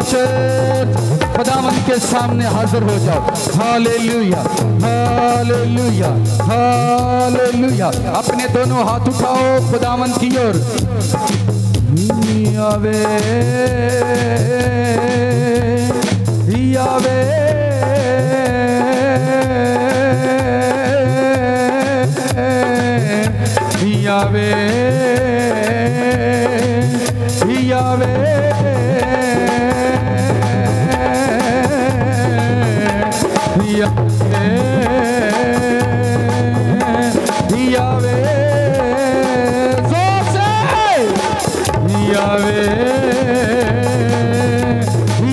Church, खुदावंद के सामने हाजिर हो जाओ। Hallelujah, hallelujah, hallelujah. अपने दोनों हाथ उठाओ खुदावंद की ओर। यावे यावे यावे यावे यावे जोर से यावे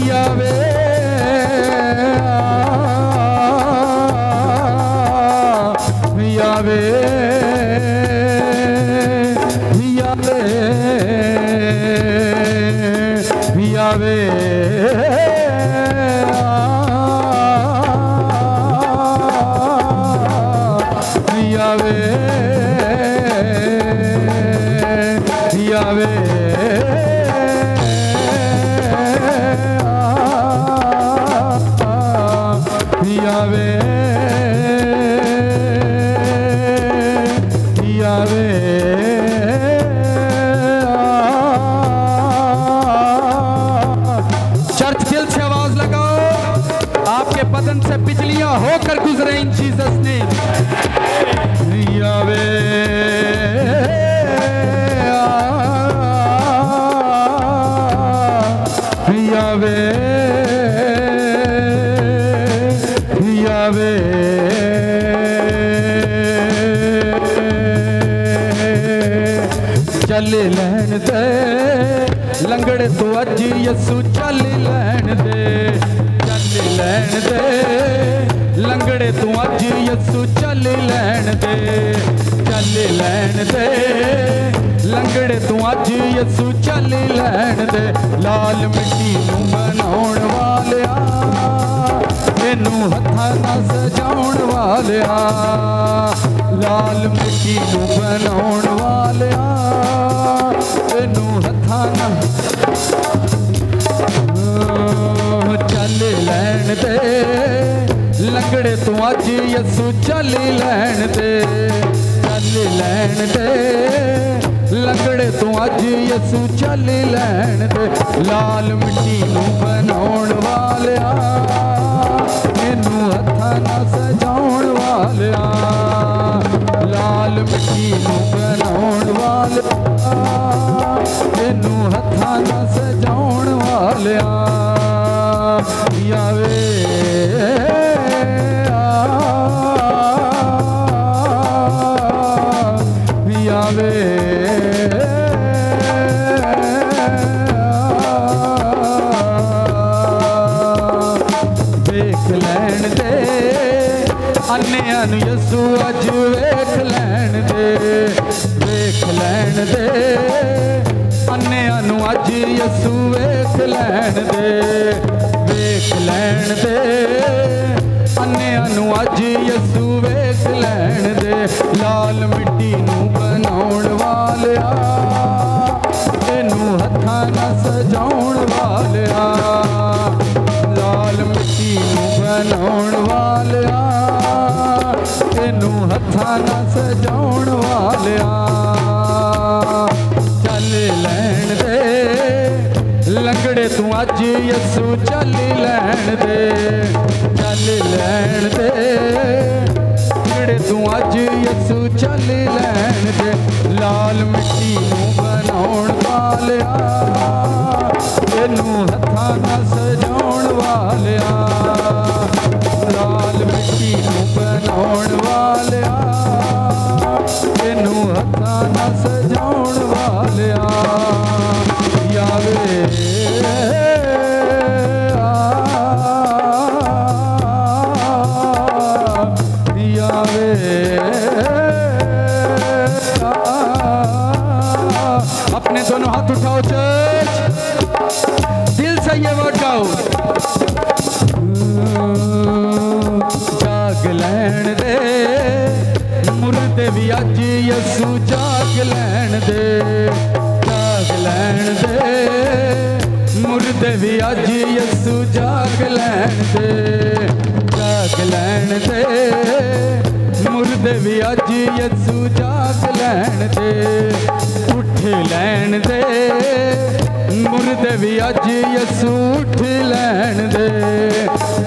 यावे यावे यावे यावे यावे यावे यावे चर्च दिल से आवाज लगाओ। आपके बदन से बिजलियां होकर गुजरे इन जीसस ने। यावे यावे यावे चल लैन दे लंगड़े तो अज यसू चल लैन दे, चल लैन दे लंगड़े तू अज यसू चल लैन दे, चल लैन दे लंगड़े तू अज यसू चल लैन दे। लाल मिट्टी नूं बनाउण वालिया इनू हत्थां नाल सजाउण वालिया, लाल मिट्टी नूं बनाउण वालिया इनू हत्थां नाल चल लैन दे लंगड़े तू अज यसू चल लैन दे, चल लैन दे लंगड़े तू अज यसू चल लैन दे। लाल मिट्टी नूं बनाउण वालिया इनू हत्थां नाल सजाउण वालिया, लाल मिट्टी नूं बनाउण वालिया इनू हत्थां नाल सजाउण वालिया। यावे यावे देख लैन दे अन्नियां नूं यसू अज वेख लैन दे, वेख लैन दे अन्नियां नूं अज यसू वेख लैन दे, वेख लैन दे अन्नियां नूं अज यसू वेख लैन दे। लाल मिट्टी नूं बनाउण वालिया इनू हत्थां नाल सजाउण वालिया, लाल मिट्टी नूं बनाउण वालिया इनू हत्थां नाल सजाउण वालिया। चल लैन दे लंगड़े तू अज यसू चल लैन दे, चल लैन दे लंगड़े तू अज यसू चल लैन दे। लाल मिट्टी नूं बनाउण वालिया इनू हत्थां नाल सजाउण वालिया, लाल मिट्टी नूं बनाउण वालिया इनू हत्थां नाल सजाउण वालिया। यावे यावे अपने दोनों हाथ उठाओ चर्च, दिल से ये वर्ड गाओ। जाग लैन दे मुर्दे भी अज यसू जाग लैन दे, जाग लैन दे मुर्दे मुर्दे भी अज यसू जाग लैन दे, जाग लैन दे, मुर्दे भी अज यसू जाग लैन दे, उठ लैन दे, मुर्दे भी अज यसू उठ लैन दे,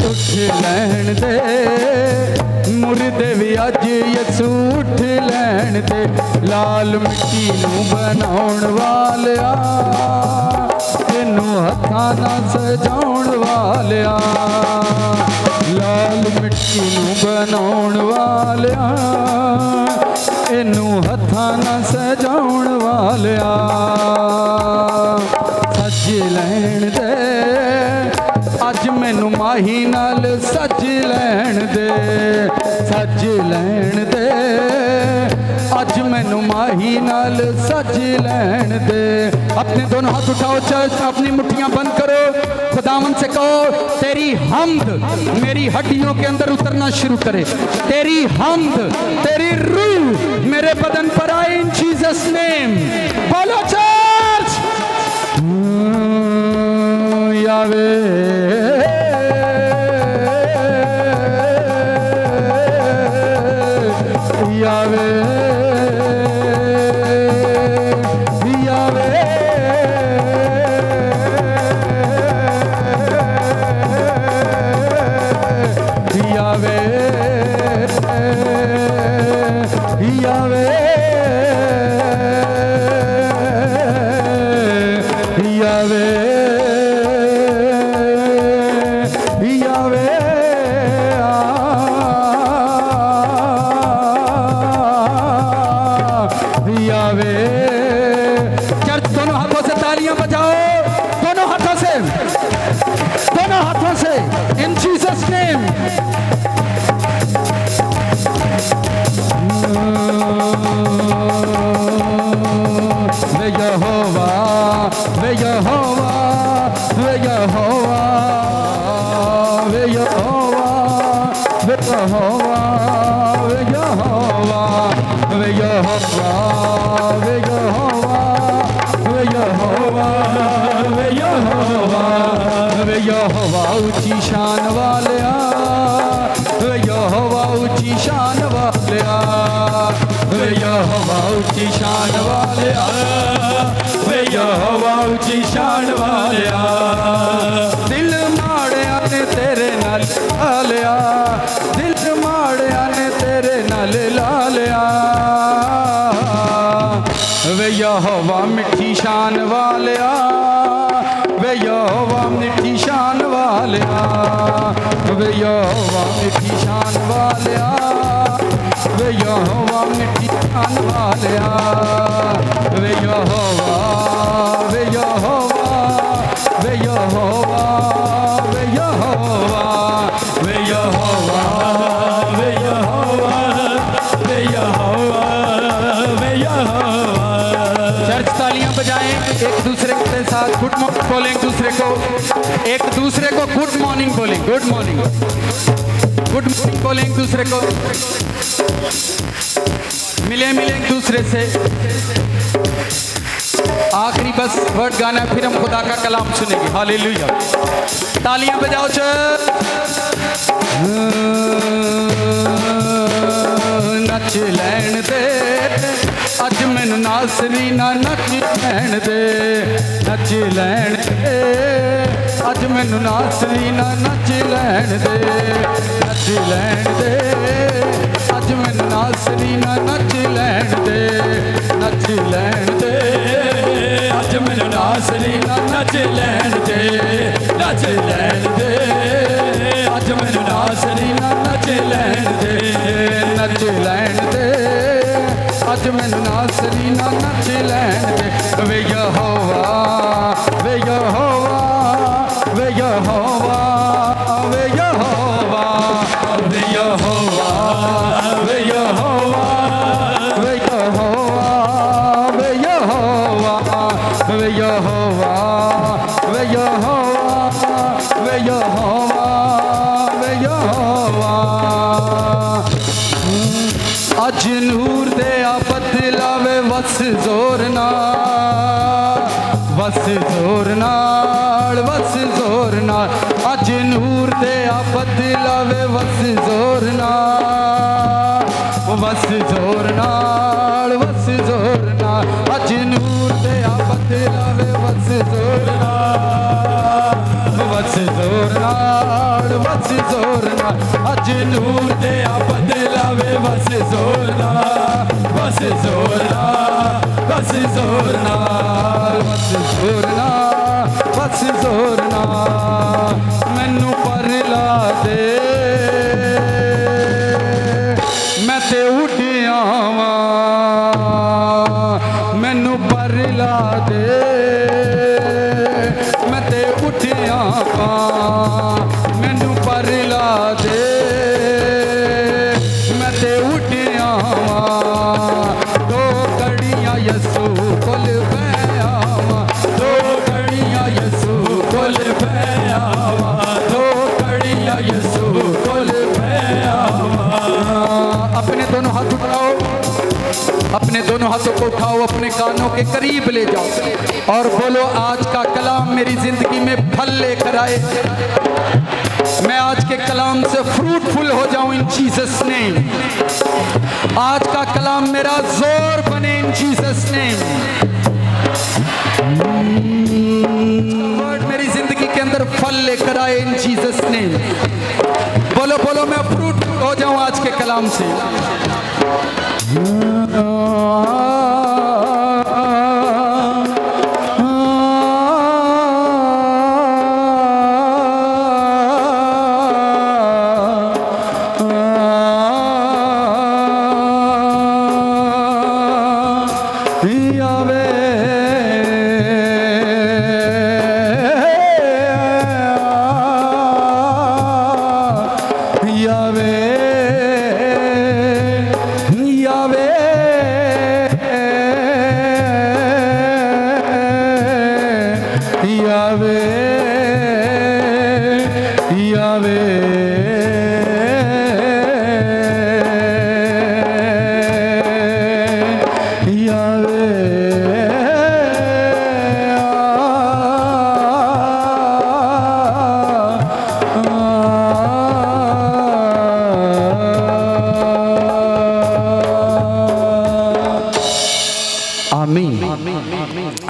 उठ लैन दे, मुर्दे भी अज यसू उठ लैन दे। लाल मिट्टी नूं बनाउण वालिया, इनू हथां नाल सजाउण वालिया, लाल मिट्टी नूं बनाउण वालिया, इनू हथां नाल सजाउण वालिया। सज लैण दे अज मैनू माही नाल सज लैण दे, सज लैण दे अज मैनू माही नाल सज लैण दे। अपने दोनों हाथ उठाओ चर्च, अपनी मुट्ठियां बंद करो, खुदावन से कहो तेरी हम्द मेरी हड्डियों के अंदर उतरना शुरू करे, तेरी हम्द तेरी रूह मेरे बदन पर आए इन जीसस नेम। बोलो चर्च यावे यावे यहोवा ऊंची शान वालिया, यहोवा ऊंची शान वालिया, यहोवा ऊंची शान वालिया, यहोवा ऊंची शान वालिया। दिल माड़िया ने तेरे नाल ला लिया, दिल माड़िया ने तेरे नाल ला लिया। वे यहोवा मिठी शान वालिया, वे यहोवा मिठी शान वालिया, वे यहोवा मिठी शान वालिया, वे यहोवा मिठी शान वालिया, वे यहोवा वे यहोवा वे यहोवा वे यहोवा वे यहोवा वे यहोवा वे यहोवा वे यहोवा। चर्च तालियां बजाएं, एक दूसरे के साथ गुड मॉर्निंग बोलें, एक दूसरे को गुड मॉर्निंग बोलें, गुड मॉर्निंग बोलें एक दूसरे को, मिले एक दूसरे से। आखिरी बस वर्ड गाना, फिर हम खुदा का कलाम सुनेंगे। हालेलुया, तालियां बजाओ चर्च। नच लैण दे अज मैनू नासरी ना, नच लैण दे, नच लैण दे अज मैनू नासरी ना, नच लैण दे, नच लैण दे अज मैनू नासरी ना, नच लैण दे, नच लैण दे अज मैनू नासरी ना, नच लैण दे, नच लैण दे अज मैनू नासरी ना, नच लैण दे, नच लैण दे अज मैनू नासरी ना, नच लैण दे। वे यहोवा वे यहोवा वे यहोवा वे यहोवा वे यहोवा वे यहोवा वे यहोवा वे यहोवा वे यहोवा वे यहोवा वे यहोवा वे यहोवा। अज नूर दे बदलावे वस जोर नाल, वस जोर नाल, वस बस जोर नाल बस जोर नाल अज नूर दिया बदलावे बस जोर नाल बस जोर नाल बस जोर नाल अज नूर दिया बदलावे बस जोर नाल बस जोर नाल बस जोर नाल बस जोर नाल बस जोर नाल मैनू पर ला दे मैं ते उड़िया मैनू पर ला दे मैं ते उठिया मैनू पर ला दे मैं ते उठिया दो घड़ियां यसू कोल बैया दो घड़ियां यसू कोल बैया दो घड़ियां यसू कोल बैया। अपने दोनों हाथ उठाओ अपने दोनों हाथों को उठाओ अपने कानों के करीब ले जाओ और बोलो आज का कलाम मेरी जिंदगी में फल लेकर आए मैं आज के कलाम से फ्रूटफुल हो जाऊं इन जीसस नेम। आज का कलाम मेरा जोर बने इन जीसस नेम। वर्ड मेरी जिंदगी के अंदर फल लेकर आए इन जीसस नेम। बोलो बोलो मैं फ्रूट हो जाऊं आज के कलाम से।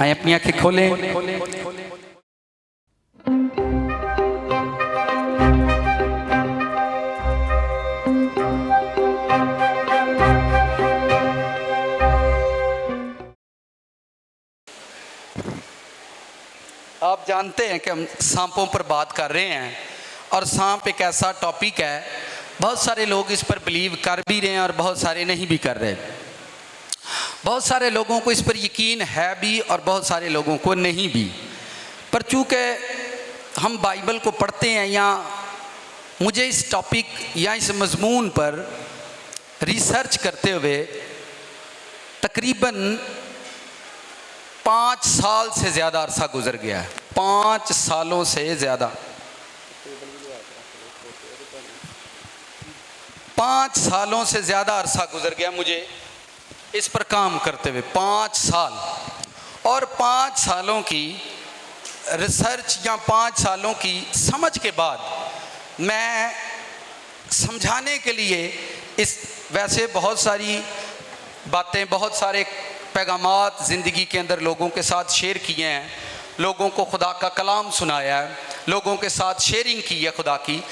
आए अपनी आंखें खोलें। आप जानते हैं कि हम सांपों पर बात कर रहे हैं और सांप एक ऐसा टॉपिक है, बहुत सारे लोग इस पर बिलीव कर भी रहे हैं और बहुत सारे नहीं भी कर रहे। बहुत सारे लोगों को इस पर यकीन है भी और बहुत सारे लोगों को नहीं भी। पर चूँकि हम बाइबल को पढ़ते हैं या मुझे इस टॉपिक या इस मजमून पर रिसर्च करते हुए तकरीबन 5 साल से ज़्यादा अरसा गुजर गया है। 5 सालों से ज़्यादा, 5 सालों से ज़्यादा अरसा गुजर गया मुझे इस पर काम करते हुए। 5 साल और 5 सालों की रिसर्च या 5 सालों की समझ के बाद मैं समझाने के लिए इस वैसे बहुत सारी बातें, बहुत सारे पैगामात ज़िंदगी के अंदर लोगों के साथ शेयर किए हैं, लोगों को खुदा का कलाम सुनाया है, लोगों के साथ शेयरिंग की है खुदा की।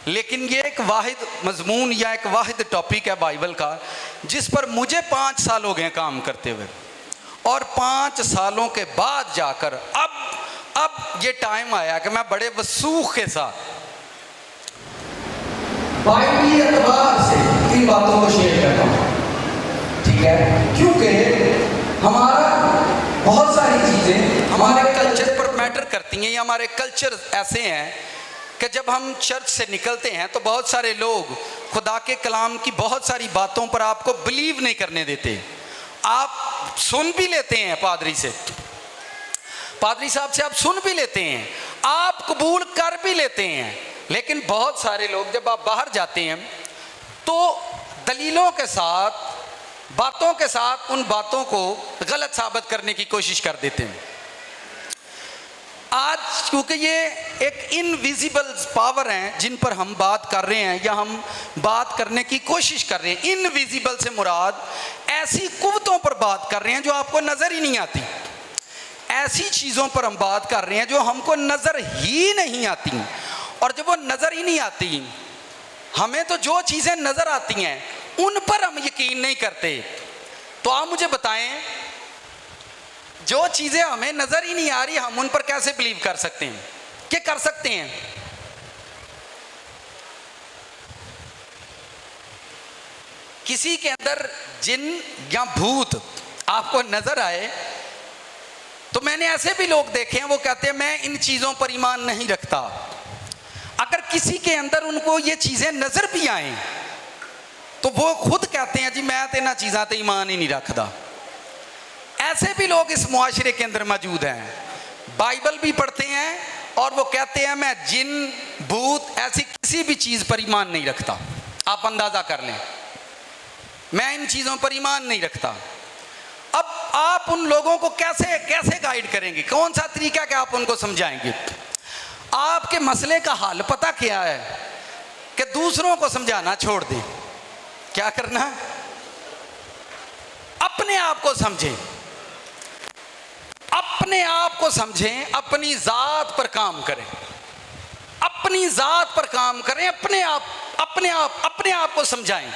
लेकिन ये एक वाहिद मजमून या एक वाहिद टॉपिक है बाइबल का जिस पर मुझे 5 साल हो गए काम करते हुए। और 5 सालों के बाद जाकर अब ये टाइम आया कि मैं बड़े वसूख के साथ बाइबली एतबार से इन बातों को शेयर करता हूँ, ठीक है? क्योंकि हमारा बहुत सारी चीज़ें हमारे कल्चर पर मैटर करती हैं या हमारे कल्चर ऐसे हैं कि जब हम चर्च से निकलते हैं तो बहुत सारे लोग खुदा के कलाम की बहुत सारी बातों पर आपको बिलीव नहीं करने देते। आप सुन भी लेते हैं पादरी से, पादरी साहब से आप सुन भी लेते हैं, आप कबूल कर भी लेते हैं, लेकिन बहुत सारे लोग जब आप बाहर जाते हैं तो दलीलों के साथ, बातों के साथ उन बातों को गलत साबित करने की कोशिश कर देते हैं। आज क्योंकि ये एक इनविजिबल पावर हैं जिन पर हम बात कर रहे हैं या हम बात करने की कोशिश कर रहे हैं। इनविजिबल से मुराद ऐसी कुव्वतों पर बात कर रहे हैं जो आपको नज़र ही नहीं आती, ऐसी चीज़ों पर हम बात कर रहे हैं जो हमको नज़र ही नहीं आती। और जब वो नज़र ही नहीं आती, हमें तो जो चीज़ें नज़र आती हैं उन पर हम यकीन नहीं करते। तो आप मुझे बताएं, जो चीज़ें हमें नज़र ही नहीं आ रही हम उन पर कैसे बिलीव कर सकते हैं? क्या कर सकते हैं? किसी के अंदर जिन या भूत आपको नज़र आए, तो मैंने ऐसे भी लोग देखे हैं वो कहते हैं मैं इन चीज़ों पर ईमान नहीं रखता। अगर किसी के अंदर उनको ये चीज़ें नज़र भी आए तो वो खुद कहते हैं जी मैं तो इन चीज़ों पर ईमान ही नहीं रखता। ऐसे भी लोग इस मुआशरे के अंदर मौजूद हैं, बाइबल भी पढ़ते हैं और वो कहते हैं मैं जिन भूत ऐसी किसी भी चीज़ पर ईमान नहीं रखता। आप अंदाज़ा कर लें, मैं इन चीज़ों पर ईमान नहीं रखता। अब आप उन लोगों को कैसे कैसे गाइड करेंगे? कौन सा तरीका क्या आप उनको समझाएंगे? आपके मसले का हल पता क्या है कि दूसरों को समझाना छोड़ दें। क्या करना? अपने आप को समझें, अपने आप को समझें, अपनी ज़ात पर काम करें, अपनी ज़ात पर काम करें, अपने आप को समझाएं।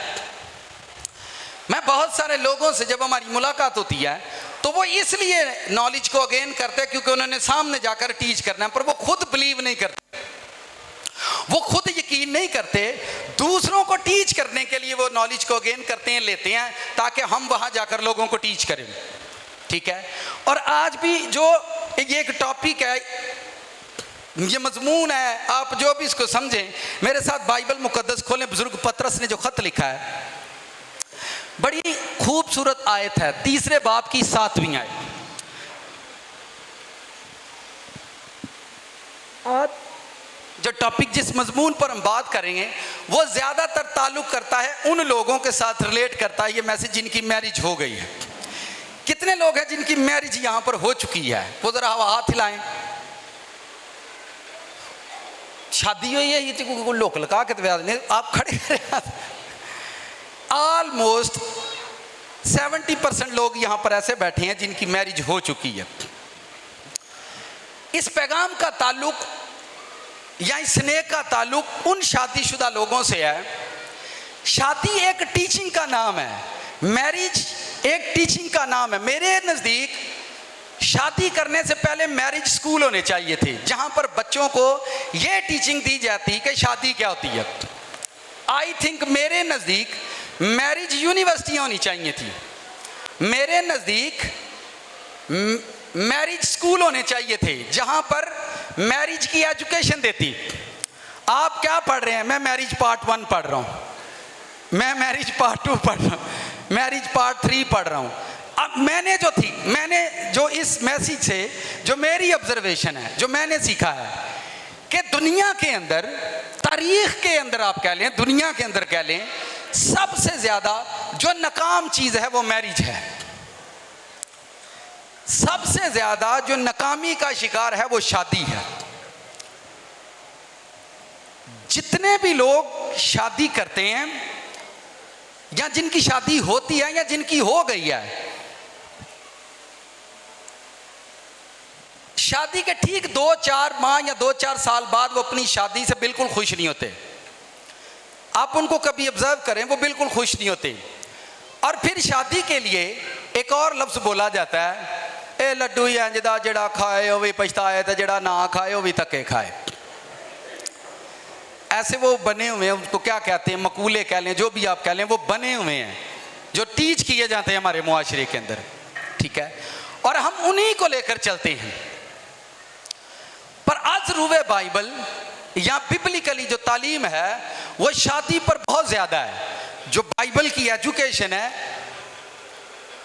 मैं बहुत सारे लोगों से जब हमारी मुलाकात होती है तो वो इसलिए नॉलेज को अगेन करते हैं क्योंकि उन्होंने सामने जाकर टीच करना है, पर वो खुद बिलीव नहीं करते, वो खुद यकीन नहीं करते। दूसरों को टीच करने के लिए वो नॉलेज को अगेन करते हैं, लेते हैं, ताकि हम वहाँ जाकर लोगों को टीच करें। ठीक है? और आज भी जो ये एक टॉपिक है, ये मजमून है, आप जो भी इसको समझें, मेरे साथ बाइबल मुकद्दस खोलें। बुजुर्ग पतरस ने जो खत लिखा है, बड़ी खूबसूरत आयत है, 3 बाब की 7वीं आयत। जो टॉपिक जिस मजमून पर हम बात करेंगे वो ज़्यादातर ताल्लुक़ करता है उन लोगों के साथ, रिलेट करता है ये मैसेज जिनकी मैरिज हो गई है। कितने लोग हैं जिनकी मैरिज यहाँ पर हो चुकी है? वो ज़रा हाथ हिलाएं। शादी हुई है ये लोक लगा के तो आप खड़े करें। ऑलमोस्ट 70% लोग यहाँ पर ऐसे बैठे हैं जिनकी मैरिज हो चुकी है। इस पैगाम का ताल्लुक या इस स्नेह का ताल्लुक उन शादीशुदा लोगों से है। शादी एक टीचिंग का नाम है, मैरिज एक टीचिंग का नाम है। मेरे नज़दीक शादी करने से पहले मैरिज स्कूल होने चाहिए थे जहाँ पर बच्चों को ये टीचिंग दी जाती कि शादी क्या होती है। आई थिंक मेरे नज़दीक मैरिज यूनिवर्सिटी होनी चाहिए थी। मेरे नज़दीक मैरिज स्कूल होने चाहिए थे जहाँ पर मैरिज की एजुकेशन देती। आप क्या पढ़ रहे हैं? मैं मैरिज पार्ट 1 पढ़ रहा हूँ, मैं मैरिज पार्ट 2 पढ़ रहा हूँ, मैरिज पार्ट 3 पढ़ रहा हूँ। अब मैंने जो इस मैसेज से जो मेरी ऑब्जर्वेशन है, जो मैंने सीखा है कि दुनिया के अंदर, तारीख के अंदर आप कह लें, दुनिया के अंदर कह लें, सबसे ज़्यादा जो नाकाम चीज़ है वो मैरिज है। सबसे ज़्यादा जो नाकामी का शिकार है वो शादी है। जितने भी लोग शादी करते हैं या जिनकी शादी होती है या जिनकी हो गई है, शादी के ठीक 2-4 माह या 2-4 साल बाद वो अपनी शादी से बिल्कुल खुश नहीं होते। आप उनको कभी ऑब्जर्व करें, वो बिल्कुल खुश नहीं होते। और फिर शादी के लिए एक और लफ्ज़ बोला जाता है, ए लड्डू ही इंजदा जड़ा खाए वो भी पछताए तो जड़ा ना खाए वो भी धक्के खाए। ऐसे वो बने हुए हैं, उसको क्या कहते हैं, मकूले कह लें, जो भी आप कह लें, वो बने हुए हैं जो टीच किए जाते हैं हमारे मुआशरे के अंदर। ठीक है? और हम उन्हीं को लेकर चलते हैं। पर आज रूवे बाइबल या बिब्लिकली जो तालीम है वो शादी पर बहुत ज़्यादा है। जो बाइबल की एजुकेशन है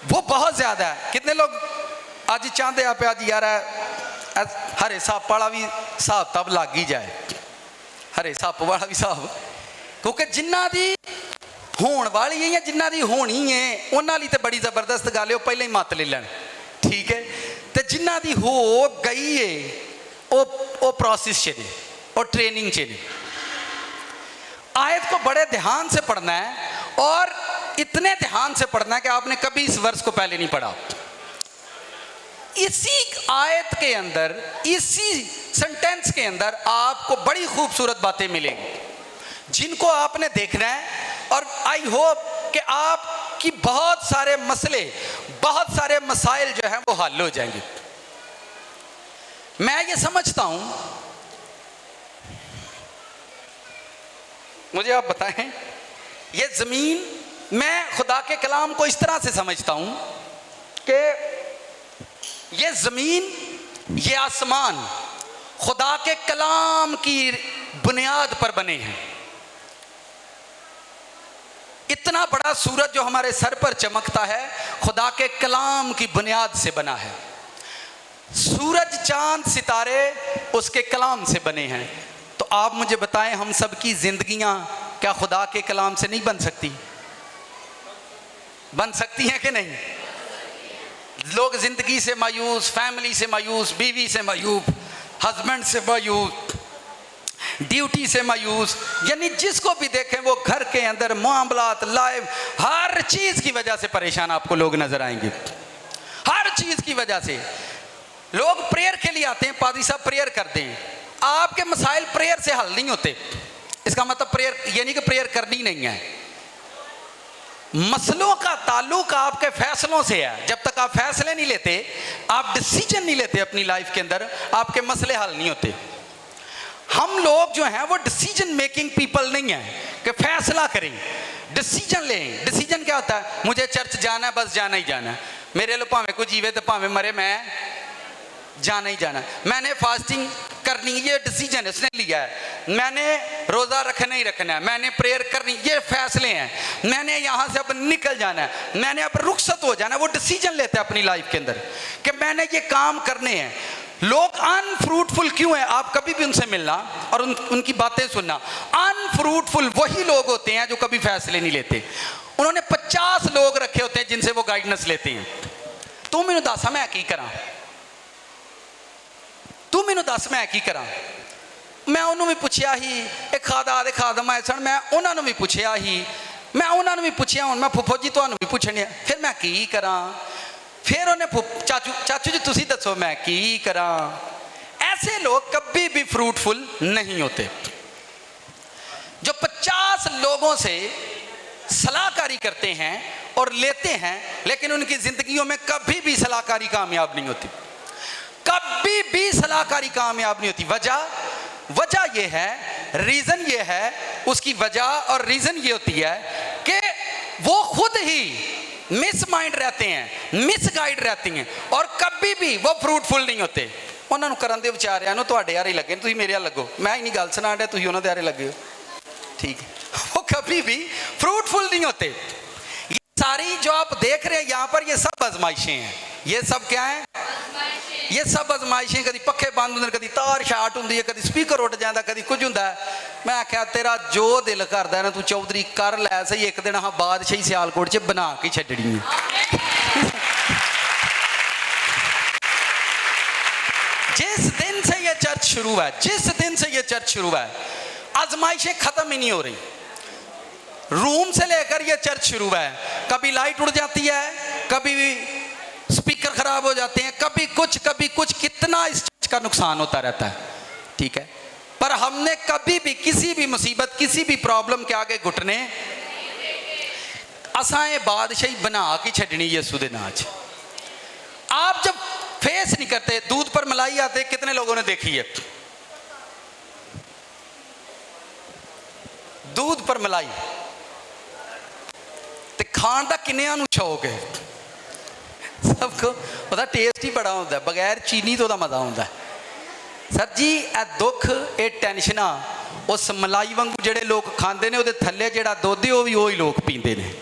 वो बहुत ज़्यादा है। कितने लोग आज चाहते आप आज यार हरे साहब वाला भी साहब तब लग ही जाए, हरे साहब वाला भी साहब, क्योंकि जिन्ना दी होने वाली है या जिन्ना दी होनी है उन्होंने लिए तो बड़ी ज़बरदस्त गल है, वो पहले ही मत ले लैन। ठीक है? तो जिन्ना दी हो गई है वो प्रोसेस चले और ट्रेनिंग चले। आयत को बड़े ध्यान से पढ़ना है और इतने ध्यान से पढ़ना है कि आपने कभी इस वर्ष को पहले नहीं पढ़ा। इसी आयत के अंदर, इसी सेंटेंस के अंदर आपको बड़ी खूबसूरत बातें मिलेंगी जिनको आपने देखना है। और आई होप कि आपकी बहुत सारे मसले, बहुत सारे मसाइल जो हैं वो हल हो जाएंगे। मैं ये समझता हूं, मुझे आप बताएं, ये ज़मीन, मैं खुदा के कलाम को इस तरह से समझता हूं कि ये ज़मीन, ये आसमान खुदा के कलाम की बुनियाद पर बने हैं। इतना बड़ा सूरज जो हमारे सर पर चमकता है खुदा के कलाम की बुनियाद से बना है। सूरज, चांद, सितारे उसके कलाम से बने हैं। तो आप मुझे बताएं, हम सब की जिंदगियां क्या खुदा के कलाम से नहीं बन सकती? बन सकती हैं कि नहीं? लोग जिंदगी से मायूस, फैमिली से मायूस, बीवी से मायूस, हस्बैंड से मायूस, ड्यूटी से मायूस, यानी जिसको भी देखें वो घर के अंदर मामलात, लाइफ, हर चीज की वजह से परेशान आपको लोग नजर आएंगे। हर चीज की वजह से लोग प्रेयर के लिए आते हैं, पादरी साहब प्रेयर करते हैं। आपके मसाइल प्रेयर से हल नहीं होते। इसका मतलब प्रेयर यानी कि प्रेयर करनी नहीं है। मसलों का ताल्लुक आपके फैसलों से है। जब तक आप फैसले नहीं लेते, आप डिसीजन नहीं लेते अपनी लाइफ के अंदर, आपके मसले हल नहीं होते। हम लोग जो हैं वो डिसीजन मेकिंग पीपल नहीं है कि फैसला करें, डिसीजन लें। डिसीजन क्या होता है? मुझे चर्च जाना है, बस जाना ही जाना है। मेरे लिए भावें कोई जीवे तो भावें मरे, मैं जाना ही जाना। मैंने फास्टिंग करनी, ये डिसीजन उसने लिया है। मैंने रोज़ा रखना ही रखना है। मैंने प्रेयर करनी, ये फैसले हैं। मैंने यहाँ से अब निकल जाना है, मैंने अब रुखसत हो जाना है। वो डिसीजन लेते हैं अपनी लाइफ के अंदर कि मैंने ये काम करने हैं। लोग अनफ्रूटफुल क्यों है? आप कभी भी उनसे मिलना और उनकी बातें सुनना। अनफ्रूटफुल वही लोग होते हैं जो कभी फैसले नहीं लेते। उन्होंने 50 लोग रखे होते हैं जिनसे वो गाइडेंस लेते हैं। तू मैनू दस मैं की करा, तू मैनू दस मैं की करा। मैं उन्होंने भी पूछया ही, एक खादा दे खादम आए सन, मैं उन्होंने भी पूछया ही, मैं उन्होंने भी पूछया, हूँ मैं फुफो जी तुहानू भी पूछने, फिर मैं की करा। फिर उन्हें चाचू चाचू जी तुसी दसो मैं की करा। ऐसे लोग कभी भी फ्रूटफुल नहीं होते। जो 50 लोगों से सलाहकारी करते हैं और लेते हैं, लेकिन उनकी जिंदगियों में कभी भी सलाहकारी कामयाब नहीं होती। कभी भी सलाहकारी कामयाब नहीं होती। वजह यह है, रीजन ये है, उसकी वजह और रीजन ये होती है कि वो खुद ही मिस माइंड रहते हैं, मिस गाइड रहती हैं और कभी भी वो फ्रूटफुल नहीं होते। उन्होंने करन दे विचारियां नु तुहाडे यारे लगे, तुसीं मेरे हाल लगो। मैं ही नहीं गल सुना रहा, तुसीं उन्हां दे यारे लगे हो। ठीक है, वो कभी भी फ्रूटफुल नहीं होते। ये सारी जो आप देख रहे हैं यहाँ पर, ये सब आजमाइशें हैं। ये सब क्या है? ये सब आजमाइशें। कभी पखे बंद होंगे, कभी तार शार्ट होंगी है, कभी स्पीकर उड़ जाता, कभी कुछ होंगे। मैं आख्या तेरा जो दिल करता है ना तू चौधरी कर लै सही, एक दिन हाँ बादशाही सियालकोट च बना के छड्डनी है। जिस दिन से ये चर्च शुरू है, जिस दिन से ये चर्च शुरू है, आजमाइशें खत्म ही नहीं हो रही। रूम से लेकर ये चर्च शुरू है, कभी लाइट उड़ जाती है, कभी स्पीकर खराब हो जाते हैं, कभी कुछ। कितना इस चर्च का नुकसान होता रहता है। ठीक है, पर हमने कभी भी किसी भी मुसीबत, किसी भी प्रॉब्लम के आगे घुटने, असाए बादशाही बना के छड़नी यसू दे नाम च। आप जब फेस नहीं करते, दूध पर मलाई आते, कितने लोगों ने देखी है? दूध पर मलाई ते खान का किन्नियां नूं शौक है? सबको उसका टेस्ट ही बड़ा होता है, बगैर चीनी तो मज़ा आता है। सर जी ए दुख, ये टेंशना उस मलाई वांगू जेडे लोग खाते हैं, वो थले जेड़ा दुध है वो भी वही लोग पीते हैं।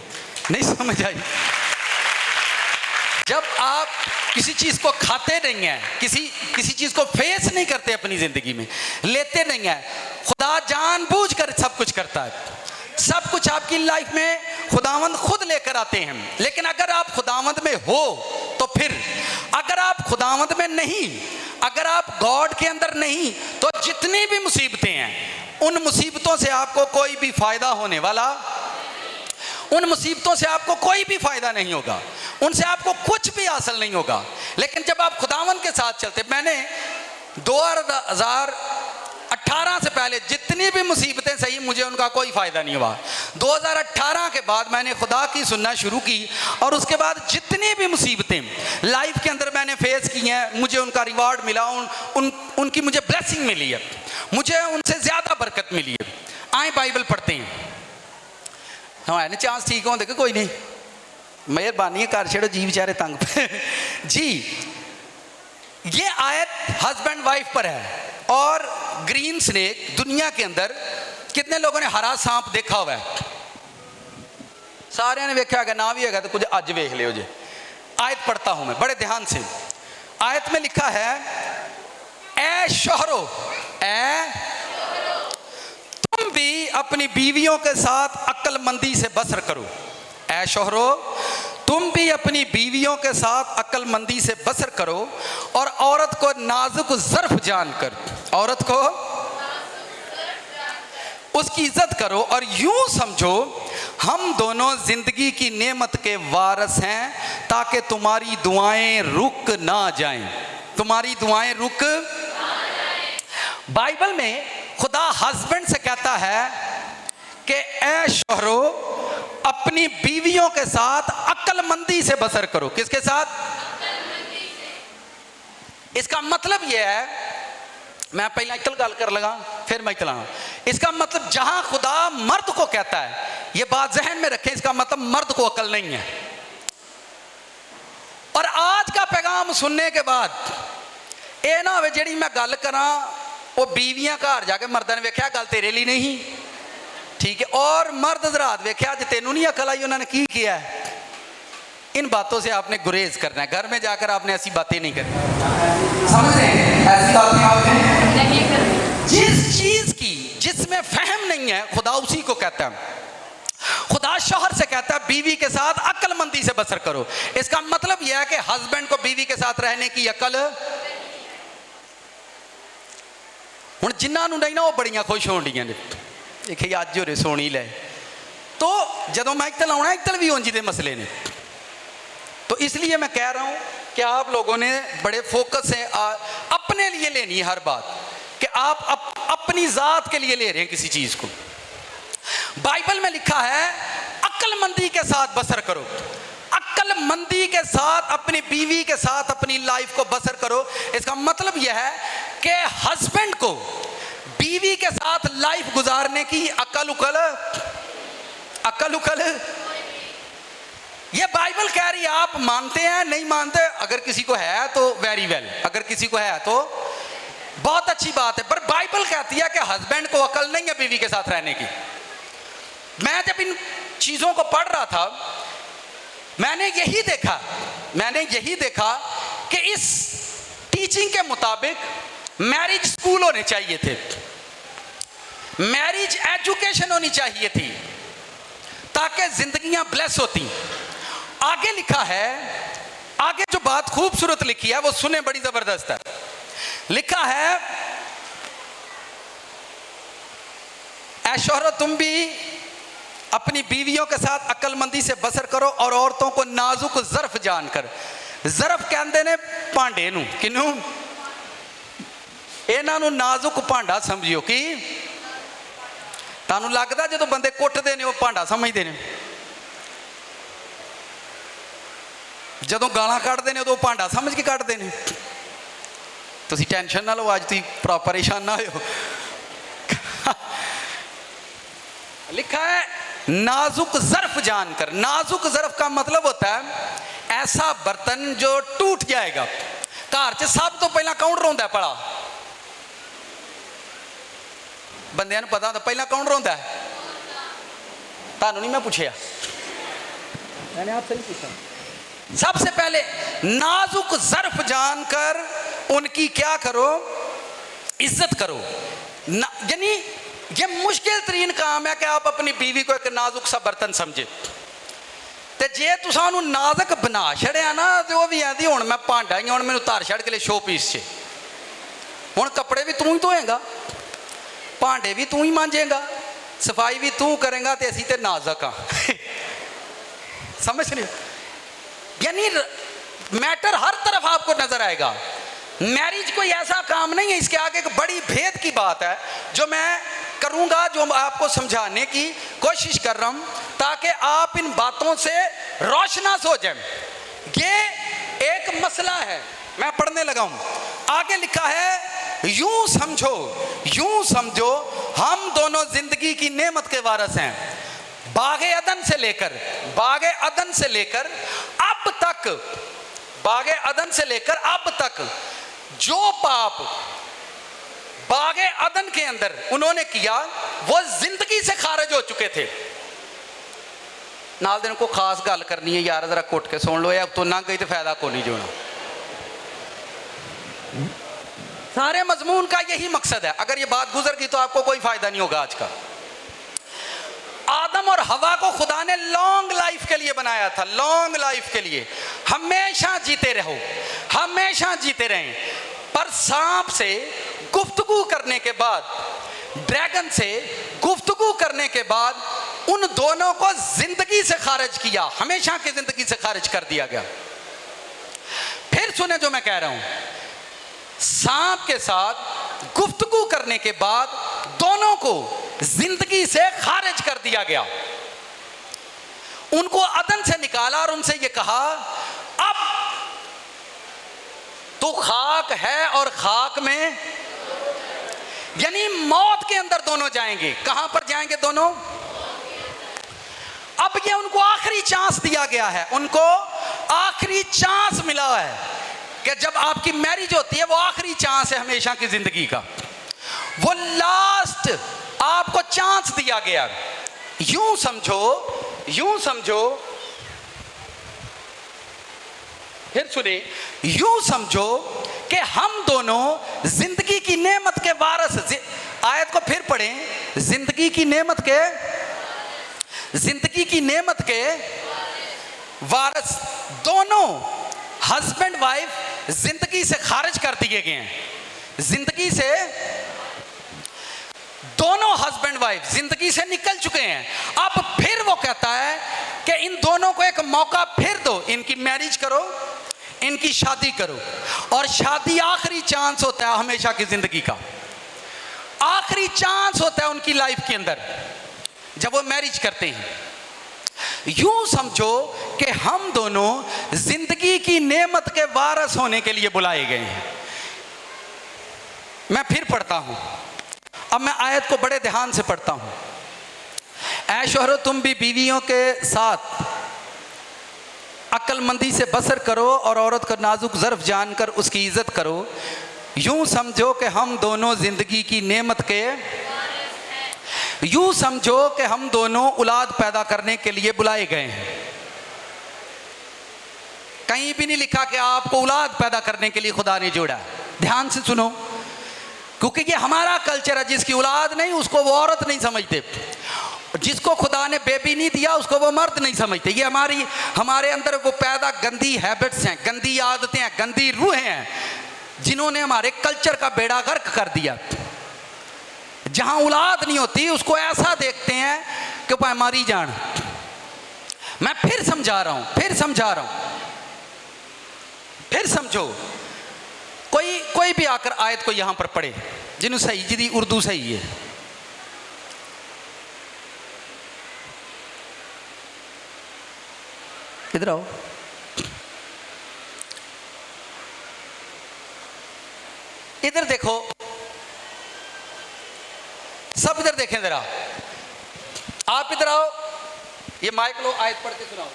नहीं समझ आई? जब आप किसी चीज़ को खाते नहीं हैं, किसी चीज़ को फेस नहीं करते अपनी ज़िंदगी में, लेते नहीं हैं, खुदा जानबूझ कर सब कुछ करता है। सब कुछ आपकी लाइफ में खुदावंद खुद लेकर आते हैं। लेकिन अगर आप खुदावंद में हो तो फिर, अगर अगर आप खुदावंद में नहीं, अगर आप गॉड के अंदर नहीं, तो जितनी भी मुसीबतें हैं उन मुसीबतों से आपको कोई भी फायदा होने वाला, उन मुसीबतों से आपको कोई भी फायदा नहीं होगा, उनसे आपको कुछ भी हासिल नहीं होगा। लेकिन जब आप खुदावंद के साथ चलते, मैंने 2018 से पहले जितनी भी मुसीबतें सही, मुझे उनका कोई फ़ायदा नहीं हुआ। 2018 के बाद मैंने खुदा की सुनना शुरू की, और उसके बाद जितनी भी मुसीबतें लाइफ के अंदर मैंने फेस की हैं, मुझे उनका रिवार्ड मिला, उनकी मुझे ब्लेसिंग मिली है, मुझे उनसे ज़्यादा बरकत मिली है। आए बाइबल पढ़ते हैं। हाँ ना, चांस ठीक होंगे कि कोई नहीं, मेहरबानी है, कर छेड़ो जी बेचारे तंग पे जी। ये आयत हस्बैंड वाइफ पर है। और ग्रीन स्नेक, दुनिया के अंदर कितने लोगों ने हरा सांप देखा हुआ है? सारे ने देखा है ना, भी है तो कुछ अज वेख लियो जी। आयत पढ़ता हूं मैं बड़े ध्यान से। आयत में लिखा है, ए शोहरो, तुम भी अपनी बीवियों के साथ अक्लमंदी से बसर करो। ऐ शोहरो, तुम भी अपनी बीवियों के साथ अक्लमंदी से बसर करो, और औरत को नाजुक ज़र्फ जानकर, औरत को उसकी इज्जत करो, और यूं समझो हम दोनों जिंदगी की नेमत के वारिस हैं, ताकि तुम्हारी दुआएं रुक ना जाएं। तुम्हारी दुआएं रुक। बाइबल में खुदा हस्बैंड से कहता है कि ऐ शोहरो, अपनी बीवियों के साथ अक्लमंदी से बसर करो। किसके साथ? इसका मतलब यह है, मैं पहले इतल गल कर लगा फिर मैं इतला। इसका मतलब जहां खुदा मर्द को कहता है, यह बात जहन में रखें, इसका मतलब मर्द को अकल नहीं है। और आज का पैगाम सुनने के बाद ये ना हो जी मैं गल करा, वो बीवियां घर जाके मर्दां ने वेख्या गल तेरे लिए नहीं, ठीक है, और मर्द हजरात वेख्या अज तेनू नहीं अकल आई, उन्होंने की किया है। इन बातों से आपने गुरेज करना है, घर में जाकर आपने ऐसी बातें नहीं करनी। समझ रहे हैं? ऐसी बातें आपने नहीं करनी। जिस चीज की जिसमें फहम नहीं है, खुदा उसी को कहता है। खुदा शौहर से कहता है बीवी के साथ अक्लमंदी से बसर करो। इसका मतलब यह है कि हस्बैंड को बीवी के साथ रहने की अकल, हुण जिन्हां नूं नहीं ना, वो बड़ियां खुश होण डीआं ने, देखिए अज हो रहे सोनी ले, तो जदों मैं इतल आउणा, इतल भी उंज दे मसले ने। तो इसलिए मैं कह रहा हूं कि आप लोगों ने बड़े फोकस से अपने लिए लेनी है हर बात, कि आप अपनी जात के लिए ले रहे हैं किसी चीज को। बाइबल में लिखा है अक्लमंदी के साथ बसर करो। अक्लमंदी के साथ अपनी बीवी के साथ अपनी लाइफ को बसर करो। इसका मतलब यह है कि हस्बैंड को बीवी के साथ लाइफ गुजारने की अकल उकल ये बाइबल कह रही है। आप मानते हैं नहीं मानते, अगर किसी को है तो वेरी वेल, अगर किसी को है तो बहुत अच्छी बात है, पर बाइबल कहती है कि हस्बैंड को अकल नहीं है बीवी के साथ रहने की। मैं जब इन चीजों को पढ़ रहा था, मैंने यही देखा कि इस टीचिंग के मुताबिक मैरिज स्कूल होने चाहिए थे, मैरिज एजुकेशन होनी चाहिए थी, ताकि जिंदगियां ब्लेस होती। आगे लिखा है, आगे जो बात खूबसूरत लिखी है वो सुने, बड़ी जबरदस्त है। लिखा है, ऐ शौहरो, तुम भी अपनी बीवियों के साथ अक्लमंदी से बसर करो, और औरतों को नाजुक ज़र्फ जानकर। ज़र्फ कहते ने भांडे नूं, किनू? इन्हां नूं नाजुक भांडा समझियो। कि तुहानूं लगदा जो बंदे कुटदे ने वो भांडा समझदे ने, जदों गालां कढ़दे ने उदों भांडा समझ के कढ़दे ने। तुसीं टेंशन ना लो, अज तुसीं परेशान ना हो। लिखा है नाजुक ज़र्फ जानकर। नाजुक ज़र्फ का मतलब होता है ऐसा बर्तन जो टूट जाएगा। घर च सब तो पहला कौन रोंदा है? भला बंदियां नूं पता होंदा पहला कौन रोंदा है? तुहानूं नहीं मैं पूछिया, मैंने आपसे नहीं पूछा। सबसे पहले नाजुक ज़र्फ जानकर उनकी क्या करो? इज्जत करो। यानी ये मुश्किल तरीन काम है कि आप अपनी बीवी को एक नाजुक सा बर्तन समझे। ते जे तुसां उहनूं नाज़ुक बना छड़िया ना ते वो भी आंदी हुण मैं भांडा ही हुण मैनूं धर छड़ के लिए शो पीस च हुण कपड़े भी तू ही धोएगा, भांडे भी तू ही मांजेगा, सफाई भी तू करेगा, तो असीं ते नाज़ुक हाँ। समझ नहीं, यानी मैटर हर तरफ आपको नजर आएगा। मैरिज कोई ऐसा काम नहीं है, इसके आगे एक बड़ी भेद की बात है जो मैं करूंगा, जो आपको समझाने की कोशिश कर रहा हूं ताकि आप इन बातों से रोशनास हो जाए। ये एक मसला है, मैं पढ़ने लगा हूं। आगे लिखा है, यूं समझो हम दोनों जिंदगी की नेमत के वारिस हैं। बागे अदन से लेकर अब तक जो पाप बागे अदन के अंदर उन्होंने किया वो जिंदगी से खारिज हो चुके थे। नाल दिन को खास गल करनी है यार, जरा घुट के सुन लो, या तो ना गई तो फायदा को नहीं जोना। सारे मजमून का यही मकसद है, अगर ये बात गुजर गई तो आपको कोई फायदा नहीं होगा आज का। आदम और हवा को खुदा ने लॉन्ग लाइफ के लिए बनाया था, लॉन्ग लाइफ के लिए, हमेशा जीते रहो, हमेशा जीते रहें। पर सांप से गुफ्तगू करने के बाद, ड्रैगन से गुफ्तगू करने के बाद उन दोनों को जिंदगी से खारिज किया, हमेशा की जिंदगी से खारिज कर दिया गया। फिर सुने जो मैं कह रहा हूं, सांप के साथ गुफ्तगू करने के बाद दोनों को जिंदगी से खारिज कर दिया गया, उनको अदन से निकाला और उनसे ये कहा, अब तो खाक है और खाक में, यानी मौत के अंदर दोनों जाएंगे। कहां पर जाएंगे दोनों? अब ये उनको आखिरी चांस दिया गया है, उनको आखिरी चांस मिला है कि जब आपकी मैरिज होती है वो आखिरी चांस है हमेशा की जिंदगी का, वो लास्ट आपको चांस दिया गया। यूं समझो, फिर सुने, यूं समझो कि हम दोनों जिंदगी की नेमत के वारिस, आयत को फिर पढ़ें, जिंदगी की नेमत के वारिस दोनों हस्बैंड वाइफ जिंदगी से खारिज कर दिए गए हैं, जिंदगी से दोनों हस्बैंड वाइफ जिंदगी से निकल चुके हैं। अब फिर वो कहता है कि इन दोनों को एक मौका फिर दो, इनकी मैरिज करो, इनकी शादी करो। और शादी आखिरी चांस होता है हमेशा की जिंदगी का, आखिरी चांस होता है उनकी लाइफ के अंदर जब वो मैरिज करते हैं। यूं समझो कि हम दोनों जिंदगी की नेमत के वारिस होने के लिए बुलाए गए हैं। मैं फिर पढ़ता हूं, अब मैं आयत को बड़े ध्यान से पढ़ता हूं। ऐ शोहरो, तुम भी बीवियों के साथ अक्लमंदी से बसर करो और औरत को नाजुक ज़र्फ जानकर उसकी इज्जत करो। यूं समझो कि हम दोनों जिंदगी की नेमत के, यूं समझो कि हम दोनों औलाद पैदा करने के लिए बुलाए गए हैं। कहीं भी नहीं लिखा कि आपको औलाद पैदा करने के लिए खुदा ने जोड़ा। ध्यान से सुनो, क्योंकि ये हमारा कल्चर है, जिसकी औलाद नहीं उसको वो औरत नहीं समझते, जिसको खुदा ने बेबी नहीं दिया उसको वो मर्द नहीं समझते। ये हमारे अंदर वो पैदा गंदी हैबिट्स हैं, गंदी आदतें हैं, गंदी रूहें हैं, जिन्होंने हमारे कल्चर का बेड़ा गर्क कर दिया। जहां औलाद नहीं होती उसको ऐसा देखते हैं कि भाई मारी जान। मैं फिर समझा रहा हूं, फिर समझो। कोई भी आकर आयत को यहां पर पढ़े जिन्होंने सही, जिदी उर्दू सही है। इधर आओ, इधर देखो, सब इधर देखें जरा, आप इधर आओ, ये माइक लो, आयत पढ़ के सुनाओ,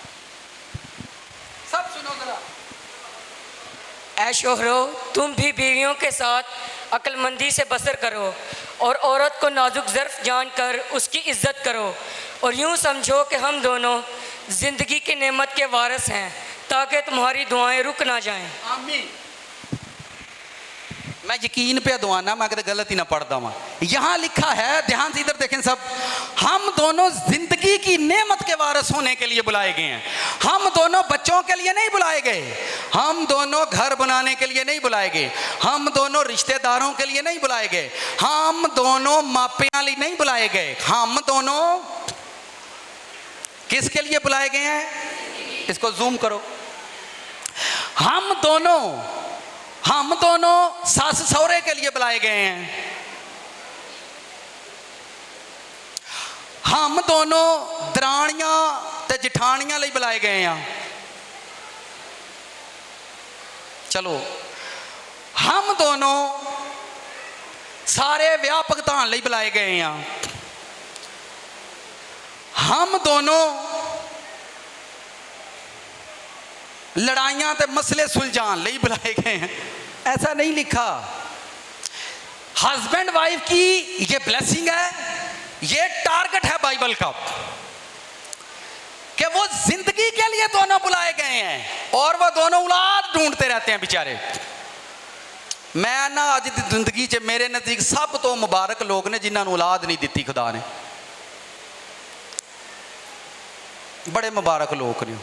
सब सुनो जरा। ऐ शोहरो, तुम भी बीवियों के साथ अक्लमंदी से बसर करो और औरत को नाजुक ज़र्फ जानकर उसकी इज्जत करो। और यूं समझो कि हम दोनों जिंदगी की नेमत के वारिस हैं, ताकि तुम्हारी दुआएं रुक ना जाएं। आमीन। मैं यकीन पे दुआना, मैं कदे गलत ही ना पढ़ता वहाँ। यहाँ लिखा है, ध्यान से इधर देखें सब, हम दोनों जिंदगी की नेमत के वारिस होने के लिए बुलाए गए हैं। हम दोनों बच्चों के लिए नहीं बुलाए गए, हम दोनों घर बनाने के लिए नहीं बुलाए गए, हम दोनों रिश्तेदारों के लिए नहीं बुलाए गए, हम दोनों मापियां लिए नहीं बुलाए गए, हम दोनों किसके लिए बुलाए गए हैं? इसको जूम करो। हम दोनों सास सहुरे के लिए बुलाए गए हैं। हम दोनों दरानियां ते जिठानियां लिए बुलाए गए हैं। चलो, हम दोनों सारे विआह भुगतान लिए बुलाए गए हैं। हम दोनों लड़ाइयां ते मसले सुलझाने लिए बुलाए गए हैं। ऐसा नहीं लिखा। हस्बैंड वाइफ की ये ब्लेसिंग है, ये टारगेट है बाइबल का, कि वो जिंदगी के लिए दोनों बुलाए गए हैं और वो दोनों औलाद ढूंढते रहते हैं बेचारे। मैं ना अज की जिंदगी च मेरे नज़दीक सब तो मुबारक लोग ने जिन्होंने औलाद नहीं दी खुदा ने। बड़े मुबारक लोग ने।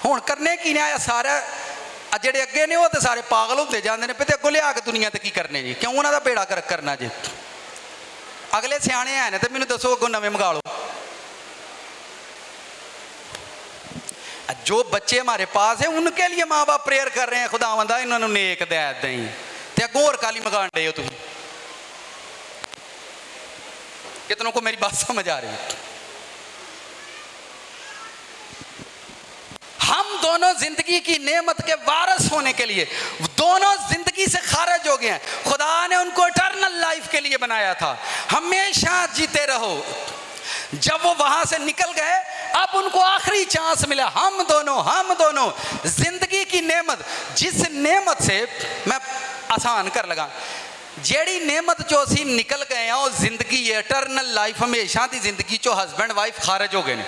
हुण करने की नहीं आया, सारे जेडे अगे ने वो तो सारे पागल होते जाते हैं, तो अगों लिया के दुनिया ते की करने जी, क्यों उन्होंने बेड़ा कर करना जी। अगले सियाने हैं ने तो मैनू दसो अगों नवे मंगा लो। जो बच्चे हमारे पास है उनके लिए माँ बाप प्रेयर कर रहे हैं, खुदावंदा इन्होंने नेक दे दें, तो अगों होर काली मंगाण डे हो तुम। कितनों को मेरी बात समझ आ रही है? हम दोनों जिंदगी की नेमत के वारिस होने के लिए दोनों जिंदगी से खारिज हो गए हैं। खुदा ने उनको इटर्नल लाइफ के लिए बनाया था, हमेशा जीते रहो। जब वो वहां से निकल गए, अब उनको आखिरी चांस मिला। हम दोनों जिंदगी की नेमत, जिस नेमत से मैं आसान कर लगा, जेड़ी नेमत जो असी निकल गए हैं वो जिंदगी इटर्नल लाइफ, हमेशा की जिंदगी चो हस्बैंड वाइफ खारिज हो गए ने।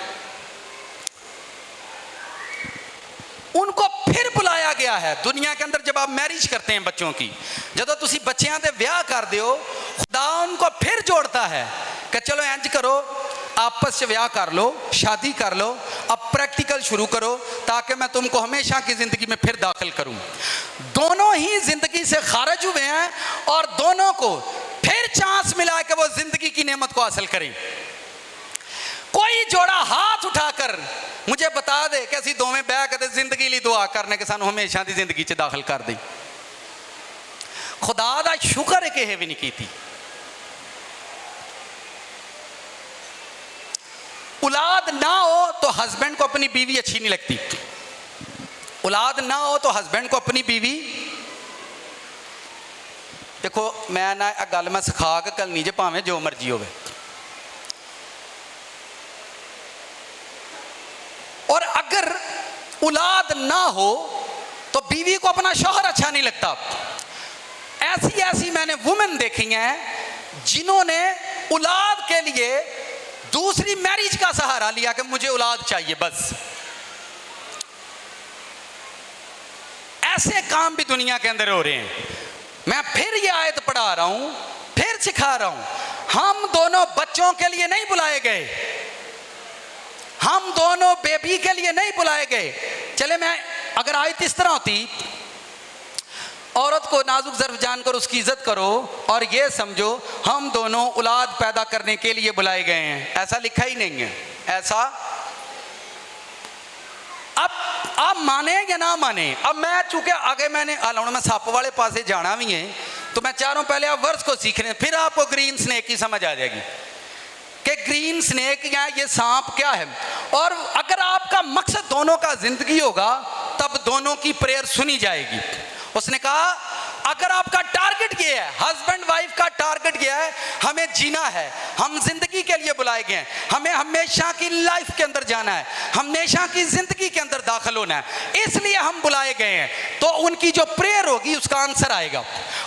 उनको फिर बुलाया गया है दुनिया के अंदर। जब आप मैरिज करते हैं बच्चों की, जब तुसी बच्चों के ब्याह कर दो, खुदा उनको फिर जोड़ता है कि चलो इंज करो, आपस में ब्याह कर लो, शादी कर लो, अब प्रैक्टिकल शुरू करो ताकि मैं तुमको हमेशा की ज़िंदगी में फिर दाखिल करूं। दोनों ही ज़िंदगी से खारिज हुए हैं और दोनों को फिर चांस मिला है कि वो ज़िंदगी की नेमत को हासिल करें। कोई जोड़ा हाथ उठाकर मुझे बता दे कि असी दोवें बह के जिंदगी लिए दुआ करने के सानू हमेशा की जिंदगी च दाखिल कर दी। खुदा दा शुक्र है कि भी नहीं की। औलाद ना हो तो हस्बैंड को अपनी बीवी अच्छी नहीं लगती। औलाद ना हो तो हस्बैंड को अपनी बीवी, देखो मैं ना गल मैं सिखा के घलनी जे भावें जो मर्जी होवे। और अगर औलाद ना हो तो बीवी को अपना शौहर अच्छा नहीं लगता। ऐसी मैंने वुमेन देखी हैं जिन्होंने औलाद के लिए दूसरी मैरिज का सहारा लिया कि मुझे औलाद चाहिए बस। ऐसे काम भी दुनिया के अंदर हो रहे हैं। मैं फिर ये आयत पढ़ा रहा हूं, फिर सिखा रहा हूं, हम दोनों बच्चों के लिए नहीं बुलाए गए, हम दोनों बेबी के लिए नहीं बुलाए गए। चले मैं अगर आयत इस तरह होती, औरत को नाजुक ज़र्फ जानकर उसकी इज्जत करो और ये समझो हम दोनों औलाद पैदा करने के लिए बुलाए गए हैं, ऐसा लिखा ही नहीं है। ऐसा अब आप माने या ना माने। अब मैं चूंकि आगे मैंने मैं सप वाले पासे जाना भी है तो मैं चाह रहा हूं पहले आप वर्ड्स को सीख रहे हैं, फिर आपको ग्रीन स्नेक की समझ आ जाएगी कि ग्रीन स्नेक या ये सांप क्या है। और अगर आपका मकसद दोनों का जिंदगी होगा तब दोनों की प्रेयर सुनी जाएगी। उसने कहा अगर आपका टारगेट ये है, हस्बैंड वाइफ का टारगेट ये है, हमें जीना है, हम जिंदगी के लिए बुलाए गए हैं, हमें हमेशा की लाइफ के अंदर जाना है, हमेशा की जिंदगी के अंदर दाखिल होना है, इसलिए हम बुलाए गए हैं, तो उनकी जो प्रेयर होगी उसका आंसर आएगा।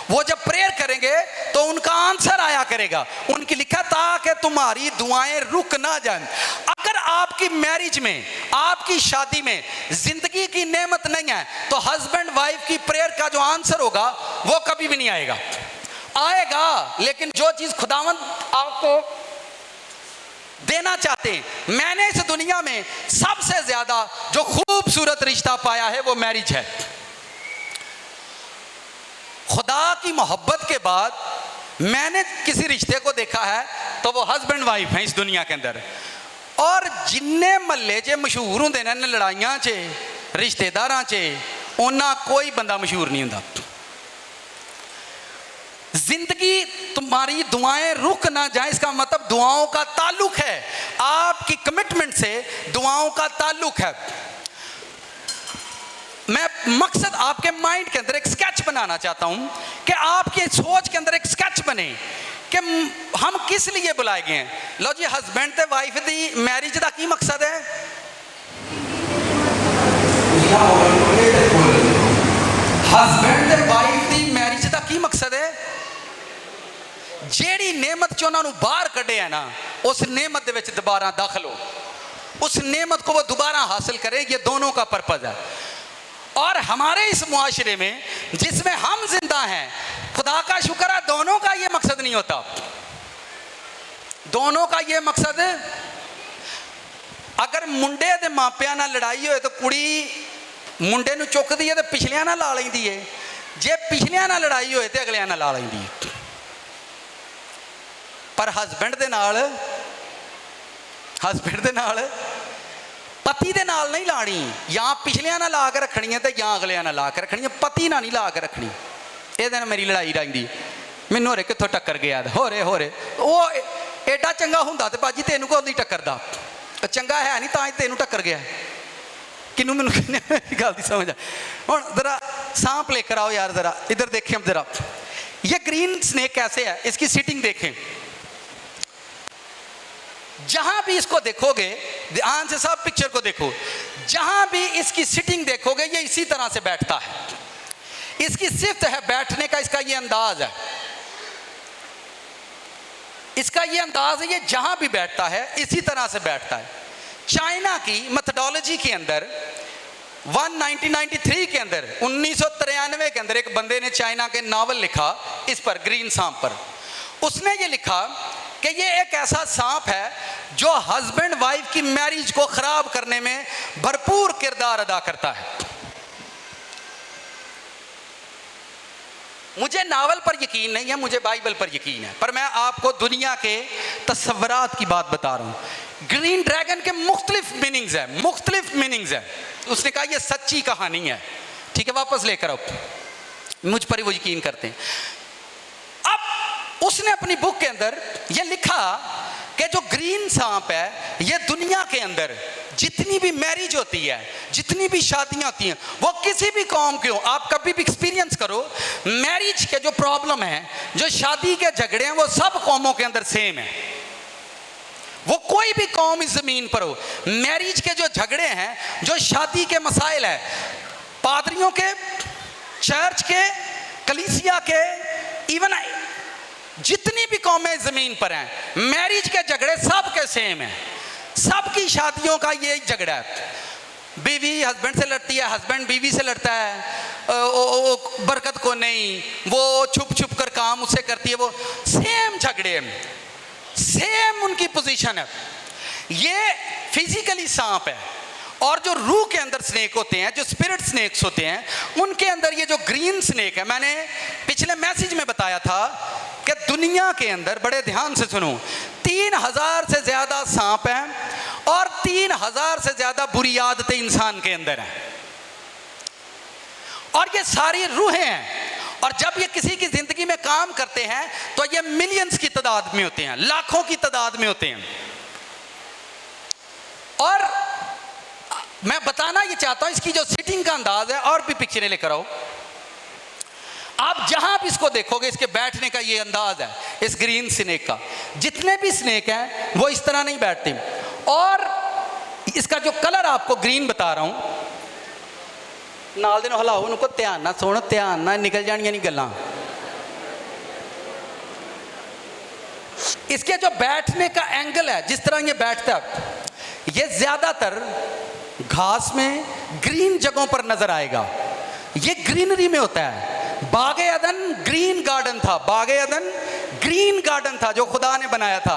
वो जब प्रेयर करेंगे तो उनका आंसर आया करेगा। उनकी लिखा था कि तुम्हारी दुआएं रुक ना जाएं। अगर आपकी मैरिज में, आपकी शादी में जिंदगी की नेमत नहीं है, तो हस्बैंड वाइफ की प्रेयर का जो आंसर होगा वो कभी भी नहीं आएगा। आएगा, लेकिन जो चीज खुदावंद आपको देना चाहते हैं, मैंने इस दुनिया में सबसे ज्यादा जो खूबसूरत रिश्ता पाया है वो मैरिज है। खुदा की मोहब्बत के बाद मैंने किसी रिश्ते को देखा है तो वो हस्बैंड वाइफ हैं इस दुनिया के अंदर। और जिन्ने महल्ले च मशहूर होंगे ने लड़ाइयां च, रिश्तेदारां च, उन्ना कोई बंदा मशहूर नहीं होता। जिंदगी तुम्हारी दुआएं रुक ना जाए, इसका मतलब दुआओं का ताल्लुक है, आपकी कमिटमेंट से दुआओं का ताल्लुक है। मैं मकसद आपके माइंड के अंदर एक स्केच बनाना चाहता हूं कि आपकी सोच के अंदर एक स्केच बने कि हम किस लिए बुलाए गए हैं। लो जी, हस्बैंड ते वाइफ दी मैरिज का की मकसद है? हस्बैंड ते वाइफ दी मैरिज का की मकसद है? जेड़ी नेमत चो उन्होंने बाहर कढ़े है ना, उस नेमत दे विच दोबारा दाखिल हो, उस नेमत को वो दोबारा हासिल करें, ये दोनों का पर्पज है। और हमारे इस मुआशरे में जिसमें हम जिंदा हैं, खुदा का शुक्र है, दोनों का ये मकसद नहीं होता। दोनों का ये मकसद, अगर मुंडे दे मापियां नाल लड़ाई होए तो कुड़ी मुंडे नूं चुकदी है तो पिछलियां नाल ला लैंदी है, जे पिछलियां नाल लड़ाई होए तो अगलियां नाल ला लैंदी है। पर हस्बैंड दे नाल, हस्बैंड दे नाल, पति दे नाल नहीं लानी, या पिछलियां ना ला के रखनी है तो या अगलियां ना ला के रखनी है, पति ना नहीं ला के रखनी। ये दिन मेरी लड़ाई रही, मैनू होरे कितों टक्कर गया, हो रहे वो एडा चंगा हुंदा ते भाजी तेनू कोई नहीं टक्करदा, चंगा है नहीं तां तेनू टक्कर गया। किनू मैनू गल दी समझ आ। हुण जरा सांप लेकर आओ यार, जरा इधर देखें जरा, ये ग्रीन स्नेक कैसे है, इसकी सीटिंग देखें। जहां भी इसको देखोगे, ध्यान से सब पिक्चर को देखो, जहां भी इसकी सिटिंग देखोगे ये इसी तरह से बैठता है। इसकी सिर्फ है बैठने का, इसका ये अंदाज है, इसका ये अंदाज है, ये जहां भी बैठता है इसी तरह से बैठता है। चाइना की मेथोडोलॉजी के अंदर 1993 के अंदर 1993 के अंदर एक बंदे ने चाइना के नावल लिखा इस पर, ग्रीन सांप पर। उसने ये लिखा कि ये एक ऐसा सांप है जो हस्बैंड वाइफ की मैरिज को खराब करने में भरपूर किरदार अदा करता है। मुझे नावल पर यकीन नहीं है, मुझे बाइबल पर यकीन है, पर मैं आपको दुनिया के तस्वरात की बात बता रहा हूं। ग्रीन ड्रैगन के मुख्तलिफ मीनिंग्स है, मुख्तलिफ मीनिंग्स है। उसने कहा यह सच्ची कहानी है, ठीक है, वापस लेकर आओ, मुझ पर ही वो यकीन करते हैं। अब उसने अपनी बुक के अंदर यह लिखा कि जो ग्रीन सांप है, ये दुनिया के अंदर जितनी भी मैरिज होती है, जितनी भी शादियां होती हैं, वो किसी भी कौम के हो, आप कभी भी एक्सपीरियंस करो, मैरिज के जो प्रॉब्लम है, जो शादी के झगड़े हैं, वो सब कौमों के अंदर सेम है। वो कोई भी कौम इस जमीन पर हो, मैरिज के जो झगड़े हैं, जो शादी के मसाइल है, पादरियों के, चर्च के, कलीसिया के, इवन जितनी भी कौमें जमीन पर हैं, मैरिज के झगड़े सब के सेम हैं। सबकी शादियों का ये झगड़ा है। बीवी हस्बैंड से लड़ती है, हस्बैंड बीवी से लड़ता है, बरकत को नहीं, वो छुप छुप कर काम उससे करती है, वो सेम झगड़े हैं, सेम उनकी पोजीशन है। ये फिजिकली सांप है। और जो रूह के अंदर स्नेक होते हैं, जो स्पिरिट स्नेक्स होते हैं, उनके अंदर ये जो ग्रीन स्नेक है, मैंने पिछले मैसेज में बताया था कि दुनिया के अंदर, बड़े ध्यान से सुनो, 3000 से ज्यादा सांप हैं और 3000 से ज्यादा बुरी आदतें इंसान के अंदर हैं, और ये सारी रूहें हैं। और जब ये किसी की जिंदगी में काम करते हैं तो ये मिलियंस की तादाद में होते हैं, लाखों की तादाद में होते हैं। और मैं बताना ये चाहता हूं, इसकी जो सिटिंग का अंदाज है, और भी पिक्चरें लेकर आओ, आप जहां भी इसको देखोगे, इसके बैठने का ये अंदाज है इस ग्रीन स्नेक का। जितने भी स्नेक हैं वो इस तरह नहीं बैठते। और इसका जो कलर आपको ग्रीन बता रहा हूं, नाल दे हिलाओ उनको, ध्यान ना सुन, ध्यान ना, निकल जानियां नहीं गल्लां। इसके जो बैठने का एंगल है, जिस तरह ये बैठता है, ये ज़्यादातर घास में ग्रीन जगहों पर नज़र आएगा। ये ग्रीनरी में होता है। बागे अदन ग्रीन गार्डन था, बागे अदन ग्रीन गार्डन था जो खुदा ने बनाया था।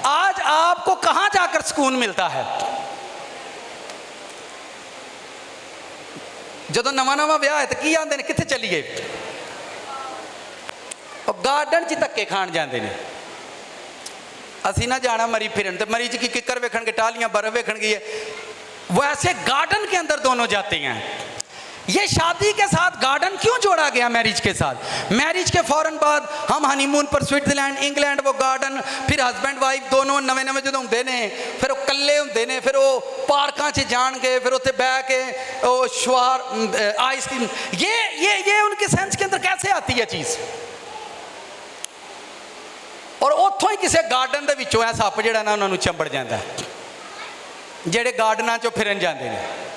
आज आपको कहां जाकर सुकून मिलता है? जो नवा नवा ब्याह है तो की आते ने कितने चलीए, गार्डन च धक्के खान जाते हैं। असी ना जाना मरी फिरन, तो मरी च की किकर वेखण के, टालियां बर्फ वेखण गई है, वो ऐसे गार्डन के अंदर दोनों जाते हैं। ये शादी के साथ गार्डन क्यों जोड़ा गया मैरिज के साथ? मैरिज के फौरन बाद हम हनीमून पर स्विट्जरलैंड इंग्लैंड वो गार्डन, फिर हस्बैंड वाइफ दोनों नवे नवे जो होंगे ने, फिर वो कल्ले होंगे ने, फिर वो पार्कों से जान गए, फिर उत्ते बह के वो शुआर आइसक्रीम, ये उनके सेंस के अंदर कैसे आती है चीज़? और उतों ही किसी गार्डन के विचों है सप जिहड़ा ना उन्होंने चंबड़ जाता है, जिहड़े गार्डनां चों फिरन जाते हैं।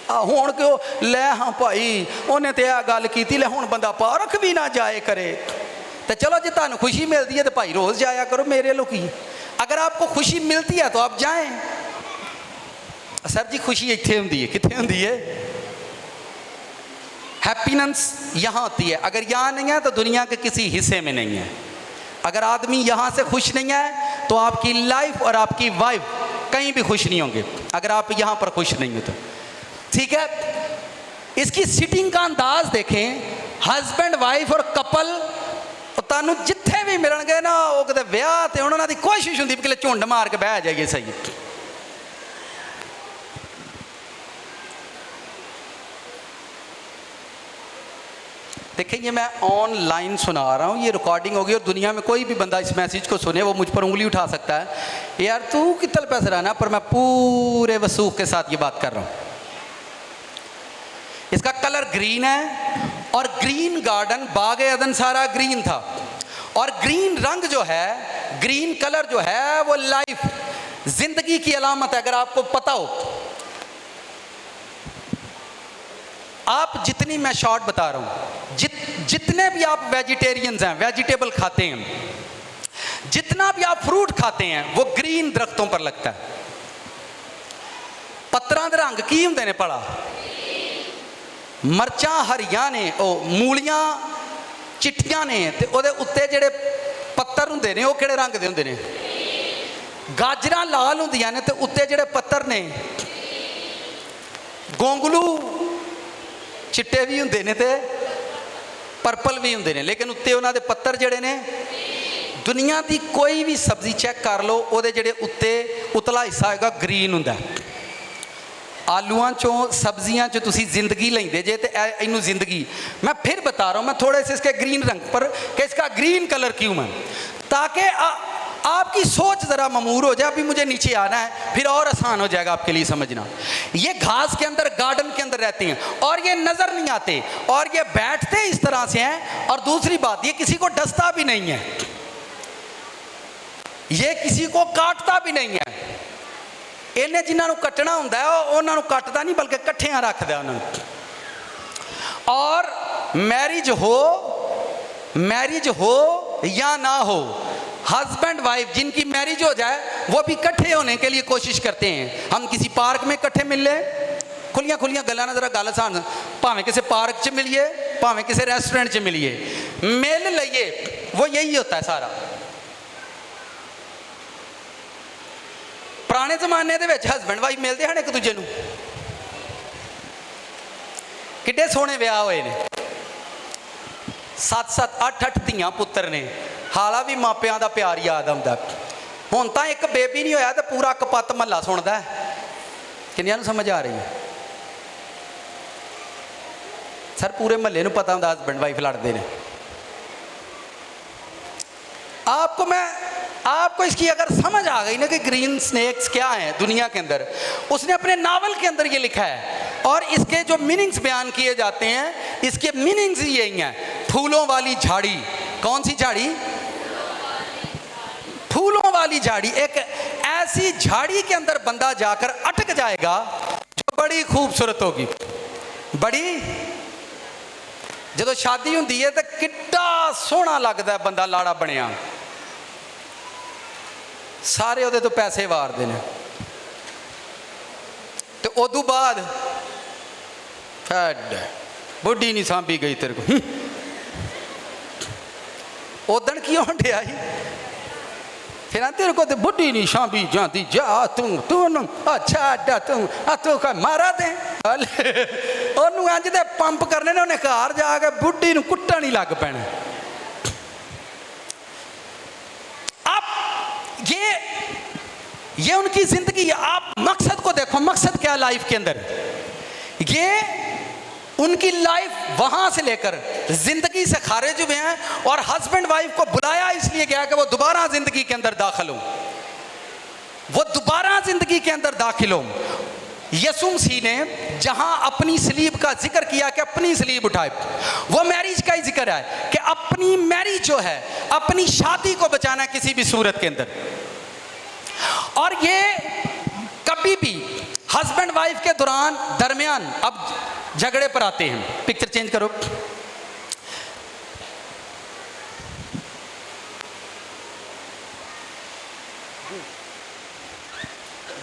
हुण क्यों लै, हाँ भाई उन्हें तो यह गल की, लै हुण बंदा पार्क भी ना जाए करे, तो चलो जी तुहानूं खुशी मिलती है तो भाई रोज़ जाया करो, मेरे लोग की। अगर आपको खुशी मिलती है तो आप जाएं। सर जी खुशी इत्थे हुंदी है, कित्थे हुंदी है? हैप्पीनेस यहाँ होती है। अगर यहाँ नहीं है तो दुनिया के किसी हिस्से में नहीं है। अगर आदमी यहाँ से खुश नहीं है तो आपकी लाइफ और आपकी वाइफ कहीं भी खुश नहीं होंगे, अगर आप यहाँ पर खुश नहीं हो तो। ठीक है, इसकी सिटिंग का अंदाज देखें। हस्बैंड वाइफ और कपल तुहानूं जिथे भी मिलणगे ना, वो किते विआह ते उन्हां दी कोशिश हुंदी कि झुंड मार के बह जाइए। सही देखिए, ये मैं ऑनलाइन सुना रहा हूँ, ये रिकॉर्डिंग होगी और दुनिया में कोई भी बंदा इस मैसेज को सुने वो मुझ पर उंगली उठा सकता है, यार तू कितने पैसे रहना, पर मैं पूरे वसूख के साथ ये बात कर रहा हूँ। इसका कलर ग्रीन है और ग्रीन गार्डन बागे अदन सारा ग्रीन था। और ग्रीन रंग जो है, ग्रीन कलर जो है वो लाइफ, जिंदगी की अलामत है। अगर आपको पता हो, आप जितनी, मैं शॉर्ट बता रहा हूं, जितने भी आप वेजिटेरियंस हैं, वेजिटेबल खाते हैं, जितना भी आप फ्रूट खाते हैं, वो ग्रीन दरख्तों पर लगता है। पत्तरां दे रंग की हुंदे ने भला? मरचां हरियां ने, मूलियां चिट्टियां ने, ते ओहदे उत्ते जेहड़े पत्तर हुंदे ने, वो किहड़े रंग दे हुंदे ने? गाजरां लाल हुंदियां ने, ते उत्ते जेहड़े पत्तर ने, गोंगलू चिट्टे भी हुंदे ने ते पर्पल भी हुंदे ने, लेकिन उत्ते उन्हां दे पत्तर जेहड़े ने, दुनिया की कोई भी सब्जी चेक कर लो, ओहदे जेहड़े उत्ते उतला हिस्सा होगा ग्रीन हुंदा है। आलूआं चों सब्जियां चो तुसी जिंदगी लेंदे जे, तो इनू जिंदगी, मैं फिर बता रहा हूँ, मैं थोड़े से इसके ग्रीन रंग पर कि इसका ग्रीन कलर क्यों है, ताकि आपकी सोच ज़रा ममूर हो जाए। अभी मुझे नीचे आना है, फिर और आसान हो जाएगा आपके लिए समझना। ये घास के अंदर, गार्डन के अंदर रहते हैं और ये नज़र नहीं आते, और ये बैठते इस तरह से हैं। और दूसरी बात, ये किसी को डसता भी नहीं है, ये किसी को काटता भी नहीं है। इन्हें जिन्होंने कटना होंदा है उन्होंने कटता नहीं, बल्कि कट्ठियां रखदा उन्होंने। और मैरिज हो या ना हो, हस्बैंड वाइफ जिनकी मैरिज हो जाए वो भी इकट्ठे होने के लिए कोशिश करते हैं। हम किसी पार्क में इकट्ठे मिल ले, खुलियां खुलियां गल्लां जरा गल सान, भावें किसी पार्क च मिलिए, भावें किसी रेस्टोरेंट च मिलिए, मिल लइए, वो यही होता है सारा। पुराने जमाने दे विच हस्बैंड वाइफ मिलते हैं एक दूजे नूं, किड्डे सोहणे विआह होए ने, 7-7 8-8 धीआं पुत्तर ने, हाला भी मापियां दा प्यार याद आउंदा। हुण तां एक बेबी नहीं होया तो पूरा कपत्त महल्ला सुणदा है। किन्नियां नूं समझ आ रही है? सर पूरे महल्ले नूं पता हुंदा हस्बैंड वाइफ लड़दे ने। आपको इसकी अगर समझ आ गई ना कि ग्रीन स्नेक्स क्या हैं दुनिया के अंदर, उसने अपने नावल के अंदर ये लिखा है और इसके जो मीनिंग्स बयान किए जाते हैं, इसके मीनिंग्स ही यही हैं। फूलों वाली झाड़ी, कौन सी झाड़ी? फूलों वाली झाड़ी। एक ऐसी झाड़ी के अंदर बंदा जाकर अटक जाएगा जो बड़ी खूबसूरत होगी, बड़ी। जो शादी होंदी है तो कितना सोहना लगता है बंदा लाड़ा बनिया, सारे उहदे तो पैसे वारदे ने। तो उदू बाद फैड बुढ़ी नहीं सांभी गई तेरे को उदन की होन डे आई फिर तेरे को तो बुढ़ी नहीं सांभी जाती जा तू अच्छा तू का मारा दे ओनू अंज दे पंप करने ने उन्हें घर जाके बुढ़ी नू कुट्टन ही लग पैना। अब ये उनकी जिंदगी, आप मकसद को देखो, मकसद क्या लाइफ के अंदर, ये उनकी लाइफ वहां से लेकर जिंदगी से खारिज हुए हैं और हस्बैंड वाइफ को बुलाया इसलिए गया कि वो दोबारा जिंदगी के अंदर दाखिल हो, वो दोबारा जिंदगी के अंदर दाखिल हो। यीशु मसीह ने जहां अपनी सलीब का जिक्र किया कि अपनी सलीब उठाए, वो मैरिज का ही जिक्र है कि अपनी मैरिज जो है, अपनी शादी को बचाना है किसी भी सूरत के अंदर। और ये कभी भी हस्बैंड वाइफ के दरमियान, अब झगड़े पर आते हैं, पिक्चर चेंज करो,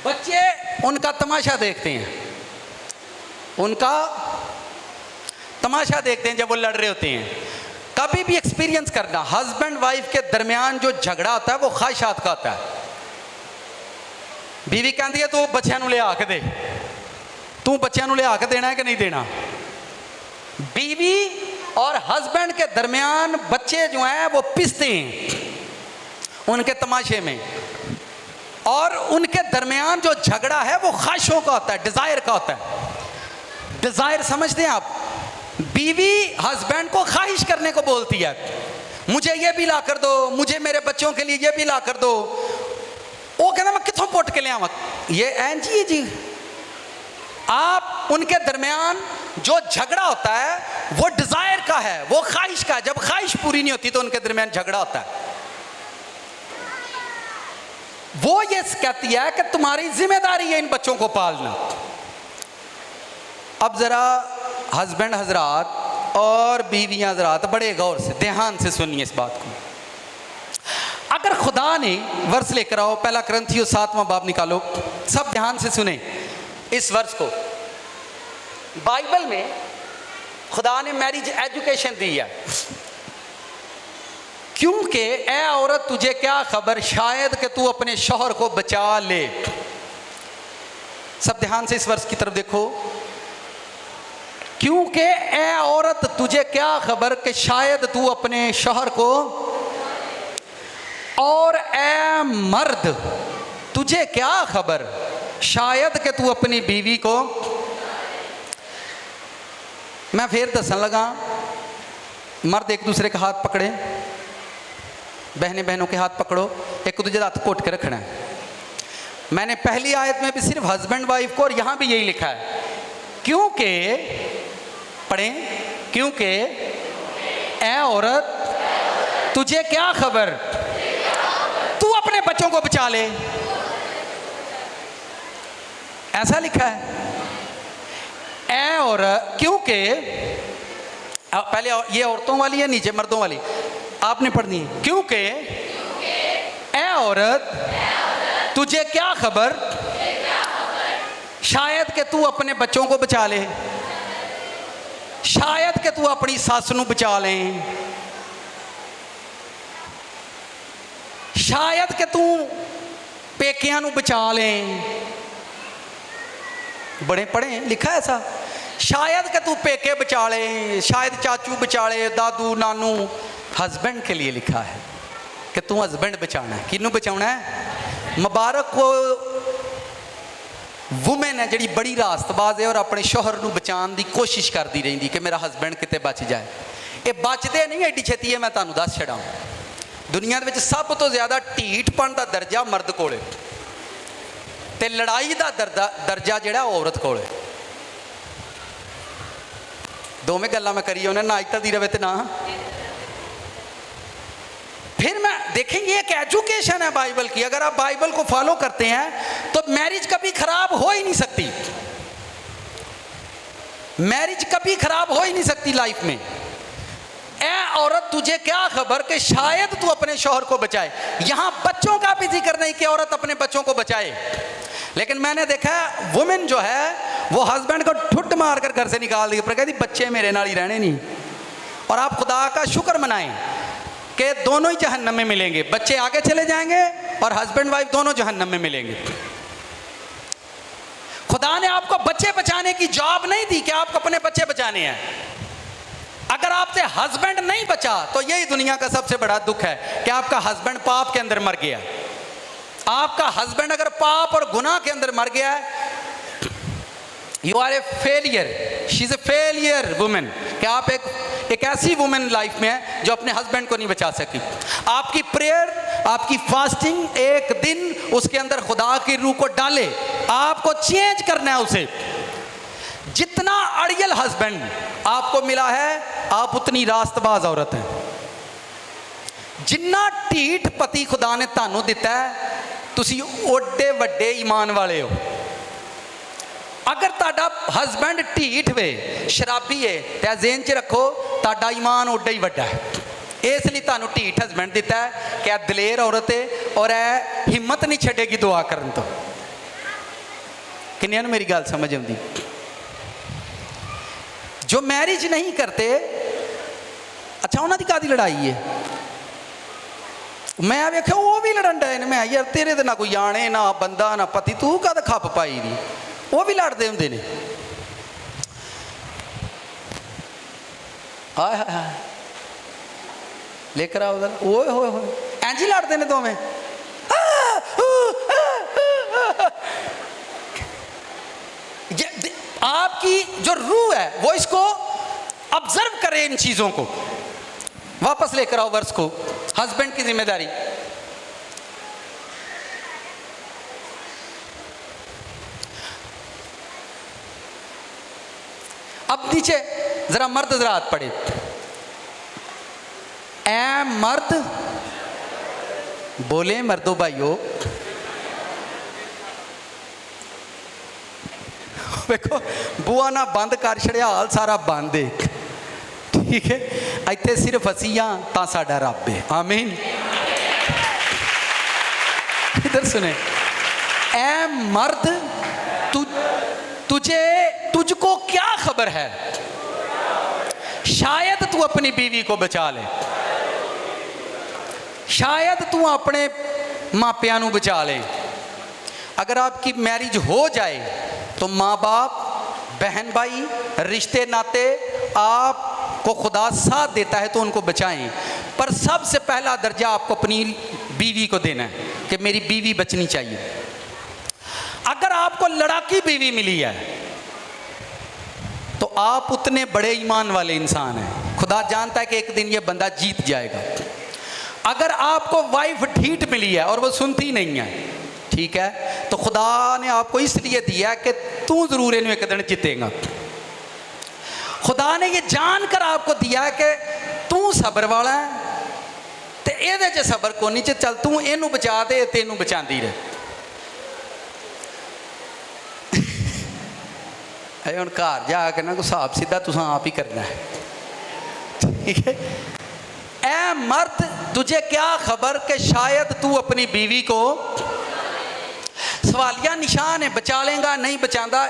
बच्चे उनका तमाशा देखते हैं, उनका तमाशा देखते हैं जब वो लड़ रहे होते हैं। कभी भी एक्सपीरियंस करना, हस्बैंड वाइफ के दरमियान जो झगड़ा होता है वो ख्वाहिशात का होता है। बीवी कहती है तू बच्चों को ले आके दे, तू बच्चों को ले आके देना है कि नहीं देना। बीवी और हस्बैंड के दरमियान बच्चे जो हैं वो पिसते हैं उनके तमाशे में, और उनके दरमियान जो झगड़ा है वो ख्वाहिशों का होता है, डिजायर का होता है। डिजायर समझते हैं आप? बीवी हस्बैंड को ख्वाहिश करने को बोलती है, मुझे ये भी ला कर दो, मुझे मेरे बच्चों के लिए ये भी ला कर दो। वो कहना मैं कितों पुट के लिया, ये एन जी। आप उनके दरमियान जो झगड़ा होता है वो डिजायर का है, वो ख्वाहिश का है। जब ख्वाहिश पूरी नहीं होती तो उनके दरमियान झगड़ा होता है। वो ये कहती है कि तुम्हारी जिम्मेदारी है इन बच्चों को पालना। अब जरा हस्बैंड हजरात और बीवियां हजरात बड़े गौर से ध्यान से सुनिए इस बात को। अगर खुदा ने वर्ष लेकर आओ, पहला करंथियों 7वां बाब निकालो, सब ध्यान से सुने इस वर्ष को। बाइबल में खुदा ने मैरिज एजुकेशन दी है, क्योंकि ए औरत तुझे क्या खबर शायद कि तू अपने शौहर को बचा ले। सब ध्यान से इस वर्ष की तरफ देखो। क्योंकि ए औरत तुझे क्या खबर कि शायद तू अपने शौहर को, और ए मर्द तुझे क्या खबर शायद कि तू अपनी बीवी को। मैं फिर दसन लगा, मर्द एक दूसरे के हाथ पकड़े, बहनें बहनों के हाथ पकड़ो, एक दूसरे हाथ घोट के रखना है। मैंने पहली आयत में भी सिर्फ हस्बैंड वाइफ को, और यहां भी यही लिखा है, क्योंकि पढ़ें, क्योंकि ए औरत तुझे क्या खबर तू अपने बच्चों को बचा ले, ऐसा लिखा है। ए औरत, क्योंकि पहले ये औरतों वाली है, नीचे मर्दों वाली आपने पढ़नी है। क्योंकि ए औरत तुझे क्या खबर शायद कि तू अपने बच्चों को बचा ले, शायद कि तू अपनी सस नूं बचा ले, शायद कि तू पेकियां नूं बचा ले। बड़े पढ़े लिखा है ऐसा, शायद कि तू पेके बचा ले, शायद चाचू बचा ले, दादू नानू। हस्बैंड के लिए लिखा है कि तू हस्बैंड बचाना है। किनू बचाना है? मुबारक को वुमेन है जी बड़ी रास्तबाज है और अपने शौहर नूं बचाने की कोशिश करती रही कि मेरा हस्बैंड किते बच जाए। ये बचते नहीं एडी छेती है, मैं तुहानूं दस छड़ा। दुनिया दे विच सब तो ज़्यादा ढीठपन का दर्जा मर्द कोले ते लड़ाई का दर्जा जिहड़ा औरत कोले। दोवें गल्लां मैं करी उन्हें ना इज्जत दी रवे ते ना। फिर मैं देखेंगे एक एजुकेशन है बाइबल की। अगर आप बाइबल को फॉलो करते हैं तो मैरिज कभी खराब हो ही नहीं सकती, मैरिज कभी खराब हो ही नहीं सकती लाइफ में। ए औरत तुझे क्या खबर कि शायद तू अपने शौहर को बचाए। यहां बच्चों का भी जिक्र नहीं कि औरत अपने बच्चों को बचाए, लेकिन मैंने देखा वुमेन जो है वो हस्बैंड को ठुट मार कर घर से निकाल दी, पर कहती बच्चे मेरे नाल ही रहने नहीं। और आप खुदा का शुक्र मनाएं कि दोनों ही जहन्नम में मिलेंगे, बच्चे आगे चले जाएंगे और हस्बैंड वाइफ दोनों जहन्नम में मिलेंगे। खुदा ने आपको बच्चे बचाने की जॉब नहीं दी कि आपको अपने बच्चे बचाने हैं। अगर आपसे हस्बैंड नहीं बचा तो यही दुनिया का सबसे बड़ा दुख है कि आपका हस्बैंड पाप के अंदर मर गया। आपका हस्बैंड अगर पाप और गुनाह के अंदर मर गया है, you are a failure, she is a failure women. कि आप एक ऐसी वुमेन लाइफ में है जो अपने हस्बैंड को नहीं बचा सकी। आपकी प्रेयर, आपकी फास्टिंग एक दिन उसके अंदर खुदा की रूह को डाले, आपको चेंज करना है उसे। जितना अड़ियल हस्बैंड आपको मिला है, आप उतनी रास्तबाज औरत हैं। जिन्ना ढीठ पति खुदा ने तानू दिता है, तुसी ओडे वड्डे ईमान वाले हो। अगर ताड़ा हस्बैंड ढीठ वे, शराबी है, तो ज़हन च रखो ताड़ा ईमान ओडा ही वड्डा है। इसलिए तानू ढीठ हस्बैंड दिता है कि दलेर औरत है और हिम्मत नहीं छड़ेगी दुआ करन तो। किन्नियां नूं मेरी गल समझ आउंदी? जो मैरिज नहीं करते, अच्छा उन्हां दी कादी लड़ाई है? मैं वेख्या वो भी लड़न डे ने। मैं यार तेरे तो ना कोई आने ना बंदा ना पति, तू कद खप पाई दी? वो भी लड़ते होंगे ने। हाय हाय हाय लेकर आओ उधर, ओए होए होए इंज ही लड़ते ने दोवें। आपकी जो रूह है वो इसको ऑब्जर्व करे, इन चीजों को वापस लेकर आओ वर्ष को। हस्बैंड की जिम्मेदारी। अब नीचे जरा मर्द हज़रात पढ़े। ए मर्द बोले, मर्दो भाइयों देखो बुआ ना बंद कर छड़िया, हाल सारा बंद है, ठीक है। इतने सिर्फ असी हाँ तो साडा रब है। आमीन। इधर सुने, ए मर्द तुझको क्या खबर है, शायद तू अपनी बीवी को बचा ले, शायद तू अपने मापियां नू बचा ले। अगर आपकी मैरिज हो जाए तो माँ बाप, बहन भाई, रिश्ते नाते आपको खुदा साथ देता है तो उनको बचाएं। पर सबसे पहला दर्जा आपको अपनी बीवी को देना है कि मेरी बीवी बचनी चाहिए। अगर आपको लड़ाकी बीवी मिली है तो आप उतने बड़े ईमान वाले इंसान हैं, खुदा जानता है कि एक दिन ये बंदा जीत जाएगा। अगर आपको वाइफ ढीठ मिली है और वो सुनती नहीं है, ठीक है, तो खुदा ने आपको इसलिए दिया कि तू जरूर इन्हें एक दिन जीतेगा। खुदा ने ये जानकर आपको दिया है कि तू सबर वाला है, तो ये सबर को नहीं, चल तू इनू बचा दे, तेनू बचाती रहे। हम घर जाके ना कोई हिसाब सीधा तुसा आप ही करना है, ठीक है। ए मर्द तुझे क्या खबर कि शायद तू अपनी बीवी को, सवालिया निशान है, बचा लेगा नहीं बचाता,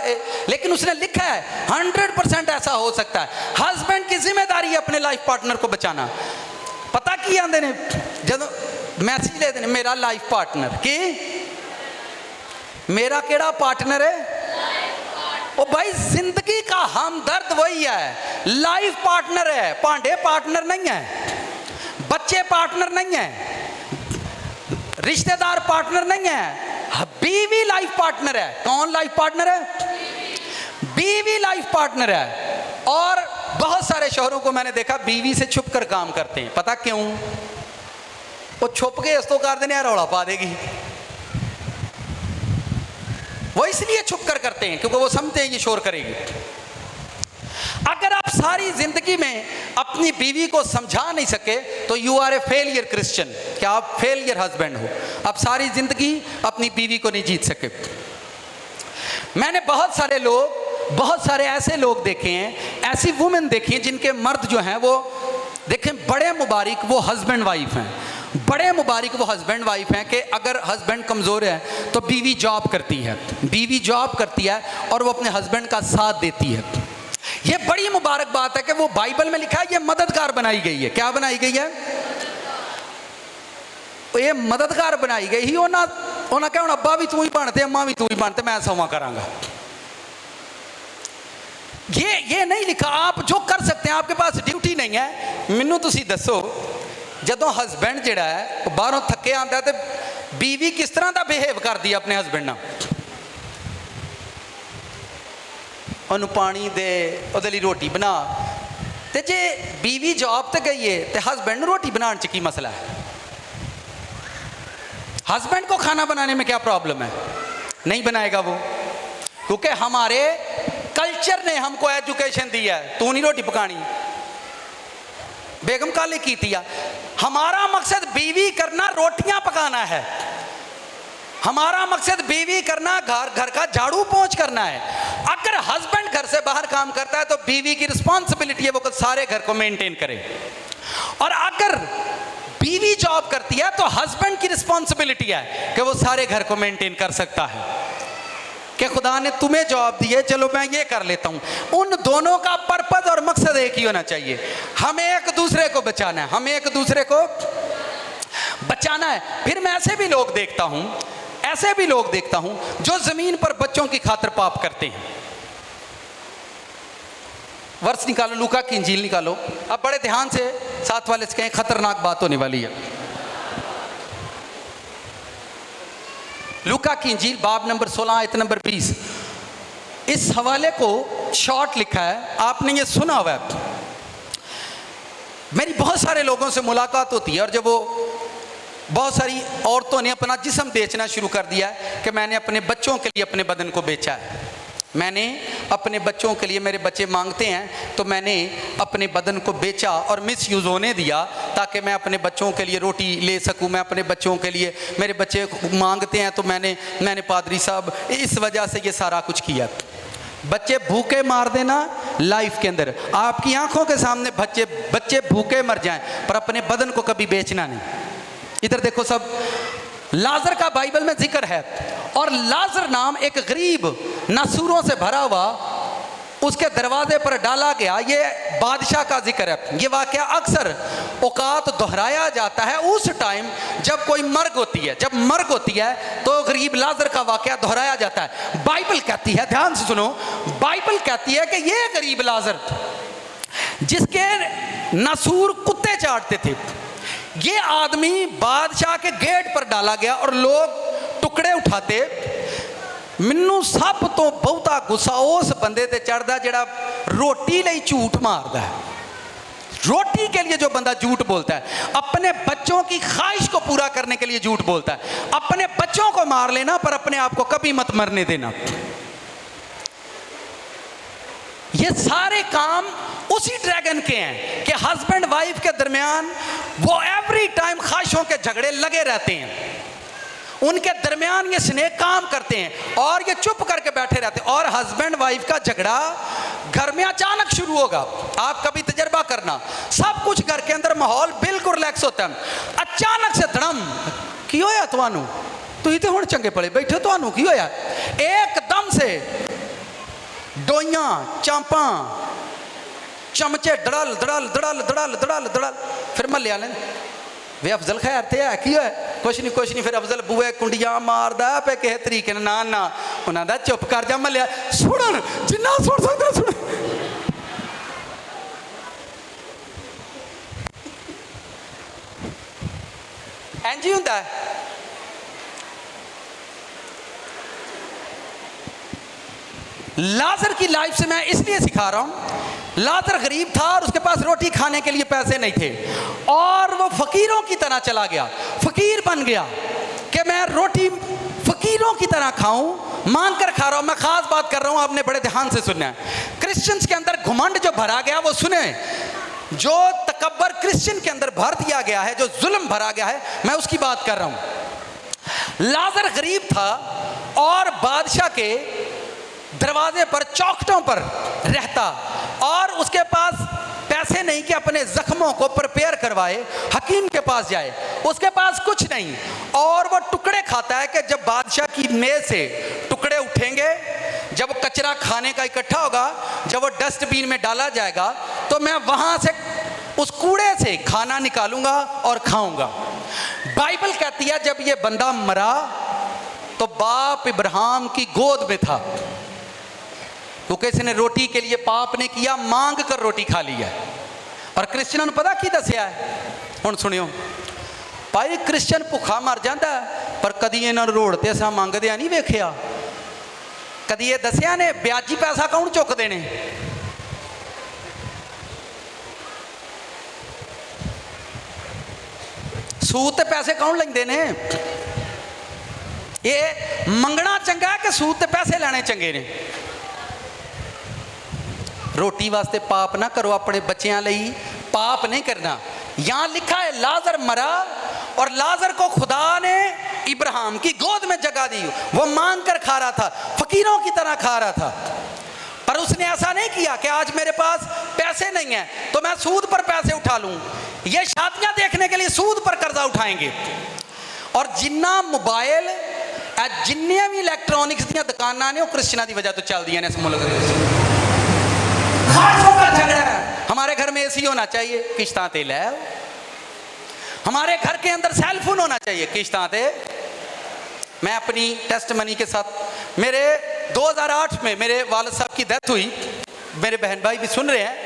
लेकिन उसने लिखा है 100% ऐसा हो सकता है। हस्बैंड की जिम्मेदारी है अपने लाइफ पार्टनर को बचाना। पता की आंदे ने जब मैसेज लेते हैं, मेरा लाइफ पार्टनर की, मेरा केड़ा पार्टनर है? ओ भाई जिंदगी का हमदर्द वही है, लाइफ पार्टनर है, पांडे पार्टनर नहीं है, बच्चे पार्टनर नहीं है, रिश्तेदार पार्टनर नहीं है, बीवी लाइफ पार्टनर है। कौन लाइफ पार्टनर है? बीवी लाइफ पार्टनर है। और बहुत सारे शौहरों को मैंने देखा बीवी से छुप कर काम करते हैं। पता क्यों? वो छुप के इस तो कर देने रौला पा देगी, वो इसलिए छुप कर करते हैं क्योंकि वो समझते हैं ये शोर करेगी। अगर आप सारी जिंदगी में अपनी बीवी को समझा नहीं सके तो you are a failure Christian, क्या आप फेलियर हस्बैंड हो। आप सारी जिंदगी अपनी बीवी को नहीं जीत सके। मैंने बहुत सारे ऐसे लोग देखे हैं, ऐसी वुमेन देखी हैं जिनके मर्द जो हैं वो देखें, बड़े मुबारक वो हस्बैंड वाइफ हैं, बड़े मुबारक वो हस्बैंड वाइफ हैं कि अगर हस्बैंड कमज़ोर है तो बीवी जॉब करती है, बीवी जॉब करती है और वो अपने हस्बैंड का साथ देती है। ये बड़ी मुबारक बात है कि वो बाइबल में लिखा है, ये मददगार बनाई गई है। क्या बनाई गई है? ये मददगार बनाई गई ही। उन्हें क्या, अब्बा भी तू ही बनते, अम्मा भी तू ही बनते, मैं सवा करांगा। ये नहीं लिखा। आप जो कर सकते हैं, आपके पास ड्यूटी नहीं है। मैनू तुसी दसो, जदों हस्बैंड जिहड़ा है बाहरों थके आंदा तो बीवी किस तरह का बिहेव करती है अपने हस्बैंड नाल? उन्होंने पानी दे, उहदे लई रोटी बना। तो जे बीवी जॉब ते गई है तो हस्बैंड नूं रोटी बनाने च की मसला है? हस्बैंड को खाना बनाने में क्या प्रॉब्लम है? नहीं बनाएगा वो, क्योंकि हमारे कल्चर ने हमको एजुकेशन दी है, तू नहीं रोटी पकानी। बेगम काली की थी। हमारा मकसद बीवी करना रोटियां पकाना है, हमारा मकसद बीवी करना घर का झाड़ू पोंछ करना है। अगर हस्बैंड घर से बाहर काम करता है तो बीवी की रिस्पॉन्सिबिलिटी है वो सारे घर को मेंटेन करे, और अगर बीवी जॉब करती है तो हस्बैंड की रिस्पॉन्सिबिलिटी है कि वो सारे घर को मेंटेन कर सकता है। कि खुदा ने तुम्हें जॉब दी है, चलो मैं ये कर लेता हूँ। उन दोनों का पर्पस और मकसद एक ही होना चाहिए, हमें एक दूसरे को बचाना है, हमें एक दूसरे को बचाना है। फिर मैं ऐसे भी लोग देखता हूँ, ऐसे भी लोग देखता हूँ जो ज़मीन पर बच्चों की खातिर पाप करते हैं। वर्ष निकालो, लूका की इंजील निकालो। अब बड़े ध्यान से साथ वाले से कहें, खतरनाक बात होने वाली है। लूका की इंजील बाब नंबर 16 आयत नंबर 20। इस हवाले को शॉर्ट लिखा है, आपने ये सुना हुआ है। मेरी बहुत सारे लोगों से मुलाकात होती है, और जब वो बहुत सारी औरतों ने अपना जिस्म बेचना शुरू कर दिया है कि मैंने अपने बच्चों के लिए अपने बदन को बेचा है, मैंने अपने बच्चों के लिए, मेरे बच्चे मांगते हैं तो मैंने अपने बदन को बेचा और मिस यूज़ होने दिया ताकि मैं अपने बच्चों के लिए रोटी ले सकूं। मैं अपने बच्चों के लिए, मेरे बच्चे मांगते हैं तो मैंने पादरी साहब इस वजह से ये सारा कुछ किया। बच्चे भूखे मार देना लाइफ के अंदर, आपकी आंखों के सामने बच्चे भूखे मर जाएं, पर अपने बदन को कभी बेचना नहीं। इधर देखो सब, लाजर का बाइबल में जिक्र है, और लाजर नाम एक गरीब नासूरों से भरा हुआ उसके दरवाजे पर डाला गया। ये बादशाह का जिक्र है। ये वाकया अक्सर औकात दोहराया जाता है उस टाइम जब कोई मर्ग होती है, जब मर्ग होती है तो गरीब लाजर का वाकया दोहराया जाता है। बाइबल कहती है, ध्यान से सुनो, बाइबल कहती है कि ये गरीब लाजर जिसके नासूर कुत्ते चाटते थे, ये आदमी बादशाह के गेट पर डाला गया और लोग टुकड़े उठाते। मैनू सब तो बहुता गुस्सा उस बंदे ते चढ़दा जिहड़ा रोटी लई झूठ मारदा है। रोटी के लिए जो बंदा झूठ बोलता है, अपने बच्चों की ख्वाहिश को पूरा करने के लिए झूठ बोलता है। अपने बच्चों को मार लेना पर अपने आप को कभी मत मरने देना। ये सारे काम उसी ड्रैगन के हैं कि हस्बैंड वाइफ के दरमियान वो एवरी टाइम ख्वाहिशों के झगड़े लगे रहते हैं, उनके दरमियान ये स्नेह काम करते हैं और ये चुप करके बैठे रहते हैं। और हस्बैंड वाइफ का झगड़ा घर में अचानक शुरू होगा, आप कभी तजर्बा करना, सब कुछ घर के अंदर माहौल बिल्कुल रिलैक्स होता है, अचानक से धड़म की होया तुहानू, तुसीं ते हुण चंगे पले बैठे, तुहानू की होया, एकदम से डोइयां चांपा चमचे धड़ल धड़ल धड़ल धड़ल धड़ल धड़ल। फिर महल्ले वाले वे अफजल खैर ते है की है, कुछ नहीं। फिर अफजल बूए कुंडियां मारदा पे किसी तरीके ना उन्हां दा चुप कर जा, महल्ले सुनन जिन्ना सुन सकदे सुन। इंज ही हुंदा है। लाजर की लाइफ से मैं इसलिए सिखा रहा हूं, लाजर गरीब था और उसके पास रोटी खाने के लिए पैसे नहीं थे और वो फकीरों की तरह चला गया, फकीर बन गया कि मैं रोटी फकीरों की तरह खाऊं, मांग कर खा रहा हूं। मैं खास बात कर रहा हूं, आपने बड़े ध्यान से सुनना है। क्रिश्चियंस के अंदर घुमंड जो भरा गया वो सुने, जो तकब्बर क्रिश्चियन के अंदर भर दिया गया है, जो जुल्म भरा गया है, मैं उसकी बात कर रहा हूं। लाजर गरीब था और बादशाह के दरवाजे पर चौखटों पर रहता और उसके पास पैसे नहीं कि अपने जख्मों को प्रिपेयर करवाए, हकीम के पास जाए, उसके पास कुछ नहीं, और वो टुकड़े खाता है कि जब बादशाह की मेज से टुकड़े उठेंगे, जब कचरा खाने का इकट्ठा होगा, जब वो डस्टबिन में डाला जाएगा, तो मैं वहां से उस कूड़े से खाना निकालूंगा और खाऊंगा। बाइबल कहती है जब ये बंदा मरा तो बाप इब्राहिम की गोद में था, क्योंकि इसने रोटी के लिए पाप ने किया, मांग कर रोटी खा लिया। और क्रिश्चियन पता की दसिया है, हुण सुनियो भाई, क्रिश्चियन भुखा मर जाता है, पर कदी इन्हां नूं रोड ते असां मंगदे नहीं वेखिया, कदी ये दसिया ने ब्याजी पैसा कौन चुकदे ने? सूद ते पैसे कौन लेंदे ने? ये मंगना चंगा है कि सूद ते पैसे लेने चंगे ने? रोटी वास्ते पाप ना करो, अपने बच्चों लई पाप नहीं करना। यहां लिखा है लाजर मरा और लाजर को खुदा ने इब्राहिम की गोद में जगह दी, वो मांग कर खा रहा था, फकीरों की तरह खा रहा था। पर उसने ऐसा नहीं किया कि आज मेरे पास पैसे नहीं है तो मैं सूद पर पैसे उठा लूं। ये शादियां देखने के लिए सूद पर कर्जा उठाएंगे, और जिन्ना मोबाइल जिन्नियां भी इलैक्ट्रॉनिक्स दी दुकानां ने, वो क्रिश्चियनां दी वजह तो चलदियां ने इस मुल्क दे विच। झगड़ा है, हमारे घर में एसी होना चाहिए, किश्तां ते लै। हमारे घर के अंदर सेल फोन होना चाहिए, किश्तां ते। मैं अपनी टेस्टमनी के साथ, मेरे 2008 में मेरे वालिद साहब की डेथ हुई, मेरे बहन भाई भी सुन रहे हैं।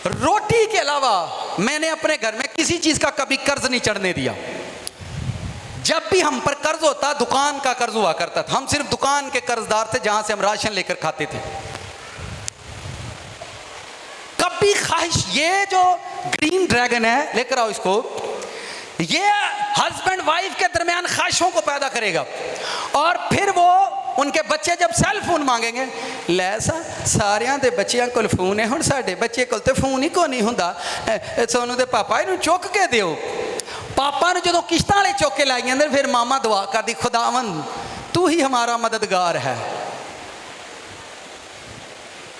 रोटी के अलावा मैंने अपने घर में किसी चीज का कभी कर्ज नहीं चढ़ने दिया। जब भी हम पर कर्ज होता, दुकान का कर्ज हुआ करता था, हम सिर्फ दुकान के कर्जदार थे जहां से हम राशन लेकर खाते थे। कभी ख्वाहिश, ये जो ग्रीन ड्रैगन है, लेकर आओ इसको, ये हस्बैंड वाइफ के दरमियान ख्वाहिशों को पैदा करेगा, और फिर वो उनके बच्चे जब सेल फोन मांगेंगे, लै सारियां दे बच्चियां कोल फोन है, हुण साडे बच्चे कोल ते फोन ही कोई नहीं हुंदा, सोनू दे पापा इहनूं चुक के दिओ। पापा ने जो किश्तां वाले चुक के लाई जांदे, फिर मामा दुआ करदी, खुदावंद तू ही हमारा मददगार है।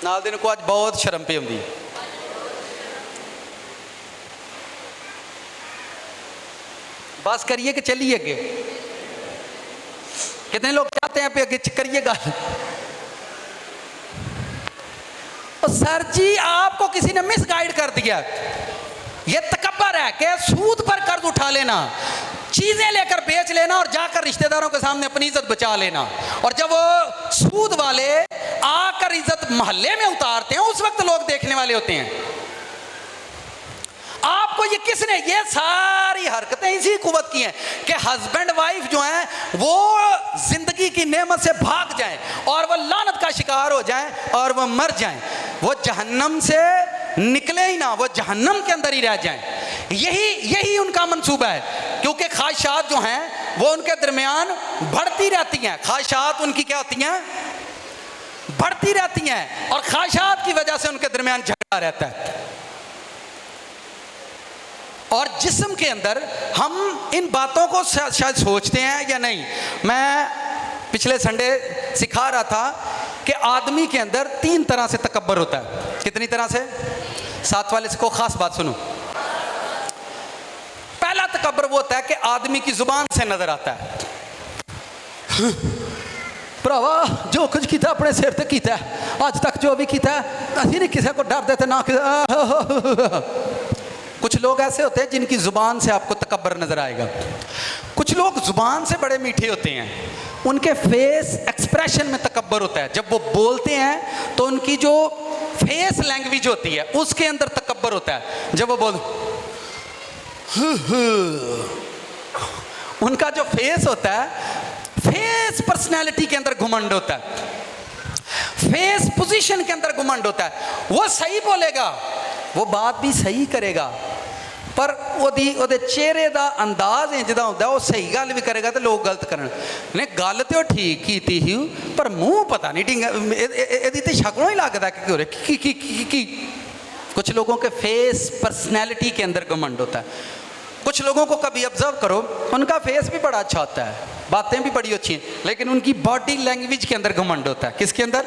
नाल दिन को अज बहुत शर्म पे आउंदी। बस करिए कि चलिए अगे? कितने लोग चाहते हैं अगे करिए गल? सर जी आपको किसी ने मिस गाइड कर दिया। ये तकब्बर है कि सूद पर कर्ज उठा लेना, चीजें लेकर बेच लेना और जाकर रिश्तेदारों के सामने अपनी इज्जत बचा लेना, और जब वो सूद वाले आकर इज्जत मोहल्ले में उतारते हैं, उस वक्त लोग देखने वाले होते हैं। आपको ये किसने, ये सारी हरकतें इसी कुव्वत की हैं कि हस्बैंड वाइफ जो हैं वो जिंदगी की नेमत से भाग जाएं और वो लानत का शिकार हो जाएं और वो मर जाएं, वो जहन्नम से निकले ही ना, वो जहन्नम के अंदर ही रह जाएं। यही उनका मंसूबा है, क्योंकि ख्वाहिशात जो हैं वो उनके दरमियान बढ़ती रहती हैं। ख्वाहिशात उनकी क्या होती हैं? बढ़ती रहती हैं, और ख्वाहिशात की वजह से उनके दरमियान झगड़ा रहता है। और जिस्म के अंदर हम इन बातों को शायद सोचते हैं या नहीं। मैं पिछले संडे सिखा रहा था कि आदमी के अंदर 3 तरह से तकब्बर होता है। कितनी तरह से? साथ वाले से को खास बात सुनो। पहला तकब्बर वो होता है कि आदमी की जुबान से नजर आता है। भरावा जो कुछ किया अपने सिर ते किया, आज तक जो भी किया असी नहीं किसी को डर देते ना। कुछ लोग ऐसे होते हैं जिनकी जुबान से आपको तकब्बर नजर आएगा। कुछ लोग जुबान से बड़े मीठे होते हैं, उनके फेस एक्सप्रेशन में तकब्बर होता है। जब वो बोलते हैं तो उनकी जो फेस लैंग्वेज होती है उसके अंदर तकब्बर होता है। जब वो बोल उनका जो फेस होता है, फेस पर्सनैलिटी के अंदर घुमंड होता है, फेस पोजीशन के अंदर घुमंड होता है। वो सही बोलेगा, वो बात भी सही करेगा, पर ਉਹਦੇ चेहरे का अंदाज इंजदा होता है, वो सही गल भी करेगा तो लोग गलत करन ने। गल तो ठीक की ही, पर मुंह पता नहीं ढिंगा, ये तो शक्लों ही लगता कि कुछ लोगों के फेस पर्सनैलिटी के अंदर घमंड होता है। कुछ लोगों को कभी ऑब्जर्व करो, उनका फेस भी बड़ा अच्छा होता है, बातें भी बड़ी अच्छी हैं, लेकिन उनकी बॉडी लैंग्वेज के अंदर घमंड होता है। किसके अंदर?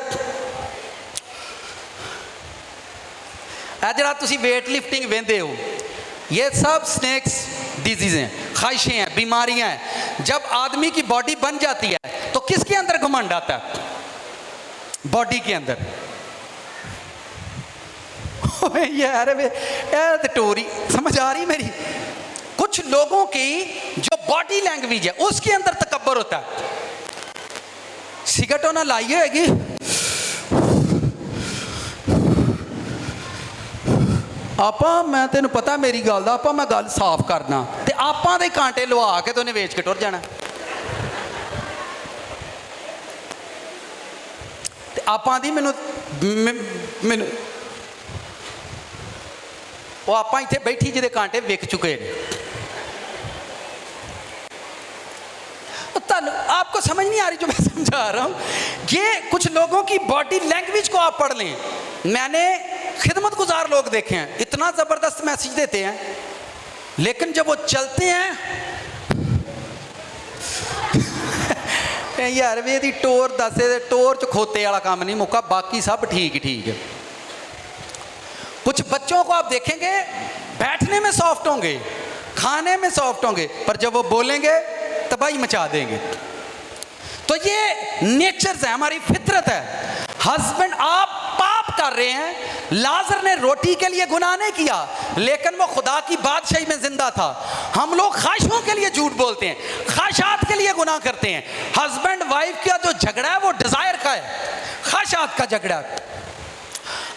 ਇਹ ਜਿਹੜਾ ਤੁਸੀਂ वेट लिफ्टिंग वेंदे हो, ये सब स्नेक्स डिजीज हैं, ख्वाहिशें हैं, बीमारियां हैं। जब आदमी की बॉडी बन जाती है तो किसके अंदर घमंड आता है? बॉडी के अंदर। यार तो टोरी समझ आ रही मेरी? कुछ लोगों की जो बॉडी लैंग्वेज है उसके अंदर तकब्बर होता है। सिगरेट ना लाई होगी, आपा मैं तेन पता मेरी गल दा, आपा मैं गल साफ करना, ते आपा दे कांटे लवा के तो उन्हें वेच के टुर जाना। ते आपा दी मैनू मैनू वो आपा इत्थे बैठी जिहदे कांटे विक चुके हैं। आपको समझ नहीं आ रही जो मैं समझा रहा हूँ? ये कुछ लोगों की बॉडी लैंग्वेज को आप पढ़ लें। मैंने खिदमत गुजार लोग देखे हैं, इतना ज़बरदस्त मैसेज देते हैं, लेकिन जब वो चलते हैं यार वे दी टोर दसे टोर च खोते वाला काम नहीं मुक्का, बाकी सब ठीक ही ठीक है। कुछ बच्चों को आप देखेंगे बैठने में सॉफ्ट होंगे, खाने में सॉफ्ट होंगे, पर जब वो बोलेंगे तबाही मचा देंगे। तो ये नेचर्स है, हमारी फितरत है। हस्बैंड आप पाप कर रहे हैं। लाजर ने रोटी के लिए गुनाह नहीं किया, लेकिन वो खुदा की बादशाही में जिंदा था। हम लोग ख्वाहिशों के लिए झूठ बोलते हैं, ख्वाहिशात के लिए गुनाह करते हैं। हस्बैंड वाइफ का जो झगड़ा है वो डिजायर का है, ख्वाहिशात का झगड़ा।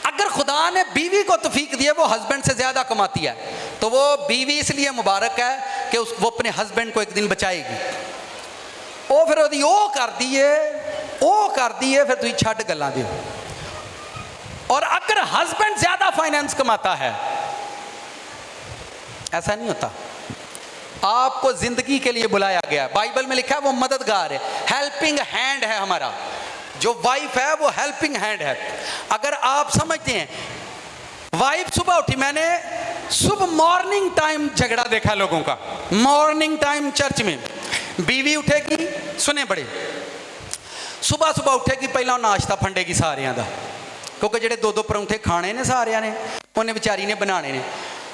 अगर खुदा ने बीवी को तौफीक दी है, वो हस्बैंड से ज्यादा कमाती है, तो वो बीवी इसलिए मुबारक है कि वो अपने हस्बैंड को एक दिन बचाएगी। वो फिर वो कर दी है, फिर तुम छड़ गल्लां दियो। और अगर हस्बैंड ज्यादा फाइनेंस कमाता है, ऐसा नहीं होता। आपको जिंदगी के लिए बुलाया गया है, बाइबल में लिखा है वो मददगार है, हेल्पिंग हैंड है। हमारा जो वाइफ है वो हेल्पिंग हैंड है। अगर आप समझते हैं, वाइफ सुबह उठी, मैंने सुबह मॉर्निंग टाइम झगड़ा देखा लोगों का। मॉर्निंग टाइम चर्च में बीवी उठेगी, सुने बड़े, सुबह सुबह उठेगी, पहला नाश्ता फंडेगी सारियां दा, क्योंकि जेडे दो दो परौंठे खाने ने सारियां ने, उन्हें बेचारी ने बनाने ने।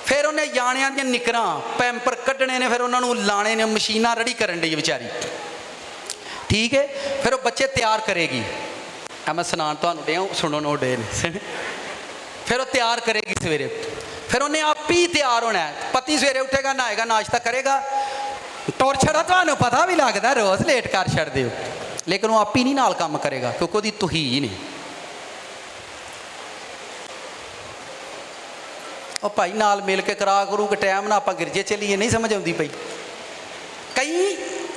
फिर उन्हें याणियां दी निकरां पैंपर कड्ढने ने, फिर उन्होंने लाने ने, मशीनां रड़ी करन दी बेचारी, ठीक है। फिर वो बच्चे तैयार करेगी, मैं सुनान तुहानूं दे सुनो नो डे ने। फिर वो तैयार करेगी सवेरे, फिर उन्हें आप ही तैयार होना है। पति सवेरे उठेगा, नहाएगा, नाश्ता करेगा, टोर छड़ा तुहानूं पता भी लगता रोज़ लेट कर छड्डदे हो, लेकिन वो आप ही नहीं नाल काम करेगा, क्योंकि वो तुहीन नहीं। और भाई नाल मिल के करा करू के टाइम ना आप गिरजे चलीए, नहीं समझ आती पई। कई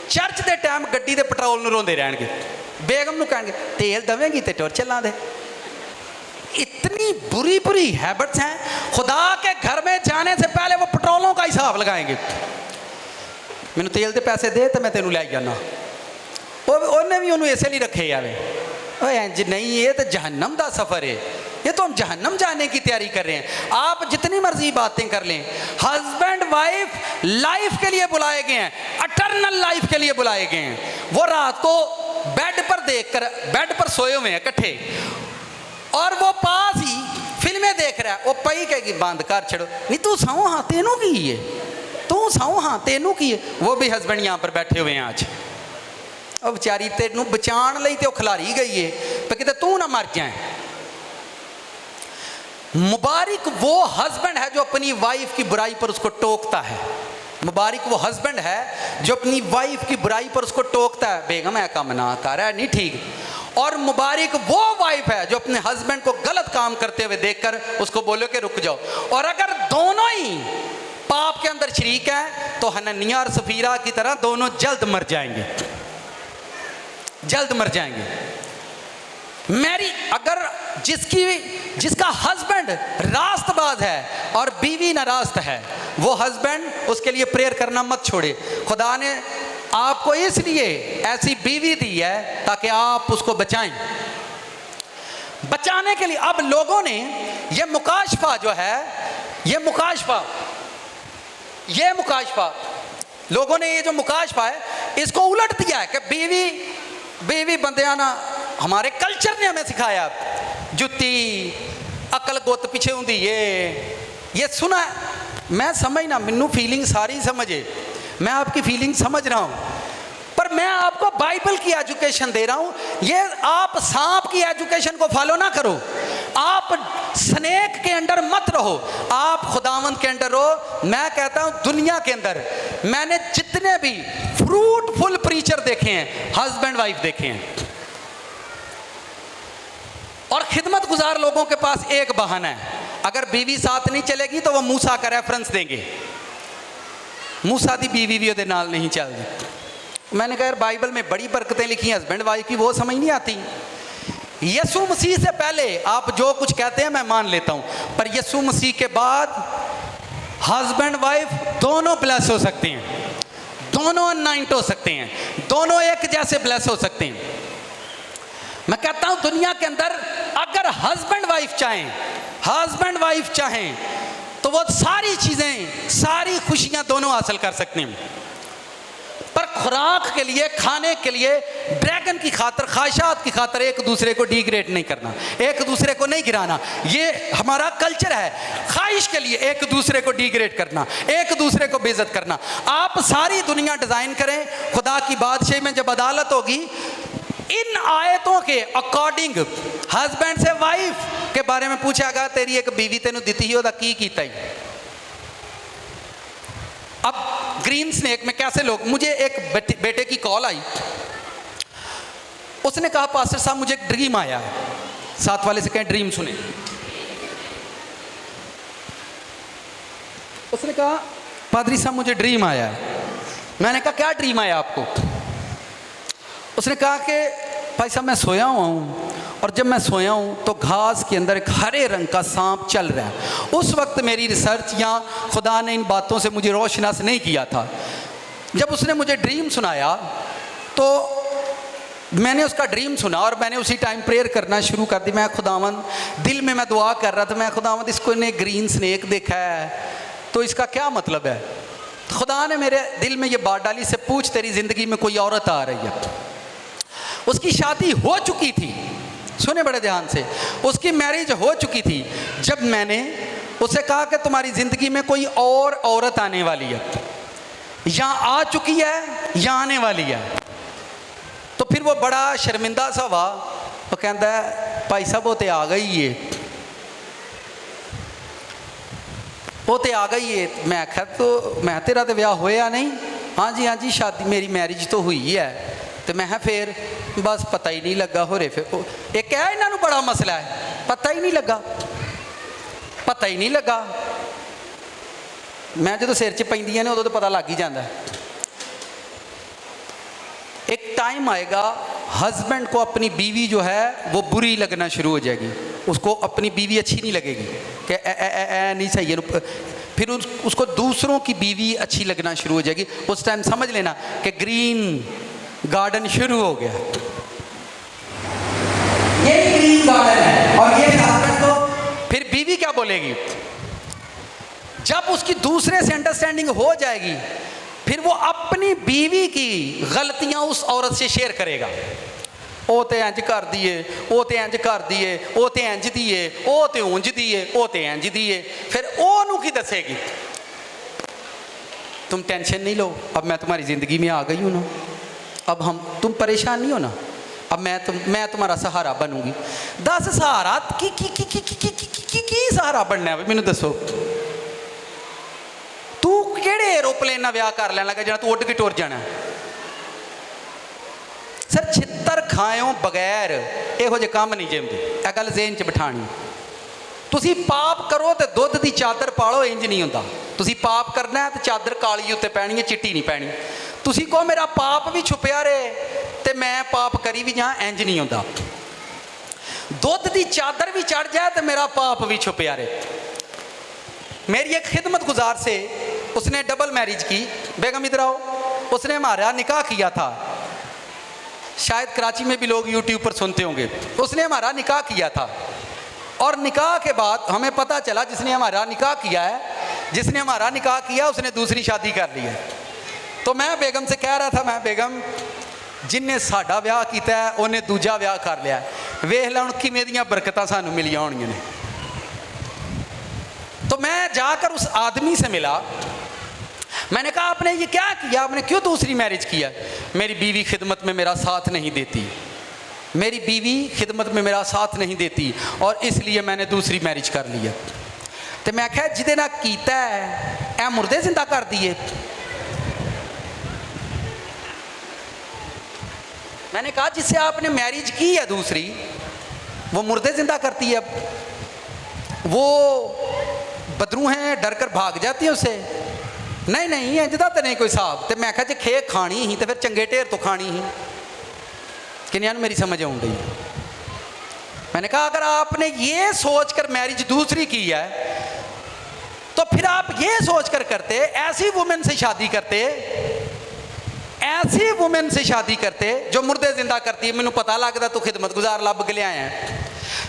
चर्च के टाइम गड्डी के पेट्रोल में रोंदे रहणगे, बेगम नूं कहणगे तेल दवेंगी तो टुर चलां दे। इतनी बुरी बुरी हैबिट्स हैं। खुदा के घर में जाने से पहले वो पेट्रोलों का हिसाब लगाएंगे। मैनू तेल के पैसे दे तो मैं तेनू लै जाना। उन्हें भी उन्होंने इसे लिए रखे यावे, इंज नहीं, ये तो जहन्नम का सफ़र है, ये तो हम जहन्नम जाने की तैयारी कर रहे हैं। आप जितनी मर्जी बातें कर लें, हस्बैंड वाइफ लाइफ के लिए बुलाए गए हैं, अटर्नल लाइफ के लिए बुलाए गए हैं। वो रात को बेड पर देखकर, बेड पर सोए हुए हैं इकट्ठे, और वो पास ही फिल्में देख रहा है। वो पई कहेगी बंद कर छड़ो, नहीं तू सौ हाँ तेनू की है, तू सौ हाँ तेनू की है। वो भी हस्बैंड यहाँ पर बैठे हुए हैं आज, और बेचारी तेनू बचाने लई तो खिलारी गई है, पर किते तू ना मर जाए। मुबारक वो हस्बैंड है जो अपनी वाइफ की बुराई पर उसको टोकता है। मुबारक वो हस्बैंड है जो अपनी वाइफ की बुराई पर उसको टोकता है, बेगम है काम ना कर, है नहीं ठीक। और मुबारक वो वाइफ है जो अपने हस्बैंड को गलत काम करते हुए देखकर उसको बोले कि रुक जाओ। और अगर दोनों ही पाप के अंदर शरीक हैं तो हनन्याह और सफीरा की तरह दोनों जल्द मर जाएंगे, जल्द मर जाएंगे। मैरी अगर जिसका हस्बैंड रास्तबाज है और बीवी नारास्त है, वो हस्बैंड उसके लिए प्रेयर करना मत छोड़े। खुदा ने आपको इसलिए ऐसी बीवी दी है ताकि आप उसको बचाएं। बचाने के लिए अब लोगों ने ये मुकाशफा जो है, ये मुकाशफा लोगों ने ये जो मुकाशफा है इसको उलट दिया है कि बीवी बंदियां ना, हमारे कल्चर ने हमें सिखाया जुत्ती अकल गुत पिछे होंदी ये सुना मैं समझना, मैनू फीलिंग सारी समझे, मैं आपकी फीलिंग समझ रहा हूँ, पर मैं आपको बाइबल की एजुकेशन दे रहा हूँ। ये आप सांप की एजुकेशन को फॉलो ना करो, आप स्नेक के अंडर मत रहो, आप खुदावंद के अंडर रहो। मैं कहता हूँ दुनिया के अंदर मैंने जितने भी फ्रूटफुल प्रीचर देखे हैं, हस्बैंड वाइफ देखे हैं, और खिदमत गुजार लोगों के पास एक बहाना है, अगर बीवी साथ नहीं चलेगी तो वो मूसा का रेफरेंस देंगे, मूसा दी बीवी भी ਉਹਦੇ नाल नहीं चलती। मैंने कहा यार बाइबल में बड़ी बरकतें लिखी हैं हस्बैंड वाइफ की, वो समझ नहीं आती। यीशु मसीह से पहले आप जो कुछ कहते हैं मैं मान लेता हूं, पर यीशु मसीह के बाद हस्बैंड वाइफ दोनों ब्लेस हो सकते हैं, दोनों अनॉइंट हो सकते हैं, दोनों एक जैसे ब्लेस हो सकते हैं। मैं कहता हूं दुनिया के अंदर अगर हस्बैंड वाइफ चाहें तो वो सारी चीजें, सारी खुशियां दोनों हासिल कर सकते हैं, पर खुराक के लिए, खाने के लिए, ड्रैगन की खातर, ख्वाहिशात की खातर एक दूसरे को डिग्रेड नहीं करना, एक दूसरे को नहीं गिराना। ये हमारा कल्चर है, ख्वाहिश के लिए एक दूसरे को डिग्रेड करना, एक दूसरे को बेइज्जत करना। आप सारी दुनिया डिजाइन करें, खुदा की बादशाही में जब अदालत होगी, इन आयतों के अकॉर्डिंग हस्बैंड से वाइफ के बारे में पूछेगा, तेरी एक बीवी तेनू दी ही, ओदा की कीता ही। अब ग्रीन स्नेक में कैसे लोग, मुझे एक बेटे की कॉल आई, उसने कहा पास्टर साहब मुझे एक ड्रीम आया है, साथ वाले से कहें ड्रीम सुने। उसने कहा पादरी साहब मुझे ड्रीम आया है। मैंने कहा क्या ड्रीम आया आपको? उसने कहा कि भाई साहब मैं सोया हुआ हूँ, और जब मैं सोया हूँ तो घास के अंदर एक हरे रंग का सांप चल रहा है। उस वक्त मेरी रिसर्च या खुदा ने इन बातों से मुझे रोशनास नहीं किया था। जब उसने मुझे ड्रीम सुनाया तो मैंने उसका ड्रीम सुना, और मैंने उसी टाइम प्रेयर करना शुरू कर दी। मैं खुदावंद, दिल में मैं दुआ कर रहा था, मैं खुदावंद इसको ने ग्रीन स्नेक देखा है तो इसका क्या मतलब है? खुदा ने मेरे दिल में ये बात डाली, से पूछ तेरी ज़िंदगी में कोई औरत आ रही है। उसकी शादी हो चुकी थी, सुने बड़े ध्यान से, उसकी मैरिज हो चुकी थी। जब मैंने उसे कहा कि तुम्हारी ज़िंदगी में कोई और औरत आने वाली है, या आ चुकी है या आने वाली है, तो फिर वो बड़ा शर्मिंदा सा हुआ। वो कहता है भाई साहब वो तो आ गई है, वो तो आ गई है। मैं आखा तो मैं तेरा तो ब्याह होया नहीं? हाँ जी शादी मेरी मैरिज तो हुई है। तो मैं फिर बस पता ही नहीं लगा हो रहे। फिर एक है इन्हों बड़ा मसला है, पता ही नहीं लगा। मैं जो सिर च पैंदियां ने उदों तो पता लग ही जाता है। एक टाइम आएगा हस्बैंड को अपनी बीवी जो है वो बुरी लगना शुरू हो जाएगी, उसको अपनी बीवी अच्छी नहीं लगेगी कि नहीं सही है। फिर उसको दूसरों की बीवी अच्छी लगना शुरू हो जाएगी। उस टाइम समझ लेना कि ग्रीन गार्डन शुरू हो गया। ये ग्रीन गार्डन है। और ये हस्बैंड को फिर बीवी क्या बोलेगी? जब उसकी दूसरे से अंडरस्टैंडिंग हो जाएगी, फिर वो अपनी बीवी की गलतियां उस औरत से शेयर करेगा। ਉਹ ਤੇ ਇੰਜ ਕਰਦੀ ਏ, ਉਹ ਤੇ ਇੰਜ ਕਰਦੀ ਏ, ਉਹ ਤੇ ਇੰਜ ਦੀ ਏ, ਉਹ ਤੇ ਉਂਝ ਦੀ ਏ, ਉਹ ਤੇ ਇੰਜ ਦੀ ਏ। फिर ਉਹਨੂੰ ਕੀ ਦੱਸੇਗੀ? तुम टेंशन नहीं लो, अब मैं तुम्हारी ज़िंदगी में आ गई हूँ ना, अब तुम परेशान नहीं हो ना, अब मैं तुम्हारा सहारा बनूंगी। 10 सहारा की सहारा बनना है? मैनू दसो, तू किहड़े एरोप्लेन नाल विआह कर लैण लगा जिहड़ा तू उड़ के टुर जाना? सर छित्तर खाएओ बगैर इहो जिहे काम नहीं जिंदे, यह गल ज़हन च बिठानी। तुसी पाप करो तो दुध की चादर पालो, इंज नहीं होंदा। तुसी पाप करना है तो चादर काली उत्ते पैनी है, चिट्टी नहीं पैनी। तुसी कहो मेरा पाप भी छुपया रहे तो मैं पाप करी भी जां, इंज नहीं होंदा। दुध की चादर भी चढ़ जाए तो मेरा पाप भी छुपया रहे। मेरी एक खिदमत गुजार से, उसने डबल मैरिज की। बेगम इधर आओ। उसने हमारा निकाह किया था, शायद कराची में भी लोग यूट्यूब पर सुनते होंगे। उसने हमारा निकाह किया था, और निकाह के बाद हमें पता चला जिसने हमारा निकाह किया उसने दूसरी शादी कर ली है। तो मैं बेगम से कह रहा था, मैं बेगम जिन्हें साडा ब्याह किया है उन्हें दूजा ब्याह कर लिया, वेख ला हुण किवें दियां बरकतां सानूं मिलियां होणीआं ने। मैं जाकर उस आदमी से मिला, मैंने कहा आपने ये क्या किया, आपने क्यों दूसरी मैरिज किया? मेरी बीवी खिदमत में मेरा साथ नहीं देती, मेरी बीवी खिदमत में मेरा साथ नहीं देती और इसलिए मैंने दूसरी मैरिज कर लिया। तो मैं आख्या जिदे ना कीता है ए मुर्दे जिंदा कर दिए। मैंने कहा जिससे आपने मैरिज की है दूसरी, वो मुर्दे जिंदा करती है, वो बदरू हैं डर कर भाग जाती है उससे। नहीं नहीं इंजदा तो नहीं कोई साहब। तो मैं आख्या जे खे खानी ही तो फिर चंगे ढेर तो खानी ही। किन्या मेरी समझ आउंदी। मैंने कहा अगर आपने ये सोच कर मैरिज दूसरी की है तो फिर आप ये सोच कर करते, ऐसी वुमेन से शादी करते, ऐसी वुमेन से शादी करते जो मुर्दे जिंदा करती है। मैंने पता लगता तो खिदमत गुजार लब के लिया है।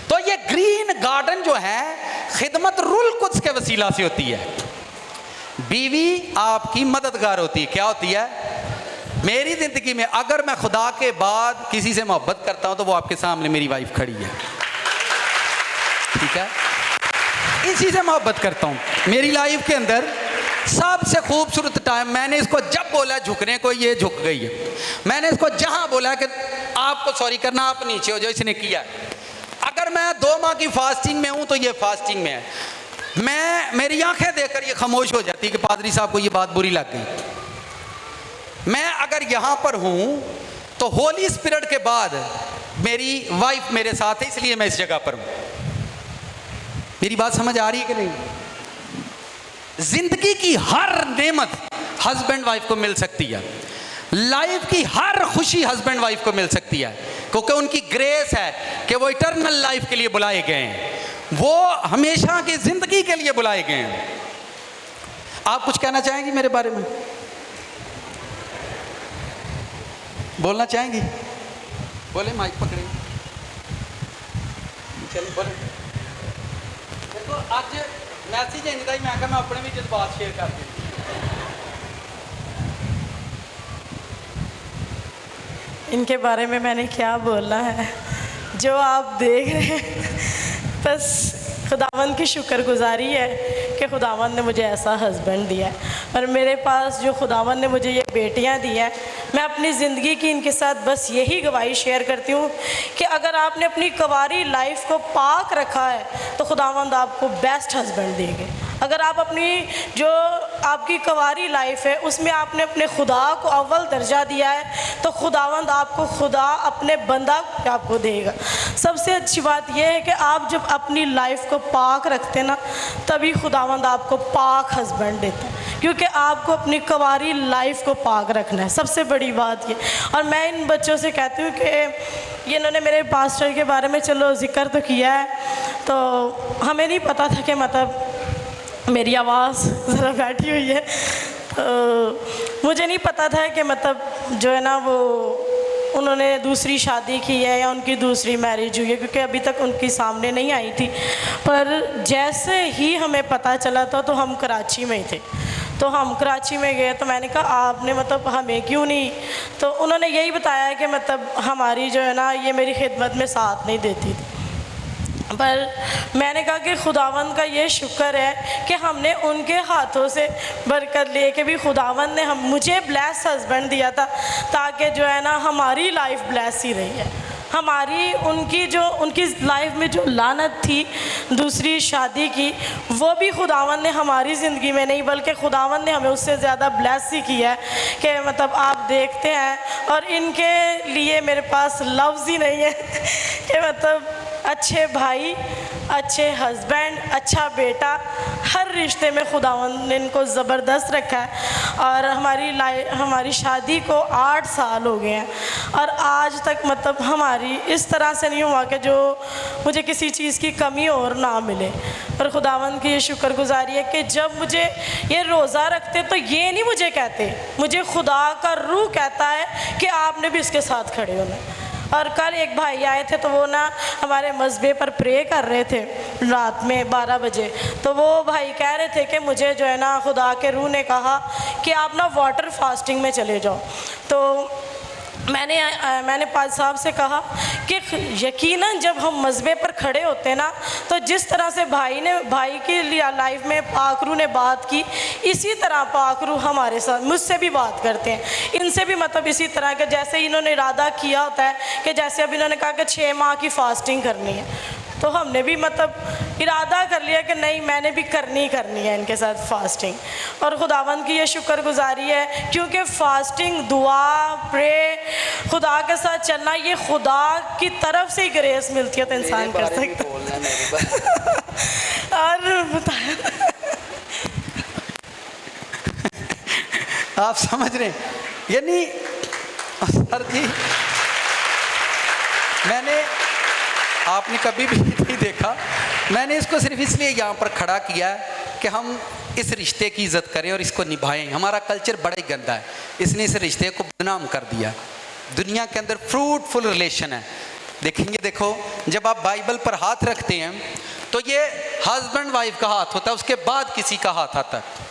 तो ये ग्रीन गार्डन जो है खिदमत रुल कुछ के वसीला से होती है। बीवी आपकी मददगार होती है। क्या होती है? मेरी जिंदगी में अगर मैं खुदा के बाद किसी से मोहब्बत करता हूं तो वो आपके सामने मेरी वाइफ खड़ी है, ठीक है? इसी से मोहब्बत करता हूं। मेरी लाइफ के अंदर सबसे खूबसूरत टाइम, मैंने इसको जब बोला झुकने को, ये झुक गई है। मैंने इसको जहां बोला कि आपको सॉरी करना, आप नीचे हो जाओ, इसने किया। अगर मैं 2 माह की फास्टिंग में हूं तो ये फास्टिंग में है। मेरी आंखें देखकर ये खामोश हो जाती है कि पादरी साहब को ये बात बुरी लग गई। मैं अगर यहाँ पर हूँ तो होली स्पिरिट के बाद मेरी वाइफ मेरे साथ है, इसलिए मैं इस जगह पर हूँ। मेरी बात समझ आ रही है कि नहीं? जिंदगी की हर नेमत हस्बैंड वाइफ को मिल सकती है। लाइफ की हर खुशी हस्बैंड वाइफ को मिल सकती है, क्योंकि उनकी ग्रेस है कि वो इटर्नल लाइफ के लिए बुलाए गए हैं, वो हमेशा की जिंदगी के लिए बुलाए गए हैं। आप कुछ कहना चाहेंगी मेरे बारे में? बोलना चाहेंगी? बोले, माइक पकड़े, चलिए बोले। देखो आज मैसेज इंदा ही मैं अपने भी जज्बात शेयर कर दूँ। इनके बारे में मैंने क्या बोलना है, जो आप देख रहे हैं बस खुदावंद की शुक्रगुजारी है कि खुदावंद ने मुझे ऐसा हस्बैंड दिया है। और मेरे पास जो खुदावंद ने मुझे ये बेटियां दी हैं, मैं अपनी ज़िंदगी की इनके साथ बस यही गवाही शेयर करती हूँ कि अगर आपने अपनी कवारी लाइफ को पाक रखा है तो खुदावंद आपको बेस्ट हस्बैंड देंगे। अगर आप अपनी जो आपकी कवारी लाइफ है उसमें आपने अपने खुदा को अव्वल दर्जा दिया है तो खुदावंद आपको खुदा अपने बंदा आपको देगा। सबसे अच्छी बात यह है कि आप जब अपनी लाइफ को पाक रखते ना, तभी खुदावंद आपको पाक हस्बैंड देता है, क्योंकि आपको अपनी कवारी लाइफ को पाक रखना है। सबसे बड़ी बात ये। और मैं इन बच्चों से कहती हूँ कि ये इन्होंने मेरे पास्टर के बारे में चलो जिक्र तो किया है, तो हमें नहीं पता था कि मतलब मेरी आवाज़ ज़रा बैठी हुई है, तो मुझे नहीं पता था कि मतलब जो है ना वो उन्होंने दूसरी शादी की है या उनकी दूसरी मैरिज हुई है, क्योंकि अभी तक उनकी सामने नहीं आई थी। पर जैसे ही हमें पता चला था तो हम कराची में ही थे, तो हम कराची में गए तो मैंने कहा आपने मतलब हमें क्यों नहीं, तो उन्होंने यही बताया कि मतलब हमारी जो है ना ये मेरी खिदमत में साथ नहीं देती थी। पर मैंने कहा कि खुदावंद का ये शुक्र है कि हमने उनके हाथों से बरकत लेके भी खुदावंद ने मुझे ब्लेस हस्बैंड दिया था, ताकि जो है ना हमारी लाइफ ब्लेस ही रही है। हमारी उनकी लाइफ में जो लानत थी दूसरी शादी की, वो भी खुदावंद ने हमारी ज़िंदगी में नहीं बल्कि खुदावंद ने हमें उससे ज़्यादा ब्लेस ही किया है कि मतलब आप देखते हैं। और इनके लिए मेरे पास लफ्ज़ ही नहीं है कि मतलब अच्छे भाई, अच्छे हस्बैंड, अच्छा बेटा, हर रिश्ते में खुदावंद ने इनको ज़बरदस्त रखा है। और हमारी शादी को 8 साल हो गए हैं और आज तक मतलब हमारी इस तरह से नहीं हुआ कि जो मुझे किसी चीज़ की कमी और ना मिले। और खुदावंद की ये शुक्रगुजारी है कि जब मुझे ये रोज़ा रखते तो ये नहीं मुझे कहते, मुझे खुदा का रूह कहता है कि आपने भी इसके साथ खड़े होना। और कल एक भाई आए थे तो वो ना हमारे मज़बे पर प्रे कर रहे थे रात में 12 बजे, तो वो भाई कह रहे थे कि मुझे जो है ना खुदा के रूह ने कहा कि आप ना वाटर फास्टिंग में चले जाओ। तो मैंने पाज साहब से कहा कि यकीनन जब हम मज़बे पर खड़े होते हैं ना, तो जिस तरह से भाई की लाइफ में पाकरू ने बात की, इसी तरह पाकरू हमारे साथ मुझसे भी बात करते हैं। इनसे भी मतलब इसी तरह के, जैसे इन्होंने इरादा किया होता है कि जैसे अब इन्होंने कहा कि 6 माह की फ़ास्टिंग करनी है, तो हमने भी मतलब इरादा कर लिया कि नहीं, मैंने भी करनी है इनके साथ फ़ास्टिंग। और खुदावंद की ये शुक्रगुजारी है, क्योंकि फ़ास्टिंग, दुआ, प्रे, खुदा के साथ चलना, ये खुदा की तरफ से ही ग्रेस मिलती है तो इंसान कर सकता है। और बताया आप समझ रहे हैं, यानी सर जी, आपने कभी भी नहीं देखा, मैंने इसको सिर्फ इसलिए यहाँ पर खड़ा किया है कि हम इस रिश्ते की इज़्ज़त करें और इसको निभाएं। हमारा कल्चर बड़ा ही गंदा है, इसने इस रिश्ते को बदनाम कर दिया। दुनिया के अंदर फ्रूटफुल रिलेशन है। देखेंगे, देखो, जब आप बाइबल पर हाथ रखते हैं तो ये हस्बैंड वाइफ का हाथ होता है, उसके बाद किसी का हाथ आता है।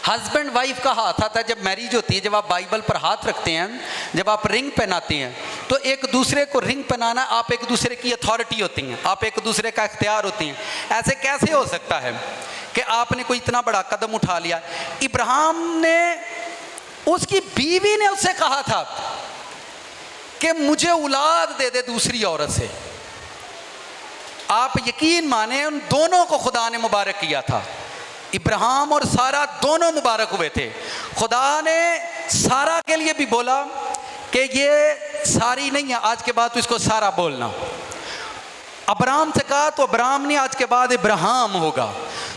हस्बैंड वाइफ का हाथ आता है जब मैरिज होती है, जब आप बाइबल पर हाथ रखते हैं, जब आप रिंग पहनाते हैं, तो एक दूसरे को रिंग पहनाना, आप एक दूसरे की अथॉरिटी होती हैं, आप एक दूसरे का इख्तियार होती हैं। ऐसे कैसे हो सकता है कि आपने कोई इतना बड़ा कदम उठा लिया? इब्राहिम ने, उसकी बीवी ने उससे कहा था कि मुझे औलाद दे दे दूसरी औरत से। आप यकीन माने, उन दोनों को खुदा ने मुबारक किया था। इब्राहिम और सारा दोनों मुबारक हुए थे। खुदा ने सारा के लिए भी बोला कि ये सारी नहीं है, आज के बाद तो इसको सारा बोलना। अब्राहम से कहा तो अब्राहम ने आज के बाद इब्राहिम होगा।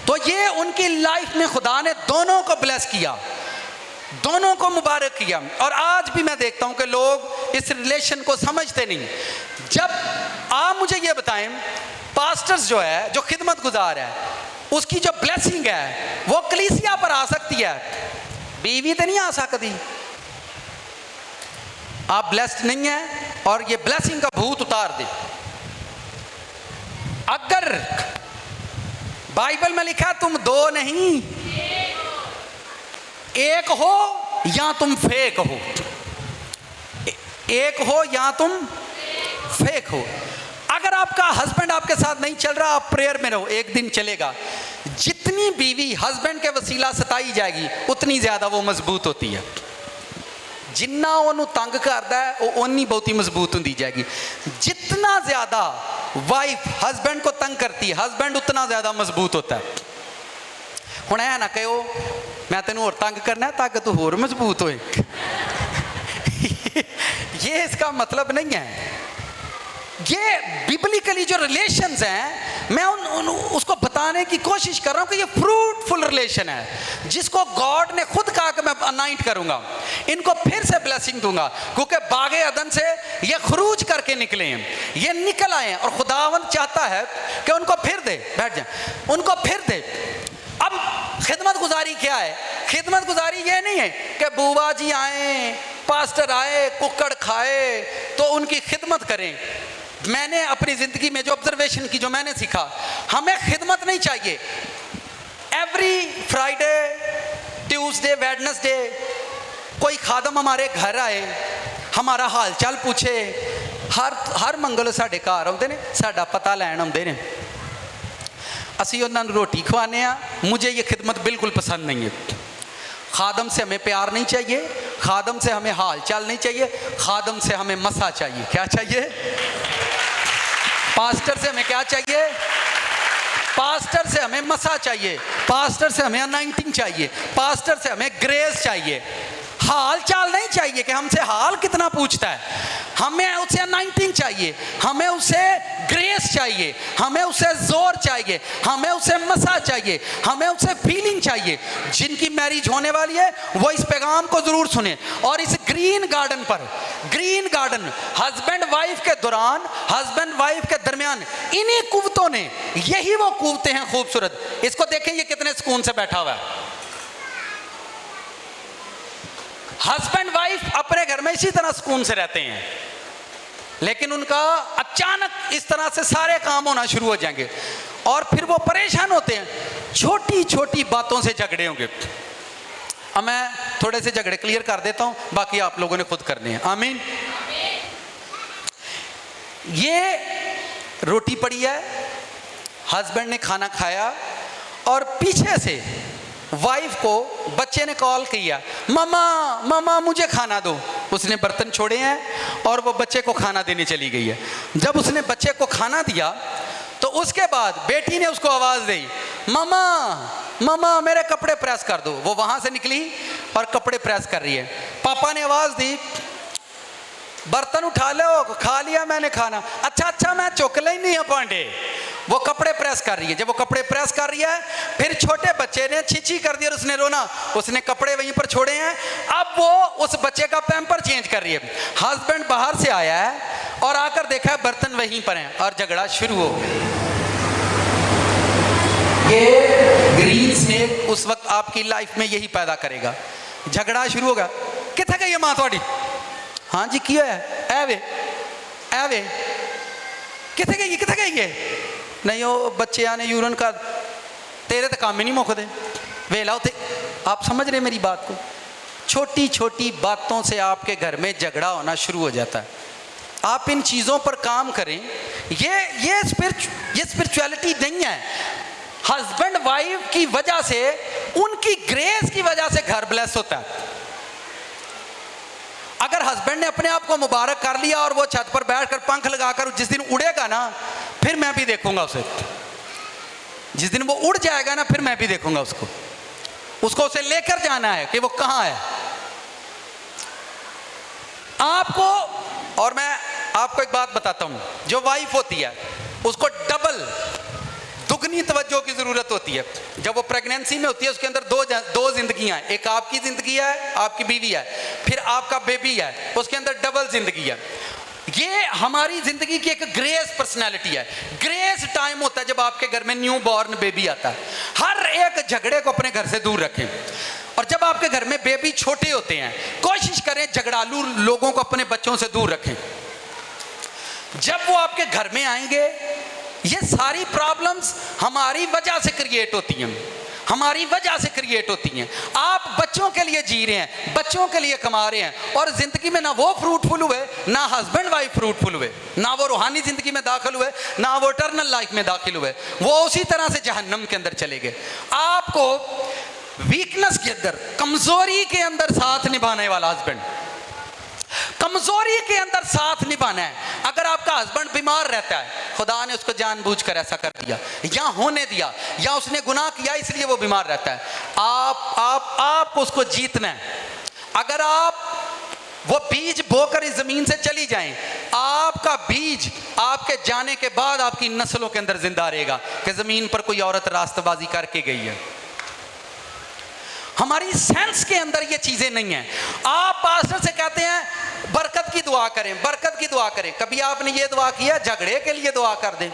तो ये उनकी लाइफ में खुदा ने दोनों को ब्लेस किया, दोनों को मुबारक किया। और आज भी मैं देखता हूं कि लोग इस रिलेशन को समझते नहीं। जब आप मुझे ये बताएं, पास्टर्स जो है, जो खिदमत गुजार है, उसकी जो ब्लेसिंग है वो कलीसिया पर आ सकती है, बीवी तो नहीं आ सकती। आप ब्लेस्ड नहीं है और ये ब्लेसिंग का भूत उतार दे। अगर बाइबल में लिखा है तुम दो नहीं एक हो या तुम फेक हो, एक हो या तुम फेक हो। अगर आपका हस्बैंड आपके साथ नहीं चल रहा, आप प्रेयर में रहो, एक दिन चलेगा। जितनी बीवी हस्बैंड के वसीला सताई जाएगी, उतनी ज्यादा वो मजबूत होती है। जिन्ना उन्होंने तंग करता है, वो उन्नी बहुत ही मजबूत होती जाएगी। जितना ज्यादा वाइफ हस्बैंड को तंग करती है, हस्बैंड उतना ज्यादा मजबूत होता है। हुण ऐ ना कहो मैं तेन होर तंग करना है ताकि तू होर मजबूत होए। ये इसका मतलब नहीं है। ये बिब्लिकली जो रिलेशंस हैं, मैं उसको बताने की कोशिश कर रहा हूं कि ये फ्रूटफुल रिलेशन है, जिसको गॉड ने खुद कहा कि मैं अनाइंट करूंगा, इनको फिर से ब्लेसिंग दूंगा, क्योंकि बागे अदन से ये खरूज करके निकले हैं, ये निकल आए हैं और खुदावंद चाहता है कि उनको फिर दे। बैठ जाए, उनको फिर दे। अब खिदमत गुजारी क्या है? खिदमत गुजारी ये नहीं है कि बुआ जी आए, पास्टर आए, कुक्कड़ खाए तो उनकी खिदमत करें। मैंने अपनी ज़िंदगी में जो ऑब्जर्वेशन की, जो मैंने सीखा, हमें खिदमत नहीं चाहिए। एवरी फ्राइडे, ट्यूसडे, वेडनेसडे कोई खादम हमारे घर आए, हमारा हाल चाल पूछे। हर मंगल साढ़े घर आते ने, साड़ा पता लैन आते ने, असी उन्होंने रोटी खवाने। मुझे ये खिदमत बिल्कुल पसंद नहीं है। खादम से हमें प्यार नहीं चाहिए, खादम से हमें हाल चाल नहीं चाहिए, खादम से हमें मसा चाहिए। क्या चाहिए? पास्टर से हमें क्या चाहिए? पास्टर से हमें मसा चाहिए, पास्टर से हमें अनाइंटिंग चाहिए, पास्टर से हमें ग्रेस चाहिए। हाल चाल नहीं चाहिए कि हमसे हाल कितना पूछता है, हमें उसे अनाइंटिंग चाहिए, हमें उसे ग्रेस चाहिए, हमें उसे जोर चाहिए, हमें उसे मसा चाहिए, हमें उसे फीलिंग चाहिए। जिनकी मैरिज होने वाली है वो इस पैगाम को जरूर सुने। और इस ग्रीन गार्डन पर, ग्रीन गार्डन हस्बैंड वाइफ के दौरान, हस्बैंड वाइफ के दरमियान, इन्हीं कुव्वतों ने, यही वो कुव्वतें हैं खूबसूरत। इसको देखें, ये कितने सुकून से बैठा हुआ है। हस्बैंड वाइफ अपने घर में इसी तरह सुकून से रहते हैं, लेकिन उनका अचानक इस तरह से सारे काम होना शुरू हो जाएंगे और फिर वो परेशान होते हैं। छोटी छोटी बातों से झगड़े होंगे। अब मैं थोड़े से झगड़े क्लियर कर देता हूं, बाकी आप लोगों ने खुद करने हैं। आमीन। ये रोटी पड़ी है, हस्बैंड ने खाना खाया और पीछे से वाइफ को बच्चे ने कॉल किया, मामा मामा मुझे खाना दो। उसने बर्तन छोड़े हैं और वो बच्चे को खाना देने चली गई है। जब उसने बच्चे को खाना दिया तो उसके बाद बेटी ने उसको आवाज़ दी, मामा मामा मेरे कपड़े प्रेस कर दो। वो वहाँ से निकली और कपड़े प्रेस कर रही है। पापा ने आवाज़ दी, बर्तन उठा लो, खा लिया मैंने खाना। अच्छा अच्छा मैं चुक ही नहीं है पांडे। वो कपड़े प्रेस कर रही है। जब वो कपड़े प्रेस कर रही है, फिर छोटे बच्चे ने छींची कर दी और उसने रोना। उसने कपड़े वहीं पर छोड़े हैं, अब वो उस बच्चे का पैम्पर चेंज कर रही है। हस्बैंड बाहर से आया है और आकर देखा है बर्तन वहीं पर हैं और झगड़ा शुरू हो गया। ये ग्रीन स्नेक उस वक्त आपकी लाइफ में यही पैदा करेगा, झगड़ा शुरू होगा। किथे गई है मां थोड़ी? हाँ जी की है एवे किथे गई किथे गई है? नहीं वो बच्चे आने यूरन का, तेरे तो काम ही नहीं मुकते वेला उते। आप समझ रहे मेरी बात को? छोटी छोटी बातों से आपके घर में झगड़ा होना शुरू हो जाता है। आप इन चीज़ों पर काम करें। ये स्पिरिचुअलिटी नहीं है। हस्बैंड वाइफ की वजह से, उनकी ग्रेस की वजह से घर ब्लेस होता है। अगर हस्बैंड ने अपने आप को मुबारक कर लिया और वो छत पर बैठकर पंख लगाकर जिस दिन उड़ेगा ना, फिर मैं भी देखूंगा उसे। जिस दिन वो उड़ जाएगा ना, फिर मैं भी देखूंगा उसको उसे लेकर जाना है कि वो कहां है आपको। और मैं आपको एक बात बताता हूं, जो वाइफ होती है उसको डबल दुगनी तवज्जो की जरूरत होती है। जब वो प्रेगनेंसी में होती है, उसके अंदर दो जिंदगियां हैं। एक आपकी जिंदगी है, आपकी बीवी है, फिर आपका बेबी है, उसके अंदर डबल जिंदगी है। ये हमारी जिंदगी की एक ग्रेस पर्सनैलिटी है। ग्रेस टाइम होता है जब आपके घर में न्यू बॉर्न बेबी आता है। हर एक झगड़े को अपने घर से दूर रखें। और जब आपके घर में बेबी छोटे होते हैं, कोशिश करें झगड़ालू लोगों को अपने बच्चों से दूर रखें। जब वो आपके घर में आएंगे, ये सारी प्रॉब्लम्स हमारी वजह से क्रिएट होती हैं, हमारी वजह से क्रिएट होती हैं। आप बच्चों के लिए जी रहे हैं, बच्चों के लिए कमा रहे हैं, और जिंदगी में ना वो फ्रूटफुल हुए, ना हस्बैंड वाइफ फ्रूटफुल हुए, ना वो रूहानी जिंदगी में दाखिल हुए, ना वो इटर्नल लाइफ में दाखिल हुए। वो उसी तरह से जहन्नम के अंदर चले गए। आपको वीकनेस के अंदर, कमजोरी के अंदर साथ निभाने वाला हस्बैंड, कमजोरी के अंदर साथ निभाना है। अगर आपका हस्बैंड बीमार रहता है, खुदा ने उसको जानबूझकर ऐसा कर दिया या होने दिया, या उसने गुनाह किया इसलिए वो बीमार रहता है, आप उसको जीतना है। अगर आप वो बीज बोकर इस जमीन से चली जाएं, आपका बीज आपके जाने के बाद आपकी नस्लों के अंदर जिंदा रहेगा कि जमीन पर कोई औरत रास्तबाजी करके गई है। हमारी सेंस के अंदर ये चीजें नहीं है। आप पास्टर से कहते हैं बरकत की दुआ करें, बरकत की दुआ करें। कभी आपने ये दुआ किया झगड़े के लिए दुआ कर दें?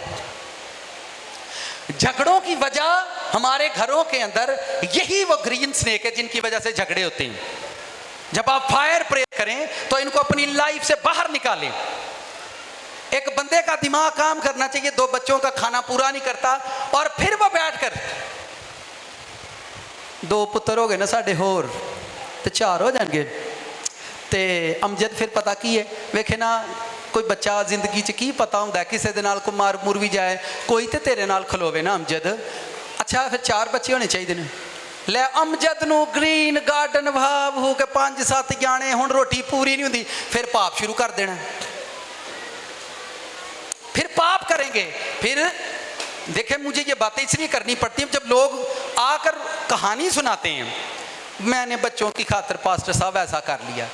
झगड़ों की वजह हमारे घरों के अंदर यही वो ग्रीन स्नेक है जिनकी वजह से झगड़े होते हैं। जब आप फायर प्रे करें तो इनको अपनी लाइफ से बाहर निकालें। एक बंदे का दिमाग काम करना चाहिए, 2 बच्चों का खाना पूरा नहीं करता और फिर वो बैठकर 2 पुत्र हो गए ना साढ़े होर तो 4 हो जाएंगे। तो अमजद फिर पता की है, वेखे ना कोई बच्चा जिंदगी च की पता होंगे किसी दे नाल को मार मुर भी जाए, कोई तो तेरे नाल खलोवे ना अमजद। अच्छा फिर 4 बच्चे होने चाहिए ने। ले अमजद नू ग्रीन गार्डन भाव हो के 5-7 जाने, हुण रोटी पूरी नहीं होती, फिर पाप शुरू कर देना, फिर पाप करेंगे। फिर देखें, मुझे ये बातें इसलिए करनी पड़ती हैं, जब लोग आकर कहानी सुनाते हैं, मैंने बच्चों की खातिर पास्टर साहब ऐसा कर लिया।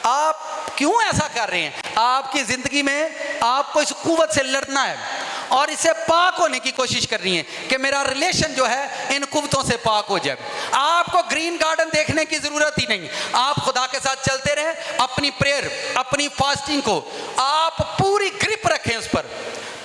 आप क्यों ऐसा कर रहे हैं? आपकी जिंदगी में आपको इस कुव्वत से लड़ना है और इससे पाक होने की कोशिश करनी है कि मेरा रिलेशन जो है इन कुव्वतों से पाक हो जाए। आपको ग्रीन गार्डन देखने की जरूरत ही नहीं। आप खुदा के साथ चलते रहें, अपनी प्रेयर, अपनी फास्टिंग को आप पूरी ग्रिप रखें, उस पर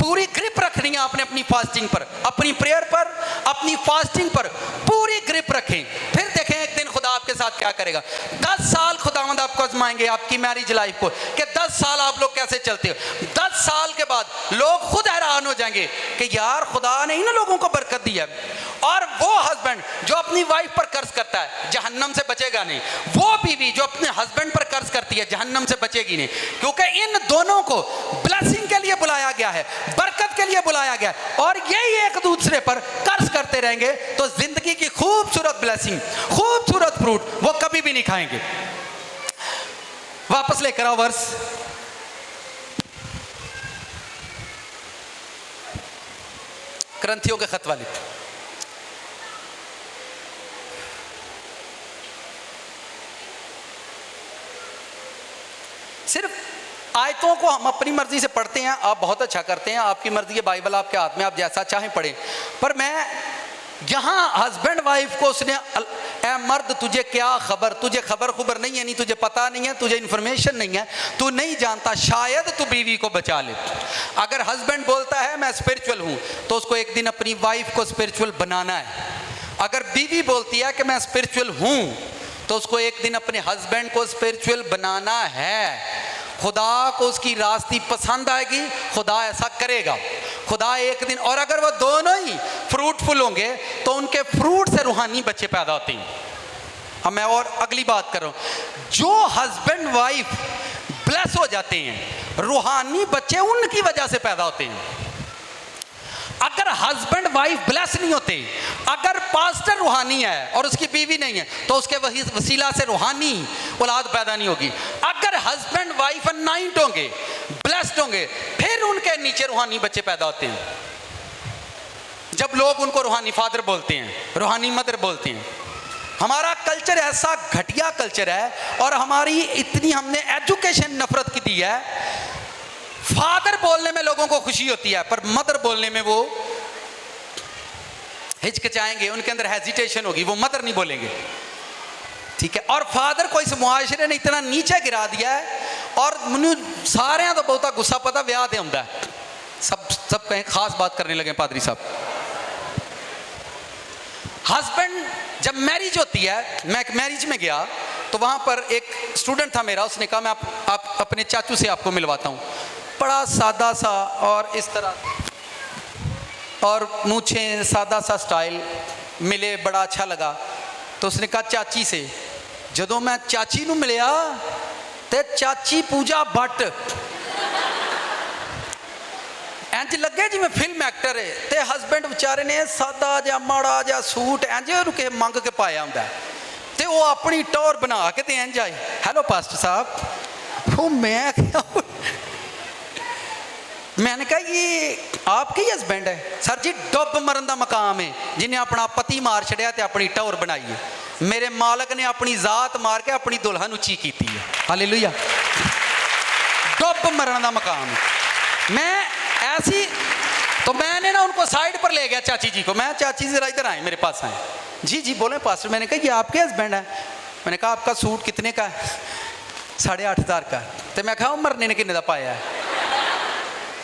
पूरी ग्रिप रखनी है आपने, अपनी फास्टिंग पर, अपनी प्रेयर पर, अपनी फास्टिंग पर पूरी ग्रिप रखें। फिर देखें एक दिन खुदा आपके साथ क्या करेगा। 10 साल खुदावंद आपको आजमाएंगे आपकी मैरिज लाइफ को कि 10 साल आप लोग कैसे चलते हो। 10 साल के बाद लोग खुद हैरान हो जाएंगे कि यार खुदा ने ही ना लोगों को बरकत दी है। और वो हस्बैंड जो अपनी वाइफ पर कर्ज करता है जहन्नम से बचेगा नहीं, वो बीवी जो अपने हस्बैंड पर कर्ज करती है जहन्नम से बचेगी नहीं, क्योंकि इन दोनों को ब्लेसिंग के लिए बुलाया गया है, बरकत के लिए बुलाया गया है। और यही एक दूसरे पर कर्ज करते रहेंगे तो जिंदगी की खूबसूरत ब्लेसिंग, खूबसूरत फ्रूट वो कभी भी नहीं खाएंगे। वापस लेकर आओ वर्ष, ग्रंथियों के खत वाले। सिर्फ आयतों को हम अपनी मर्जी से पढ़ते हैं, आप बहुत अच्छा करते हैं, आपकी मर्जी है, बाइबल आपके हाथ में, आप जैसा चाहें पढ़ें। पर मैं यहाँ हस्बैंड वाइफ को उसने, ए मर्द तुझे क्या खबर, तुझे खबर खुबर नहीं है, नहीं तुझे पता नहीं है, तुझे इन्फॉर्मेशन नहीं है, तू नहीं जानता, शायद तू बीवी को बचा ले। अगर हस्बैंड बोलता है मैं स्पिरिचुअल हूँ तो उसको एक दिन अपनी वाइफ को स्पिरिचुअल बनाना है। अगर बीवी बोलती है कि मैं स्पिरिचुअल हूँ तो उसको एक दिन अपने हस्बैंड को स्पिरिचुअल बनाना है। खुदा को उसकी रास्ती पसंद आएगी, खुदा ऐसा करेगा, खुदा एक दिन। और अगर वो दोनों ही फ्रूटफुल होंगे तो उनके फ्रूट से रूहानी बच्चे पैदा होते हैं। अब मैं और अगली बात कर रहा हूँ, जो हस्बैंड वाइफ ब्लेस हो जाते हैं रूहानी बच्चे उनकी वजह से पैदा होते हैं। अगर हस्बैंड वाइफ ब्लेस नहीं होते, अगर पास्टर रूहानी है और उसकी बीवी नहीं है तो उसके वसीला से रूहानी औलाद पैदा नहीं होगी। अगर हस्बैंड वाइफ अननाइंट होंगे, ब्लेस्ड होंगे, फिर उनके नीचे रूहानी बच्चे पैदा होते हैं। जब लोग उनको रूहानी फादर बोलते हैं, रूहानी मदर बोलते हैं। हमारा कल्चर ऐसा घटिया कल्चर है और हमारी इतनी हमने एजुकेशन नफरत की दी है। फादर बोलने में लोगों को खुशी होती है पर मदर बोलने में वो हिचकिचाएंगे, उनके अंदर हेजिटेशन होगी, वो मदर नहीं बोलेंगे, ठीक है। और फादर को इस मुआशरे ने इतना नीचे गिरा दिया है और मैनू सारे तो बहुत गुस्सा पता ब्याह ते आउंदा है, सब कहीं खास बात करने लगे पादरी साहब। हस्बैंड जब मैरिज होती है, मैं एक मैरिज में गया तो वहाँ पर एक स्टूडेंट था मेरा, उसने कहा मैं आप अपने चाचू से आपको मिलवाता हूँ। बड़ा सादा सा और इस तरह और मूछें, सादा सा स्टाइल, मिले, बड़ा अच्छा लगा। तो उसने कहा चाची से। जदों मैं चाची नूं मिलिया ते चाची पूजा भट्ट, इंज लगे जिवें फिल्म एक्टर है, ते हस्बैंड बेचारे ने सादा जा माड़ा जा सूट इंज रुके मंग के पाया हुंदा ते वो अपनी टौर बना के ते इंज आई, हेलो पास्टर साहब। वो मैंने कहा ये आपके ही हस्बैंड है? सर जी डुब मरन का मकाम है, जिन्हें अपना पति मार छड़िया ते अपनी टौर बनाई है। मेरे मालक ने अपनी जात मार के अपनी दुल्हन उची की है। हालेलुया। डुब मरन का मकाम है। मैं ऐसी तो मैंने ना उनको साइड पर ले गया चाची जी को। मैं चाची जरा इधर आए, मेरे पास आए। जी जी बोले पास्टर। मैंने कहा ये आपके हस्बैंड है? मैंने कहा आपका सूट कितने का है? 8,500 का। तो मैं कहा मरने ने किन्ने का पाया है?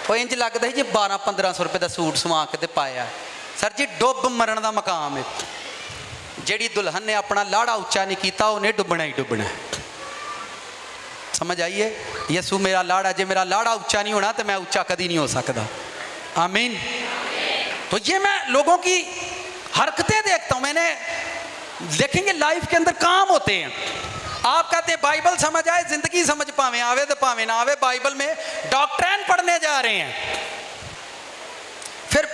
वो इंज लगता है जी 1200-1500 रुपये का सूट सवा के पाया। सर जी डुब मरण का मकाम है। जिहड़ी दुल्हन ने अपना लाड़ा उच्चा नहीं किया उन्हें डुबना ही डुबना है। समझ आइए? यसू मेरा लाड़ा, जे मेरा लाड़ा उच्चा नहीं होना तो मैं उच्चा कभी नहीं हो सकता। आमीन। तो ये मैं लोगों की हरकतें देखता हूँ। मैंने देखेंगे लाइफ के अंदर काम होते हैं। आप कहते हैं बाइबल समझ आए, जिंदगी समझ पावे, आवे तो पावे ना आवे, बाइबल में डॉक्ट्रिन पढ़ने जा रहे हैं। फिर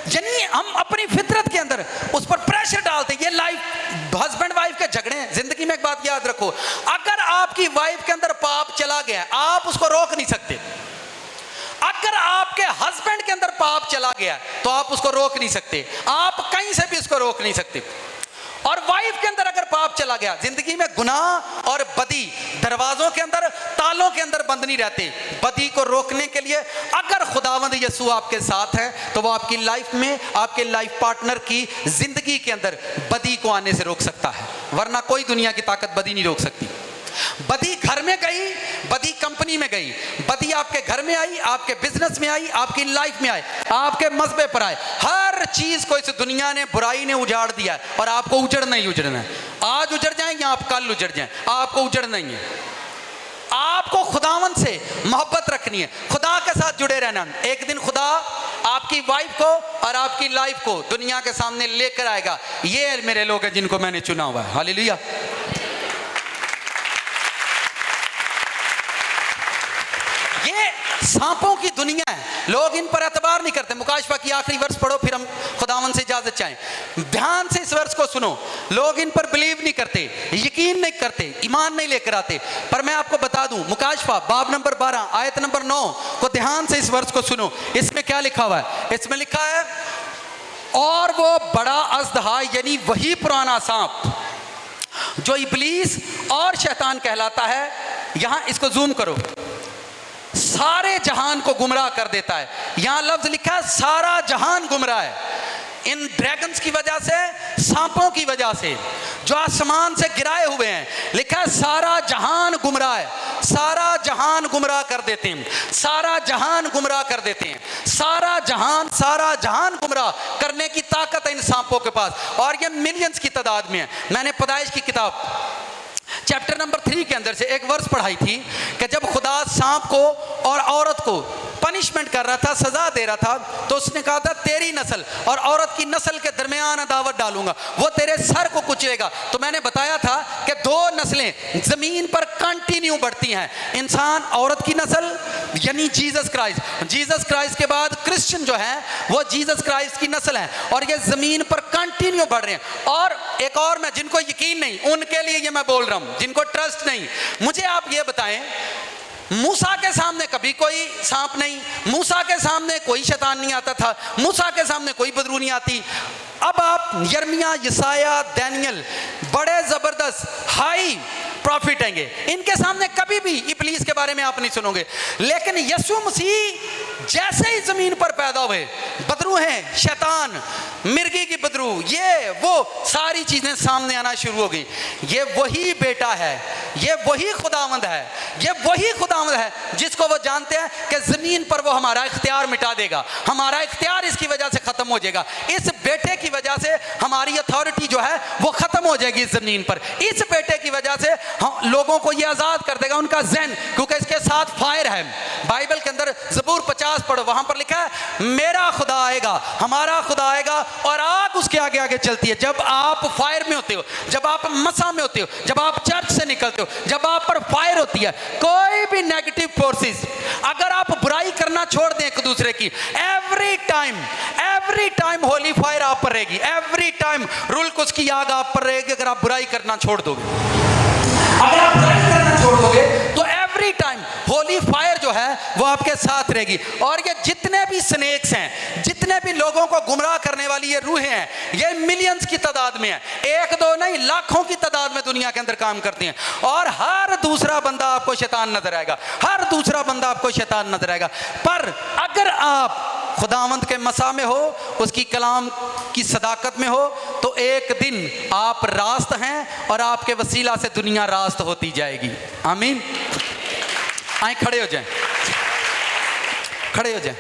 यानी हम अपनी फितरत के अंदर उस पर प्रेशर डालते हैं। ये लाइफ हस्बैंड वाइफ के झगड़े हैं। जिंदगी में एक बात याद रखो, अगर आपकी वाइफ के अंदर पाप चला गया आप उसको रोक नहीं सकते। अगर आपके हस्बैंड के अंदर पाप चला गया तो आप उसको रोक नहीं सकते, आप कहीं से भी उसको रोक नहीं सकते। और वाइफ के अंदर अगर पाप चला गया, जिंदगी में गुनाह और बदी दरवाजों के अंदर, तालों के अंदर बंद नहीं रहते। बदी को रोकने के लिए अगर खुदावंद यसू आपके साथ है तो वो आपकी लाइफ में, आपके लाइफ पार्टनर की जिंदगी के अंदर बदी को आने से रोक सकता है, वरना कोई दुनिया की ताकत बदी नहीं रोक सकती। बदी घर में गई, बदी कंपनी में गई, बदी आपके घर में आई, आपके बिजनेस में आई, आपकी लाइफ में आए, आपके मजबे पर आए। हर चीज को इस दुनिया ने, बुराई ने उजाड़ दिया है और आपको उजड़ना ही उजड़ना है। आज उजड़ जाए या आप कल उजड़ जाए, आपको उजड़ना ही है। आपको खुदावन से मोहब्बत रखनी है, खुदा के साथ जुड़े रहना। एक दिन खुदा आपकी वाइफ को और आपकी लाइफ को दुनिया के सामने लेकर आएगा। ये मेरे लोग हैं जिनको मैंने चुना हुआ है। हालेलुया। ये सांपों की दुनिया है, लोग इन पर एतबार नहीं करते। मुकाशफा की आखिरी वर्ष पढ़ो, फिर हम खुदावन से इजाजत चाहें। ध्यान से इस वर्ष को सुनो। लोग इन पर बिलीव नहीं करते, यकीन नहीं करते, ईमान नहीं लेकर आते। पर मैं आपको बता दूं, मुकाशफा बाब नंबर 12 आयत नंबर 9 को ध्यान से इस वर्ष को सुनो। इसमें क्या लिखा हुआ है? इसमें लिखा है, और वो बड़ा अज़दहा, यानी वही पुराना सांप जो इब्लीस और शैतान कहलाता है, यहां इसको जूम करो, सारे जहान को गुमराह कर देता है। यहां लफ्ज लिखा है सारा जहान गुमराह है। इन ड्रैगन्स की वजह से, सांपों की वजह से जो आसमान से गिराए हुए हैं, लिखा है सारा जहान गुमराह है। सारा जहान गुमराह कर देते हैं, सारा जहान गुमराह कर देते हैं, सारा जहान गुमराह करने की ताकत है इन सांपों के पास, और ये मिलियंस की तादाद में है। मैंने पैदाइश की किताब चैप्टर नंबर 3 के अंदर से एक वर्स पढ़ाई थी कि जब खुदा सांप को और औरत को पनिशमेंट कर रहा था, सजा दे रहा था, तो उसने कहा था तेरी नस्ल और औरत की नस्ल के दरमियान अदावत डालूंगा, वो तेरे सर को कुचलेगा। तो मैंने बताया था कि 2 नस्लें जमीन पर कंटिन्यू बढ़ती हैं, इंसान, औरत की नस्ल यानी जीसस क्राइस्ट, जीसस क्राइस्ट के बाद क्रिश्चियन जो है वो जीसस क्राइस्ट की नस्ल है, और ये जमीन पर कंटिन्यू बढ़ रहे हैं। और एक और, मैं जिनको यकीन नहीं उनके लिए ये मैं बोल रहा हूं, जिनको ट्रस्ट नहीं, मुझे आप ये बताएं, मूसा के सामने कभी कोई सांप नहीं, मूसा के सामने कोई शैतान नहीं आता था, मूसा के सामने कोई बदबू नहीं आती। अब आप यिर्मयाह, यशायाह, दानियल, बड़े जबरदस्त हाई प्रॉफिट हैंगे, इनके सामने कभी भी इब्लीस के बारे में आप नहीं सुनोगे। लेकिन यीशु मसीह जैसे ही जमीन पर पैदा हुए, बदरू हैं, शैतान, मिर्गी की बदरू, ये वो सारी चीजें सामने आना शुरू हो गई। ये वही बेटा है, ये वही खुदावंद है, ये वही खुदावंद है जिसको वो जानते हैं कि जमीन पर वो हमारा इख्तियार मिटा देगा, हमारा इख्तियार इसकी वजह से खत्म हो जाएगा, इस बेटे की वजह से हमारी अथॉरिटी जो है वो खत्म हो जाएगी इस जमीन पर, इस बेटे की वजह से हम लोगों को ये आजाद कर देगा उनका ज़हन, क्योंकि इसके साथ फायर है। बाइबल के अंदर ज़बूर 50 पढ़ो, वहां पर लिखा है मेरा खुदा आएगा, हमारा खुदा आएगा, और आग उसके आगे आगे चलती है। जब आप फायर में होते हो, जब आप मसा में होते हो, जब आप चर्च से निकलते हो, जब आप पर फायर होती है, कोई भी नेगेटिव फोर्सेस, अगर आप बुराई करना छोड़ दें एक दूसरे की, एवरी टाइम होली फायर आप पर रहेगी, एवरी टाइम रूल कुछ की आग आप पर रहेगी। अगर आप बुराई करना छोड़ दोगे, अगर आप बुराई करना छोड़ दोगे, तो एवरी टाइम होली फायर जो है वो आपके साथ रहेगी। और ये जितने भी स्नेक्स हैं, जितने भी लोगों को गुमराह करने वाली ये रूहें हैं, ये मिलियंस की तादाद में है, 1-2 नहीं, लाखों की तादाद में दुनिया के अंदर काम करती हैं। और हर दूसरा बंदा आपको शैतान नजर आएगा, हर दूसरा बंदा आपको शैतान नजर आएगा। पर अगर आप खुदावंद के मसा में हो, उसकी कलाम की सदाकत में हो, तो एक दिन आप रास्त हैं और आपके वसीला से दुनिया रास्त होती जाएगी। आमीन। आए खड़े हो जाएं, खड़े हो जाएं।